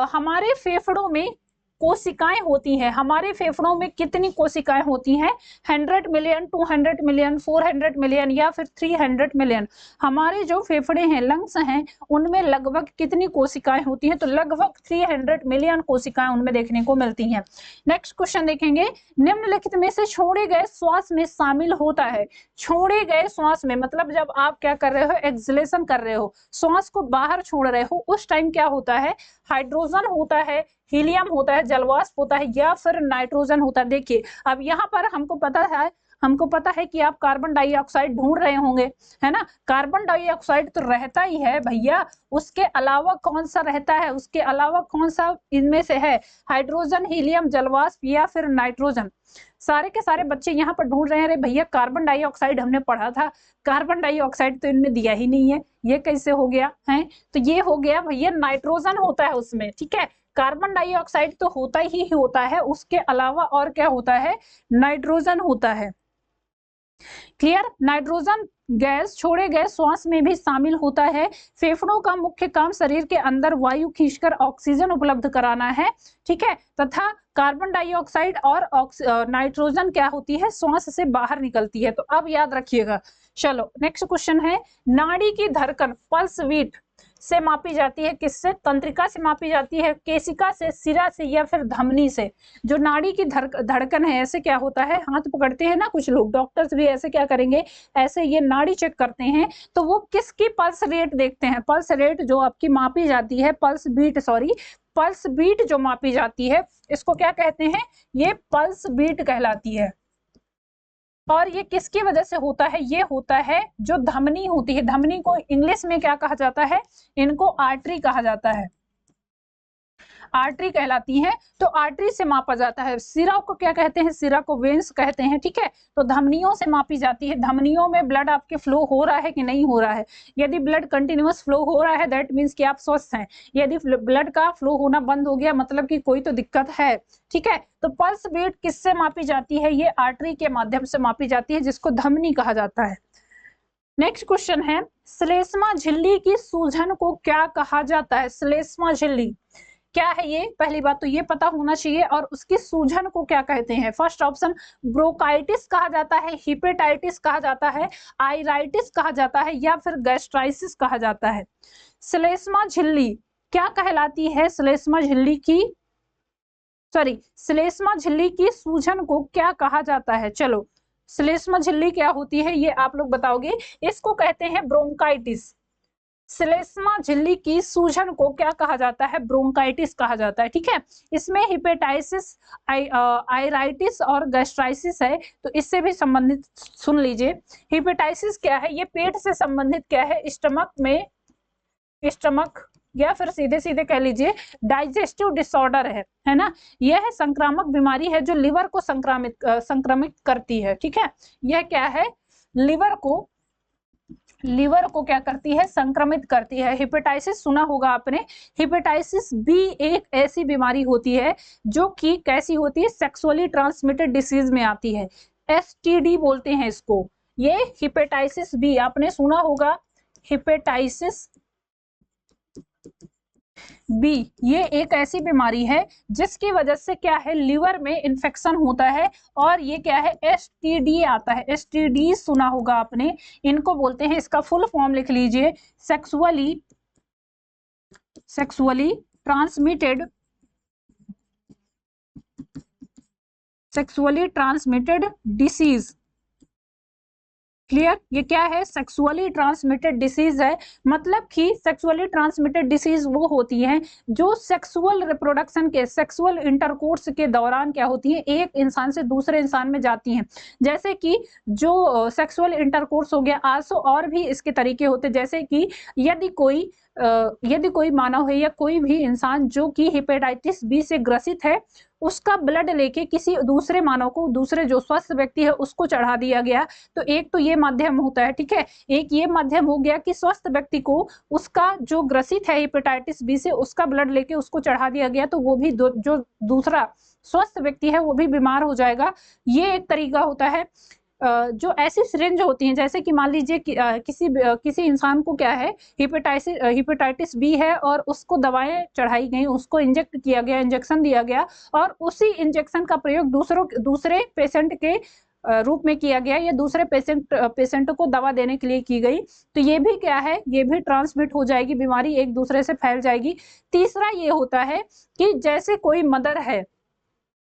हमारे फेफड़ों में कोशिकाएं होती हैं, हमारे फेफड़ों में कितनी कोशिकाएं होती हैं, 100 मिलियन, 200 मिलियन, 400 मिलियन या फिर 300 मिलियन। हमारे जो फेफड़े हैं, लंग्स हैं, उनमें लगभग कितनी कोशिकाएं होती हैं, तो लगभग 300 मिलियन कोशिकाएं उनमें देखने को मिलती हैं। नेक्स्ट क्वेश्चन देखेंगे। निम्नलिखित में से छोड़े गए श्वास में शामिल होता है। छोड़े गए श्वास में मतलब जब आप क्या कर रहे हो, एक्सलेशन कर रहे हो, श्वास को बाहर छोड़ रहे हो, उस टाइम क्या होता है, हाइड्रोजन होता है, हीलियम होता है, जलवाष्प होता है, या फिर नाइट्रोजन होता है। देखिए अब यहाँ पर हमको पता है कि आप कार्बन डाइऑक्साइड ढूंढ रहे होंगे, है ना। कार्बन डाइऑक्साइड तो रहता ही है भैया, उसके अलावा कौन सा रहता है, उसके अलावा कौन सा इनमें से है, हाइड्रोजन, हीलियम, जलवाष्प या फिर नाइट्रोजन। सारे के सारे बच्चे यहाँ पर ढूंढ रहे हैं, अरे भैया कार्बन डाइऑक्साइड हमने पढ़ा था, कार्बन डाइऑक्साइड तो इनने दिया ही नहीं है, ये कैसे हो गया है, तो ये हो गया भैया नाइट्रोजन होता है उसमें। ठीक है, कार्बन डाइऑक्साइड तो होता ही होता है, उसके अलावा और क्या होता है, नाइट्रोजन होता है। क्लियर। नाइट्रोजन गैस छोड़े गए श्वास में भी शामिल होता है। फेफड़ों का मुख्य काम शरीर के अंदर वायु खींचकर ऑक्सीजन उपलब्ध कराना है, ठीक है, तथा कार्बन डाइऑक्साइड और नाइट्रोजन क्या होती है, श्वास से बाहर निकलती है। तो अब याद रखिएगा। चलो नेक्स्ट क्वेश्चन है, नाड़ी की धड़कन पल्स बीट से मापी जाती है किससे, तंत्रिका से मापी जाती है, केशिका से, सिरा से, या फिर धमनी से। जो नाड़ी की धड़कन है, ऐसे क्या होता है, हाथ पकड़ते हैं ना कुछ लोग, डॉक्टर्स भी ऐसे क्या करेंगे, ऐसे ये नाड़ी चेक करते हैं, तो वो किसकी पल्स रेट देखते हैं, पल्स रेट जो आपकी मापी जाती है, पल्स बीट जो मापी जाती है, इसको क्या कहते हैं, ये पल्स बीट कहलाती है। और ये किसकी वजह से होता है, ये होता है जो धमनी होती है, धमनी को इंग्लिश में क्या कहा जाता है, इनको आर्टरी कहा जाता है, आर्टरी कहलाती है। तो आर्टरी से मापा जाता है। सिरा को क्या कहते हैं, सिरा को वेन्स कहते हैं, ठीक है। तो धमनियों से मापी जाती है, धमनियों में ब्लड आपके फ्लो हो रहा है कि नहीं हो रहा है। यदि ब्लड कंटिन्यूअस फ्लो हो रहा है, दैट मीन्स कि आप स्वस्थ हैं। यदि ब्लड का फ्लो होना बंद हो गया, मतलब कि कोई तो दिक्कत है, ठीक है। तो पल्स बीट किससे मापी जाती है, ये आर्टरी के माध्यम से मापी जाती है, जिसको धमनी कहा जाता है। नेक्स्ट क्वेश्चन है, श्लेष्मा झिल्ली की सूजन को क्या कहा जाता है, श्लेष्मा झिल्ली क्या है, ये पहली बात तो ये पता होना चाहिए। और उसकी सूजन को क्या कहते हैं, फर्स्ट ऑप्शन ब्रोंकाइटिस कहा जाता है, हिपेटाइटिस कहा जाता है, आइराइटिस कहा जाता है, या फिर गैस्ट्राइसिस कहा जाता है। श्लेष्मा झिल्ली क्या कहलाती है, श्लेष्मा झिल्ली की सूजन को क्या कहा जाता है। चलो श्लेष्मा झिल्ली क्या होती है ये आप लोग बताओगे, इसको कहते हैं ब्रोंकाइटिस। श्लेष्मा झिल्ली की सूजन को क्या कहा जाता है, ब्रोंकाइटिस कहा जाता है, ठीक है। इसमें हिपेटाइटिस, आइराइटिस और गैस्ट्राइसिस है, तो इससे भी संबंधित सुन लीजिए। हिपेटाइटिस क्या है, ये पेट से संबंधित क्या है, स्टमक या फिर सीधे सीधे कह लीजिए डाइजेस्टिव डिसऑर्डर है ना। यह संक्रामक बीमारी है जो लिवर को संक्रमित करती है, ठीक है। यह क्या है, लिवर को क्या करती है, संक्रमित करती है। हिपेटाइटिस सुना होगा आपने। हिपेटाइटिस बी एक ऐसी बीमारी होती है जो कि कैसी होती है, सेक्सुअली ट्रांसमिटेड डिसीज में आती है, एसटीडी बोलते हैं इसको। ये हिपेटाइटिस बी आपने सुना होगा, हिपेटाइटिस बी ये एक ऐसी बीमारी है जिसकी वजह से क्या है, लिवर में इंफेक्शन होता है, और ये क्या है, एसटीडी आता है। एसटीडी सुना होगा आपने, इनको बोलते हैं, इसका फुल फॉर्म लिख लीजिए, सेक्सुअली ट्रांसमिटेड डिसीज। क्लियर, ये क्या है, सेक्सुअली ट्रांसमिटेड डिसीज है। मतलब कि सेक्सुअली ट्रांसमिटेड डिसीज वो होती है जो सेक्सुअल रिप्रोडक्शन के, सेक्सुअल इंटरकोर्स के दौरान क्या होती है, एक इंसान से दूसरे इंसान में जाती हैं। जैसे कि जो सेक्सुअल इंटरकोर्स हो गया, आल्सो और भी इसके तरीके होते, जैसे कि यदि कोई मानव है या कोई भी इंसान जो कि हेपेटाइटिस बी से ग्रसित है, उसका ब्लड लेके किसी दूसरे मानव को, दूसरे जो स्वस्थ व्यक्ति है उसको चढ़ा दिया गया, तो एक तो ये माध्यम होता है, ठीक है। एक ये माध्यम हो गया कि स्वस्थ व्यक्ति को उसका जो ग्रसित है हेपेटाइटिस बी से, उसका ब्लड लेके उसको चढ़ा दिया गया, तो वो भी जो दूसरा स्वस्थ व्यक्ति है वो भी बीमार हो जाएगा। ये एक तरीका होता है। जो ऐसी सिरिंज होती हैं, जैसे कि मान लीजिए कि किसी इंसान को क्या है, हेपेटाइटिस बी है और उसको दवाएं चढ़ाई गई, उसको इंजेक्ट किया गया, इंजेक्शन दिया गया, और उसी इंजेक्शन का प्रयोग दूसरे पेशेंट के रूप में किया गया, या दूसरे पेशेंट को दवा देने के लिए की गई, तो ये भी क्या है, ये भी ट्रांसमिट हो जाएगी, बीमारी एक दूसरे से फैल जाएगी। तीसरा ये होता है कि जैसे कोई मदर है,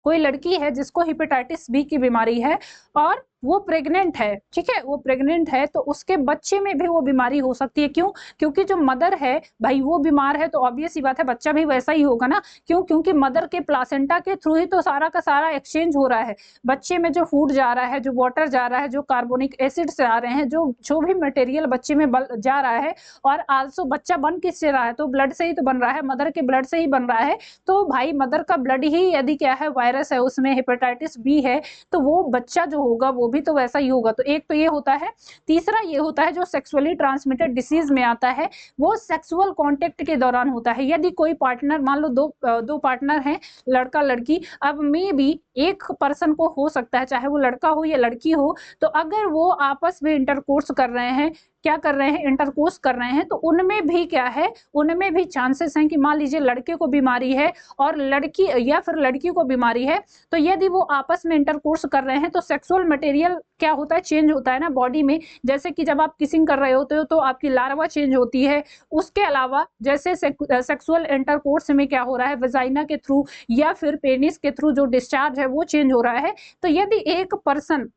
कोई लड़की है जिसको हेपेटाइटिस बी की बीमारी है और वो प्रेग्नेंट है, ठीक है, वो प्रेग्नेंट है, तो उसके बच्चे में भी वो बीमारी हो सकती है। क्यों? क्योंकि जो मदर है भाई वो बीमार है, तो ऑब्वियस ही बात है बच्चा भी वैसा ही होगा ना। क्यों? क्योंकि मदर के प्लासेंटा के थ्रू ही तो सारा का सारा एक्सचेंज हो रहा है। बच्चे में जो फूड जा रहा है, जो वाटर जा रहा है, जो कार्बोनिक एसिड्स आ रहे हैं, जो भी मटेरियल बच्चे में जा रहा है, और आल्सो बच्चा बन किससे रहा है, तो ब्लड से ही तो बन रहा है, मदर के ब्लड से ही बन रहा है। तो भाई मदर का ब्लड ही यदि क्या है, वायरस है, उसमें हेपेटाइटिस बी है, तो वो बच्चा जो होगा वो भी तो वैसा ही होगा। तो एक तो ये होता है। तीसरा ये होता है जो सेक्सुअली ट्रांसमिटेड डिसीज में आता है, वो सेक्सुअल कांटेक्ट के दौरान होता है। यदि कोई पार्टनर, मान लो दो पार्टनर हैं, लड़का लड़की, अब मे भी एक पर्सन को हो सकता है, चाहे वो लड़का हो या लड़की हो, तो अगर वो आपस में इंटरकोर्स कर रहे हैं, क्या कर रहे हैं, इंटरकोर्स कर रहे हैं, तो उनमें भी क्या है, उनमें भी चांसेस हैं कि मान लीजिए लड़के को बीमारी है और लड़की या फिर लड़की को बीमारी है, तो यदि वो आपस में इंटरकोर्स कर रहे हैं तो सेक्सुअल मटेरियल क्या होता है, चेंज होता है ना बॉडी में। जैसे कि जब आप किसिंग कर रहे होते हो तो आपकी लार्वा चेंज होती है। उसके अलावा जैसे सेक्सुअल इंटरकोर्स में क्या हो रहा है, वजाइना के थ्रू या फिर पेनिस के थ्रू जो डिस्चार्ज है वो चेंज हो रहा है। तो यदि एक पर्सन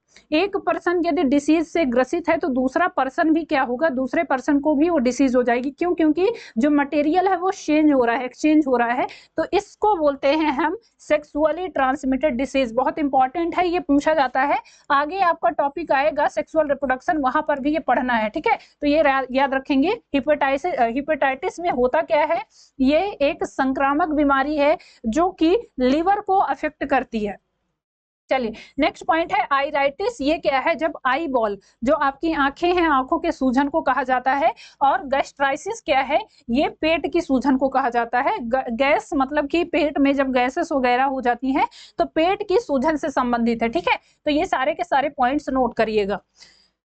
यदि डिसीज से ग्रसित है तो दूसरा पर्सन भी क्या होगा, दूसरे पर्सन को भी वो डिसीज हो जाएगी। क्यों? क्योंकि जो मटेरियल है वो चेंज हो रहा है, एक्सचेंज हो रहा है। तो इसको बोलते हैं हम सेक्सुअली ट्रांसमिटेड डिसीज। बहुत इंपॉर्टेंट है, ये पूछा जाता है। आगे आपका टॉपिक आएगा सेक्सुअल रिप्रोडक्शन, वहां पर भी ये पढ़ना है, ठीक है। तो ये याद रखेंगे। हिपेटाइटिस में होता क्या है, ये एक संक्रामक बीमारी है जो कि लीवर को अफेक्ट करती है। चलिए नेक्स्ट पॉइंट है आईराइटिस। ये क्या है, जब आई बॉल, जो आपकी आंखें हैं, आंखों के सूजन को कहा जाता है। और गैस्ट्राइसिस क्या है, ये पेट की सूजन को कहा जाता है। गैस मतलब कि पेट में जब गैसेस वगैरह हो जाती हैं तो पेट की सूजन से संबंधित है, ठीक है। तो ये सारे के सारे पॉइंट्स नोट करिएगा।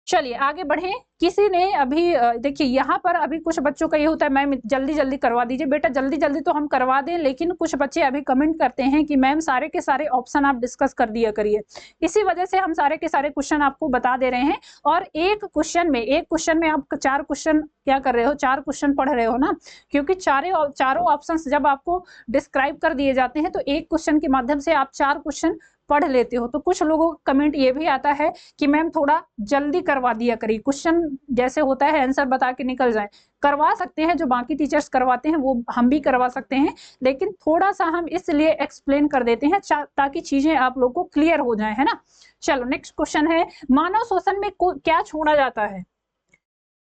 चलिए आगे बढ़ें। किसी ने अभी देखिए यहाँ पर अभी कुछ बच्चों का ये होता है, मैम जल्दी जल्दी करवा दीजिए। बेटा जल्दी जल्दी तो हम करवा दें, लेकिन कुछ बच्चे अभी कमेंट करते हैं कि मैम सारे के सारे ऑप्शन आप डिस्कस कर दिया करिए। इसी वजह से हम सारे के सारे क्वेश्चन आपको बता दे रहे हैं। और एक क्वेश्चन में आप 4 क्वेश्चन क्या कर रहे हो, 4 क्वेश्चन पढ़ रहे हो ना, क्योंकि चारों ऑप्शन जब आपको डिस्क्राइब कर दिए जाते हैं तो एक क्वेश्चन के माध्यम से आप 4 क्वेश्चन पढ़ लेते हो। तो कुछ लोगों का कमेंट ये भी आता है कि मैम थोड़ा जल्दी करवा दिया करिए, क्वेश्चन जैसे होता है आंसर बता के निकल जाए। करवा सकते हैं, जो बाकी टीचर्स करवाते हैं वो हम भी करवा सकते हैं, लेकिन थोड़ा सा हम इसलिए एक्सप्लेन कर देते हैं ताकि चीजें आप लोग को क्लियर हो जाए, है ना। चलो नेक्स्ट क्वेश्चन है, मानव श्वसन में क्या छोड़ा जाता है।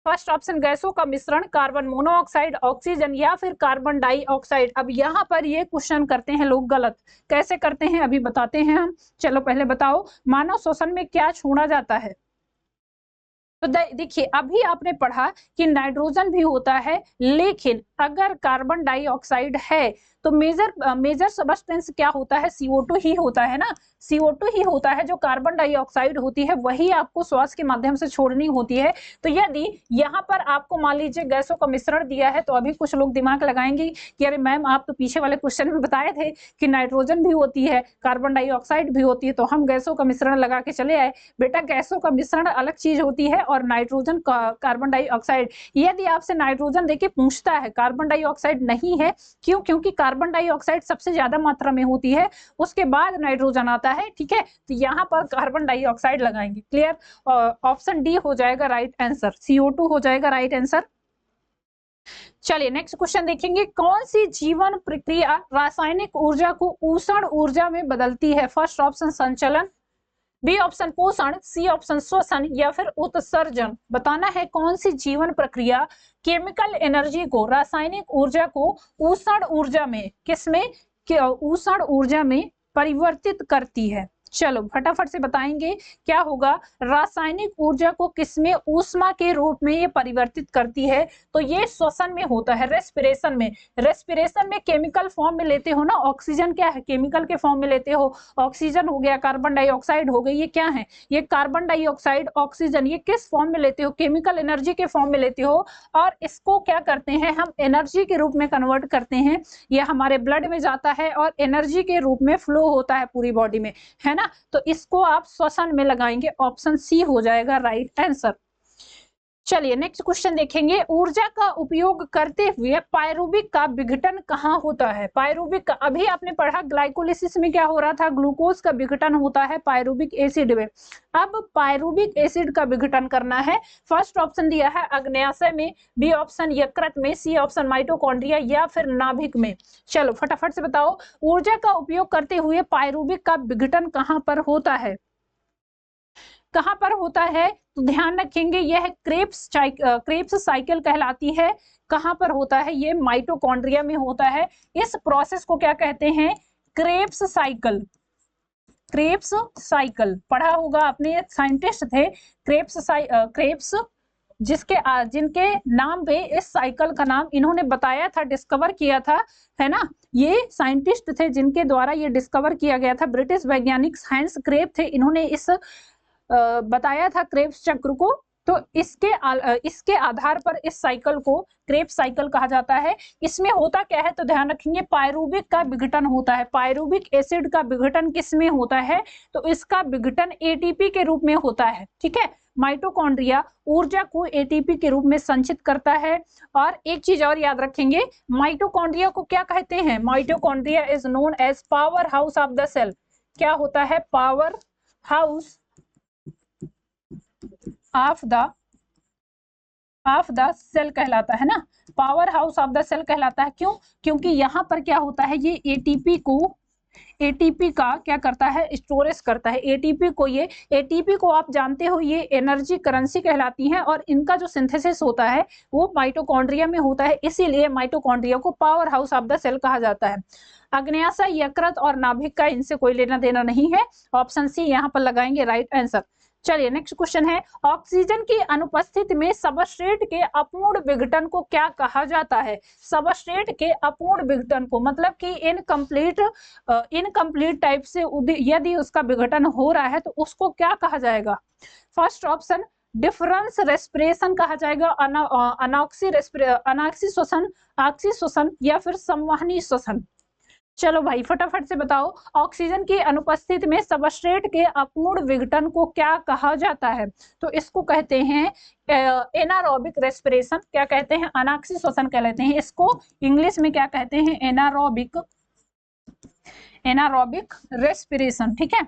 फर्स्ट ऑप्शन गैसों का मिश्रण, कार्बन मोनोऑक्साइड, ऑक्सीजन या फिर कार्बन डाइऑक्साइड। अब यहाँ पर ये क्वेश्चन करते हैं लोग गलत। कैसे करते हैं अभी बताते हैं हम। चलो पहले बताओ, मानव श्वसन में क्या छोड़ा जाता है। तो देखिए अभी आपने पढ़ा कि नाइट्रोजन भी होता है, लेकिन अगर कार्बन डाइऑक्साइड है तो मेजर सबस्टेंस क्या होता है, CO2 ही होता है ना। CO2 ही होता है, जो कार्बन डाइऑक्साइड होती है वही आपको श्वास के माध्यम से छोड़नी होती है। तो यदि यहाँ पर आपको मान लीजिए गैसों का मिश्रण दिया है, तो अभी कुछ लोग दिमाग लगाएंगे कि अरे मैम आप तो पीछे वाले क्वेश्चन में बताए थे कि नाइट्रोजन भी होती है, कार्बन डाइऑक्साइड भी होती है, तो हम गैसों का मिश्रण लगा के चले आए। बेटा गैसों का मिश्रण अलग चीज होती है और नाइट्रोजन कार्बन डाइऑक्साइड। यदि आपसे नाइट्रोजन देके पूछता है, कार्बन डाइऑक्साइड नहीं है, क्यों? क्योंकि कार्बन डाइऑक्साइड सबसे ज्यादा मात्रा में होती है, उसके बाद नाइट्रोजन आता है, ठीक है। तो यहाँ पर कार्बन डाइऑक्साइड लगाएंगे। क्लियर? ऑप्शन डी हो जाएगा राइट आंसर, CO2 हो जाएगा राइट आंसर। चलिए नेक्स्ट क्वेश्चन देखेंगे, कौन सी जीवन प्रक्रिया रासायनिक ऊर्जा को ऊष्ण ऊर्जा में बदलती है। फर्स्ट ऑप्शन संचलन, बी ऑप्शन पोषण, सी ऑप्शन श्वसन या फिर उत्सर्जन। बताना है कौन सी जीवन प्रक्रिया केमिकल एनर्जी को, रासायनिक ऊर्जा को ऊष्ण ऊर्जा में, किसमें, ऊष्ण ऊर्जा में परिवर्तित करती है। चलो फटाफट से बताएंगे क्या होगा। रासायनिक ऊर्जा को किसमें, ऊष्मा के रूप में ये परिवर्तित करती है। तो ये श्वसन में होता है, रेस्पिरेशन में। रेस्पिरेशन में केमिकल फॉर्म में लेते हो ना, ऑक्सीजन क्या है, केमिकल के फॉर्म में लेते हो। ऑक्सीजन हो गया, कार्बन डाइऑक्साइड हो गई, ये क्या है, ये कार्बन डाइऑक्साइड, ऑक्सीजन, ये किस फॉर्म में लेते हो, केमिकल एनर्जी के फॉर्म में लेते हो। और इसको क्या करते हैं हम, एनर्जी के रूप में कन्वर्ट करते हैं। ये हमारे ब्लड में जाता है और एनर्जी के रूप में फ्लो होता है पूरी बॉडी में, है ना। तो इसको आप श्वसन में लगाएंगे, ऑप्शन सी हो जाएगा राइट आंसर। चलिए नेक्स्ट क्वेश्चन देखेंगे, ऊर्जा का उपयोग करते हुए पायरुविक का विघटन कहाँ होता है। पायरुविक का अभी आपने पढ़ा, ग्लाइकोलिसिस में क्या हो रहा था, ग्लूकोज का विघटन होता है पायरुविक एसिड में। अब पायरुविक एसिड का विघटन करना है। फर्स्ट ऑप्शन दिया है अग्न्याशय में, बी ऑप्शन यकृत में, सी ऑप्शन माइटोकॉन्ड्रिया या फिर नाभिक में। चलो फटाफट से बताओ, ऊर्जा का उपयोग करते हुए पायरुविक का विघटन कहाँ पर होता है, कहां पर होता है। तो ध्यान रखेंगे यह क्रेब्स साइकिल कहलाती है। कहां पर होता है, ये माइटोकॉन्ड्रिया में होता है। इस प्रोसेस को क्या कहते हैं, क्रेब्स साइकिल। क्रेब्स साइकिल पढ़ा होगा आपने, साइंटिस्ट थे क्रेब्स, जिनके नाम पे इस साइकिल का नाम इन्होंने बताया था, डिस्कवर किया था, है ना। ये साइंटिस्ट थे जिनके द्वारा ये डिस्कवर किया गया था, ब्रिटिश वैज्ञानिक हांस क्रेब थे। इन्होंने इस बताया था क्रेब्स चक्र को, तो इसके आधार पर इस साइकिल को क्रेब्स साइकिल कहा जाता है। इसमें होता क्या है तो ध्यान रखेंगे, पायरूविक का विघटन होता है। पायरूविक एसिड का विघटन किसमें होता है तो इसका विघटन एटीपी के रूप में होता है। ठीक है, माइटोकॉन्ड्रिया ऊर्जा को एटीपी के रूप में संचित करता है। और एक चीज और याद रखेंगे, माइटोकॉन्ड्रिया को क्या कहते हैं, mitochondria is known as powerhouse of the cell. क्या होता है, powerhouse of the cell कहलाता है ना, powerhouse of the cell कहलाता है। क्यों, क्योंकि यहाँ पर क्या होता है, ये एटीपी का क्या करता है, स्टोरेज करता है। एटीपी को आप जानते हो ये एनर्जी करेंसी कहलाती है और इनका जो सिंथेसिस होता है वो माइटोकॉन्ड्रिया में होता है, इसीलिए माइटोकॉन्ड्रिया को powerhouse of the cell कहा जाता है। अग्न्याशय, यकृत और नाभिक का इनसे कोई लेना देना नहीं है। ऑप्शन सी यहाँ पर लगाएंगे राइट आंसर। चलिए नेक्स्ट क्वेश्चन है, ऑक्सीजन की अनुपस्थिति में सबस्ट्रेट के अपूर्ण विघटन को क्या कहा जाता है। सबस्ट्रेट के अपूर्ण विघटन को मतलब कि इनकम्प्लीट टाइप से यदि उसका विघटन हो रहा है तो उसको क्या कहा जाएगा। फर्स्ट ऑप्शन डिफरेंस रेस्पिरेशन कहा जाएगा, अनाक्सी श्वसन, ऑक्सी श्वसन या फिर संवहनी श्वसन। चलो भाई फटाफट से बताओ, ऑक्सीजन की अनुपस्थिति में सबस्ट्रेट के अपूर्ण विघटन को क्या कहा जाता है तो इसको कहते हैं एनारोबिक रेस्पिरेशन। क्या कहते हैं, अनाक्सी श्वसन कहते हैं इसको, इंग्लिश में क्या कहते हैं, एनारोबिक रेस्पिरेशन। ठीक है,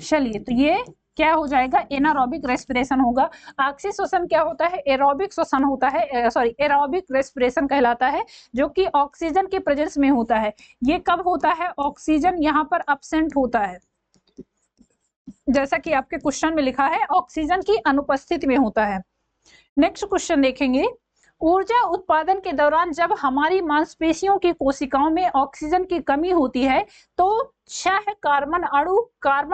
चलिए तो ये क्या हो जाएगा, एनारोबिक रेस्पिरेशन होगा। ऑक्सी श्वसन क्या होता है, एरोबिक श्वसन होता है, एरोबिक रेस्पिरेशन कहलाता है, जो कि ऑक्सीजन के प्रेजेंस में होता है। ये कब होता है, ऑक्सीजन यहाँ पर अब्सेंट होता है, जैसा कि आपके क्वेश्चन में लिखा है ऑक्सीजन की अनुपस्थिति में होता है। नेक्स्ट क्वेश्चन देखेंगे, ऊर्जा उत्पादन के दौरान जब हमारी मांसपेशियों की कोशिकाओं में ऑक्सीजन की कमी होती है तो 6 कार्बन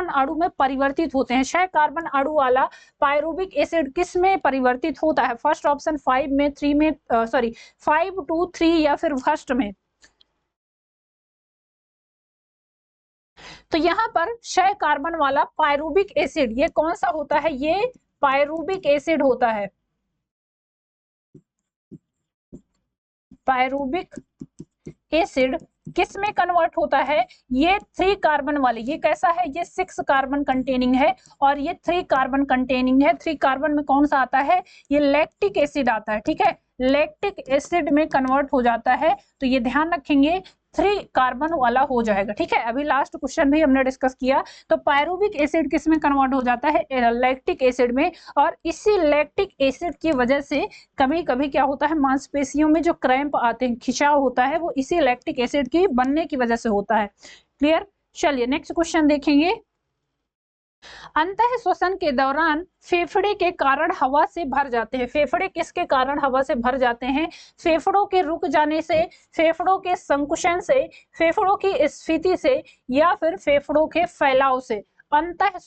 अणु में परिवर्तित होते हैं। 6 कार्बन अणु वाला पायरूविक एसिड किस में परिवर्तित होता है। फर्स्ट ऑप्शन 5 में, 3 में, 5 2 3 या फिर फर्स्ट में। तो यहाँ पर 6 कार्बन वाला पायरूविक एसिड ये कौन सा होता है, ये पायरूविक एसिड होता है। पायरूविक एसिड किस में कन्वर्ट होता है, ये 3 कार्बन वाले, ये कैसा है, ये 6 कार्बन कंटेनिंग है और ये 3 कार्बन कंटेनिंग है। 3 कार्बन में कौन सा आता है, ये लैक्टिक एसिड आता है। ठीक है, लैक्टिक एसिड में कन्वर्ट हो जाता है, तो ये ध्यान रखेंगे 3 कार्बन वाला हो जाएगा। ठीक है, अभी लास्ट क्वेश्चन भी हमने डिस्कस किया, तो पायरूविक एसिड किस में कन्वर्ट हो जाता है, लैक्टिक एसिड में। और इसी लैक्टिक एसिड की वजह से कभी कभी क्या होता है, मांसपेशियों में जो क्रैम्प आते हैं, खिंचाव होता है, वो इसी लैक्टिक एसिड की बनने की वजह से होता है। क्लियर, चलिए नेक्स्ट क्वेश्चन देखेंगे, अंतः श्वसन के दौरान फेफड़े के कारण हवा से भर जाते हैं। फेफड़े किसके कारण हवा से भर जाते हैं, फेफड़ों के रुक जाने से, फेफड़ों के संकुचन से, फेफड़ों की स्फीति से या फिर फेफड़ों के फैलाव से। अंतः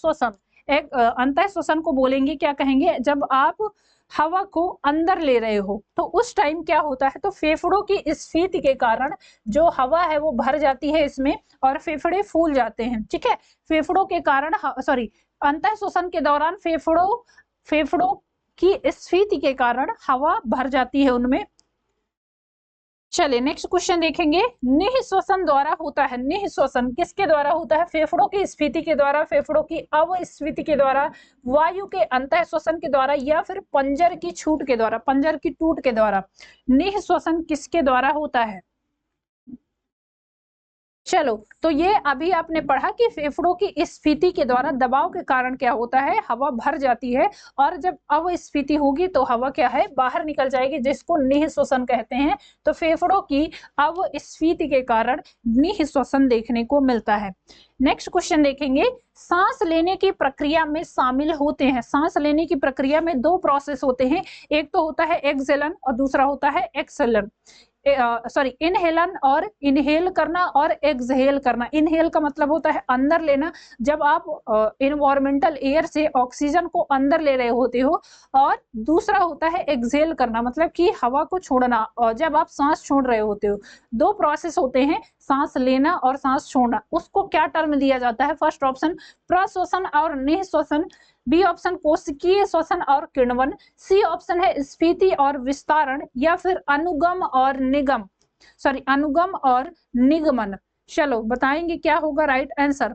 श्वसन को बोलेंगे, क्या कहेंगे, जब आप हवा को अंदर ले रहे हो तो उस टाइम क्या होता है, तो फेफड़ों की स्फीति के कारण जो हवा है वो भर जाती है इसमें और फेफड़े फूल जाते हैं। ठीक है, फेफड़ों के कारण अंतः श्वसन के दौरान फेफड़ों की स्फीति के कारण हवा भर जाती है उनमें। चलिए नेक्स्ट क्वेश्चन देखेंगे, निःश्वसन द्वारा होता है। निःश्वसन किसके द्वारा होता है, फेफड़ों की स्फीति के द्वारा, फेफड़ों की अवस्फीति के द्वारा, वायु के अंतः श्वसन के द्वारा या फिर पंजर की छूट के द्वारा, पंजर की टूट के द्वारा। निःश्वसन किसके द्वारा होता है, चलो तो ये अभी आपने पढ़ा कि फेफड़ों की स्फीति के द्वारा दबाव के कारण क्या होता है, हवा भर जाती है और जब अवस्फीति होगी तो हवा क्या है, बाहर निकल जाएगी, जिसको निःश्वसन कहते हैं। तो फेफड़ों की अवस्फीति के कारण निःश्वसन देखने को मिलता है। नेक्स्ट क्वेश्चन देखेंगे, सांस लेने की प्रक्रिया में शामिल होते हैं। सांस लेने की प्रक्रिया में 2 प्रोसेस होते हैं, एक तो होता है एक्सहेलन और दूसरा होता है एक्सहेलन। सॉरी इनहेलन और इनहेल करना और एक्सहेल करना। इनहेल का मतलब होता है अंदर लेना, जब आप इन्वायरमेंटल एयर से ऑक्सीजन को अंदर ले रहे होते हो, और दूसरा होता है एक्सहेल करना, मतलब कि हवा को छोड़ना, और जब आप सांस छोड़ रहे होते हो। दो प्रोसेस होते हैं, सांस लेना और सांस छोड़ना, उसको क्या टर्म दिया जाता है? फर्स्ट ऑप्शन प्रश्वसन और निःश्वसन, बी ऑप्शन कोशिकीय श्वसन और किण्वन, सी ऑप्शन है स्फीति और विस्तारण, या फिर अनुगम और निगम, सॉरी अनुगम और निगमन। चलो बताएंगे क्या होगा राइट आंसर।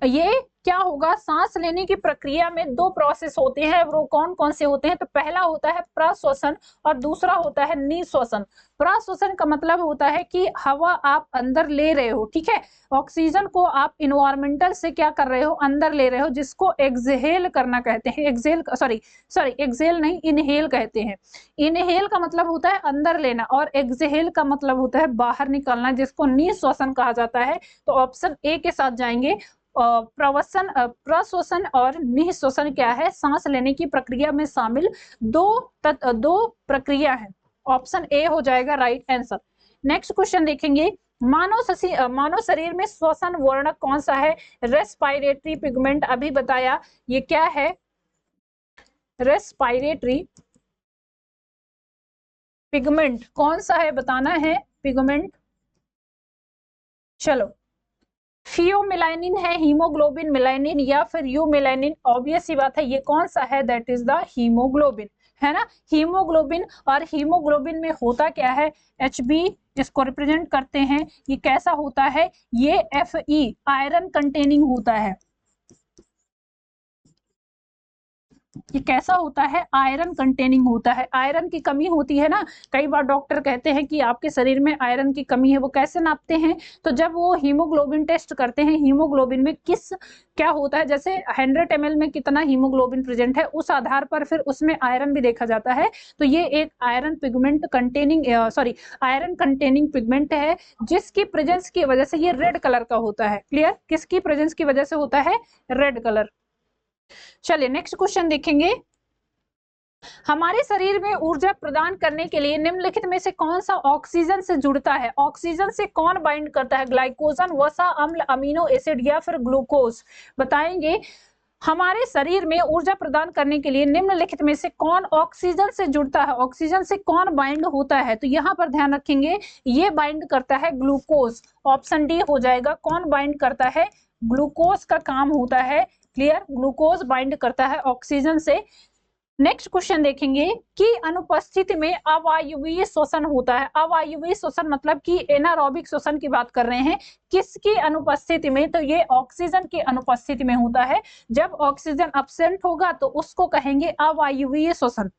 ये क्या होगा? सांस लेने की प्रक्रिया में दो प्रोसेस होते हैं, वो कौन कौन से होते हैं? तो पहला होता है प्रश्वसन और दूसरा होता है निःश्वसन। प्रश्वसन का मतलब होता है कि हवा आप अंदर ले रहे हो, ठीक है, ऑक्सीजन को आप इन्वायरमेंटल से क्या कर रहे हो? अंदर ले रहे हो, जिसको एक्सहेल करना कहते हैं। एक्सहेल सॉरी एक्सहेल नहीं, इनहेल कहते हैं। इनहेल का मतलब होता है अंदर लेना और एक्सहेल का मतलब होता है बाहर निकालना, जिसको निःश्वसन कहा जाता है। तो ऑप्शन ए के साथ जाएंगे। प्रश्वसन और निःश्वसन क्या है? सांस लेने की प्रक्रिया में शामिल दो प्रक्रिया है। ऑप्शन ए हो जाएगा राइट आंसर। नेक्स्ट क्वेश्चन देखेंगे, मानव शरीर में श्वसन वर्णक कौन सा है? रेस्पिरेटरी पिगमेंट, अभी बताया ये क्या है, रेस्पिरेटरी पिगमेंट कौन सा है बताना है, पिगमेंट। चलो फियोमेलानिन है, हीमोग्लोबिन मेलानिन, या फिर यूमेलानिन। ऑब्वियस सी बात है, ये कौन सा है? दैट इज द हीमोग्लोबिन, है ना, हीमोग्लोबिन। और हीमोग्लोबिन में होता क्या है? Hb इसको रिप्रेजेंट करते हैं। ये कैसा होता है? ये Fe आयरन कंटेनिंग होता है। ये कैसा होता है? आयरन कंटेनिंग होता है। आयरन की कमी होती है ना, कई बार डॉक्टर कहते हैं कि आपके शरीर में आयरन की कमी है। वो कैसे नापते हैं? तो जब वो हीमोग्लोबिन टेस्ट करते हैं, हीमोग्लोबिन में क्या होता है, जैसे 100 ml में कितना हीमोग्लोबिन प्रेजेंट है, उस आधार पर फिर उसमें आयरन भी देखा जाता है। तो ये एक आयरन कंटेनिंग पिगमेंट है, जिसकी प्रेजेंस की वजह से ये रेड कलर का होता है। क्लियर? किसकी प्रेजेंस की वजह से होता है? Red colour. चलिए नेक्स्ट क्वेश्चन देखेंगे, हमारे शरीर में ऊर्जा प्रदान करने के लिए निम्नलिखित में से कौन सा ऑक्सीजन से जुड़ता है? ऑक्सीजन से कौन बाइंड करता है? ग्लाइकोजन, वसा, अम्ल, अमीनो एसिड, या फिर ग्लूकोज? बताएंगे। हमारे शरीर में ऊर्जा प्रदान करने के लिए निम्नलिखित में से कौन ऑक्सीजन से जुड़ता है? ऑक्सीजन से कौन बाइंड होता है? तो यहाँ पर ध्यान रखेंगे, ये बाइंड करता है ग्लूकोज। ऑप्शन डी हो जाएगा। कौन बाइंड करता है? ग्लूकोज का काम होता है। क्लियर? ग्लूकोज बाइंड करता है ऑक्सीजन से। नेक्स्ट क्वेश्चन देखेंगे कि अनुपस्थिति में अवायवीय श्वसन होता है। अवायवीय श्वसन मतलब कि एनारोबिक श्वसन की बात कर रहे हैं। किसकी अनुपस्थिति में? तो ये ऑक्सीजन की अनुपस्थिति में होता है। जब ऑक्सीजन अब्सेंट होगा तो उसको कहेंगे अवायवीय श्वसन,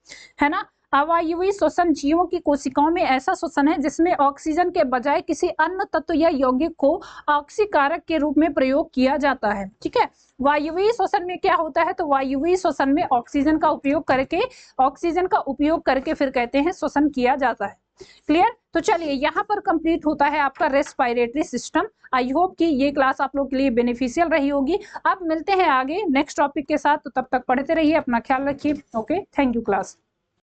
है ना। अवायवीय श्वसन जीवों की कोशिकाओं में ऐसा श्वसन है जिसमें ऑक्सीजन के बजाय किसी अन्य तत्व या यौगिक को ऑक्सीकारक के रूप में प्रयोग किया जाता है। ठीक है, वायवीय श्वसन में क्या होता है? तो वायवीय श्वसन में ऑक्सीजन का उपयोग करके फिर कहते हैं श्वसन किया जाता है। क्लियर? तो चलिए यहाँ पर कंप्लीट होता है आपका रेस्पिरेटरी सिस्टम। आई होप कि ये क्लास आप लोग के लिए बेनिफिशियल रही होगी। अब मिलते हैं आगे नेक्स्ट टॉपिक के साथ, तो तब तक पढ़ते रहिए, अपना ख्याल रखिए। Okay, thank you class.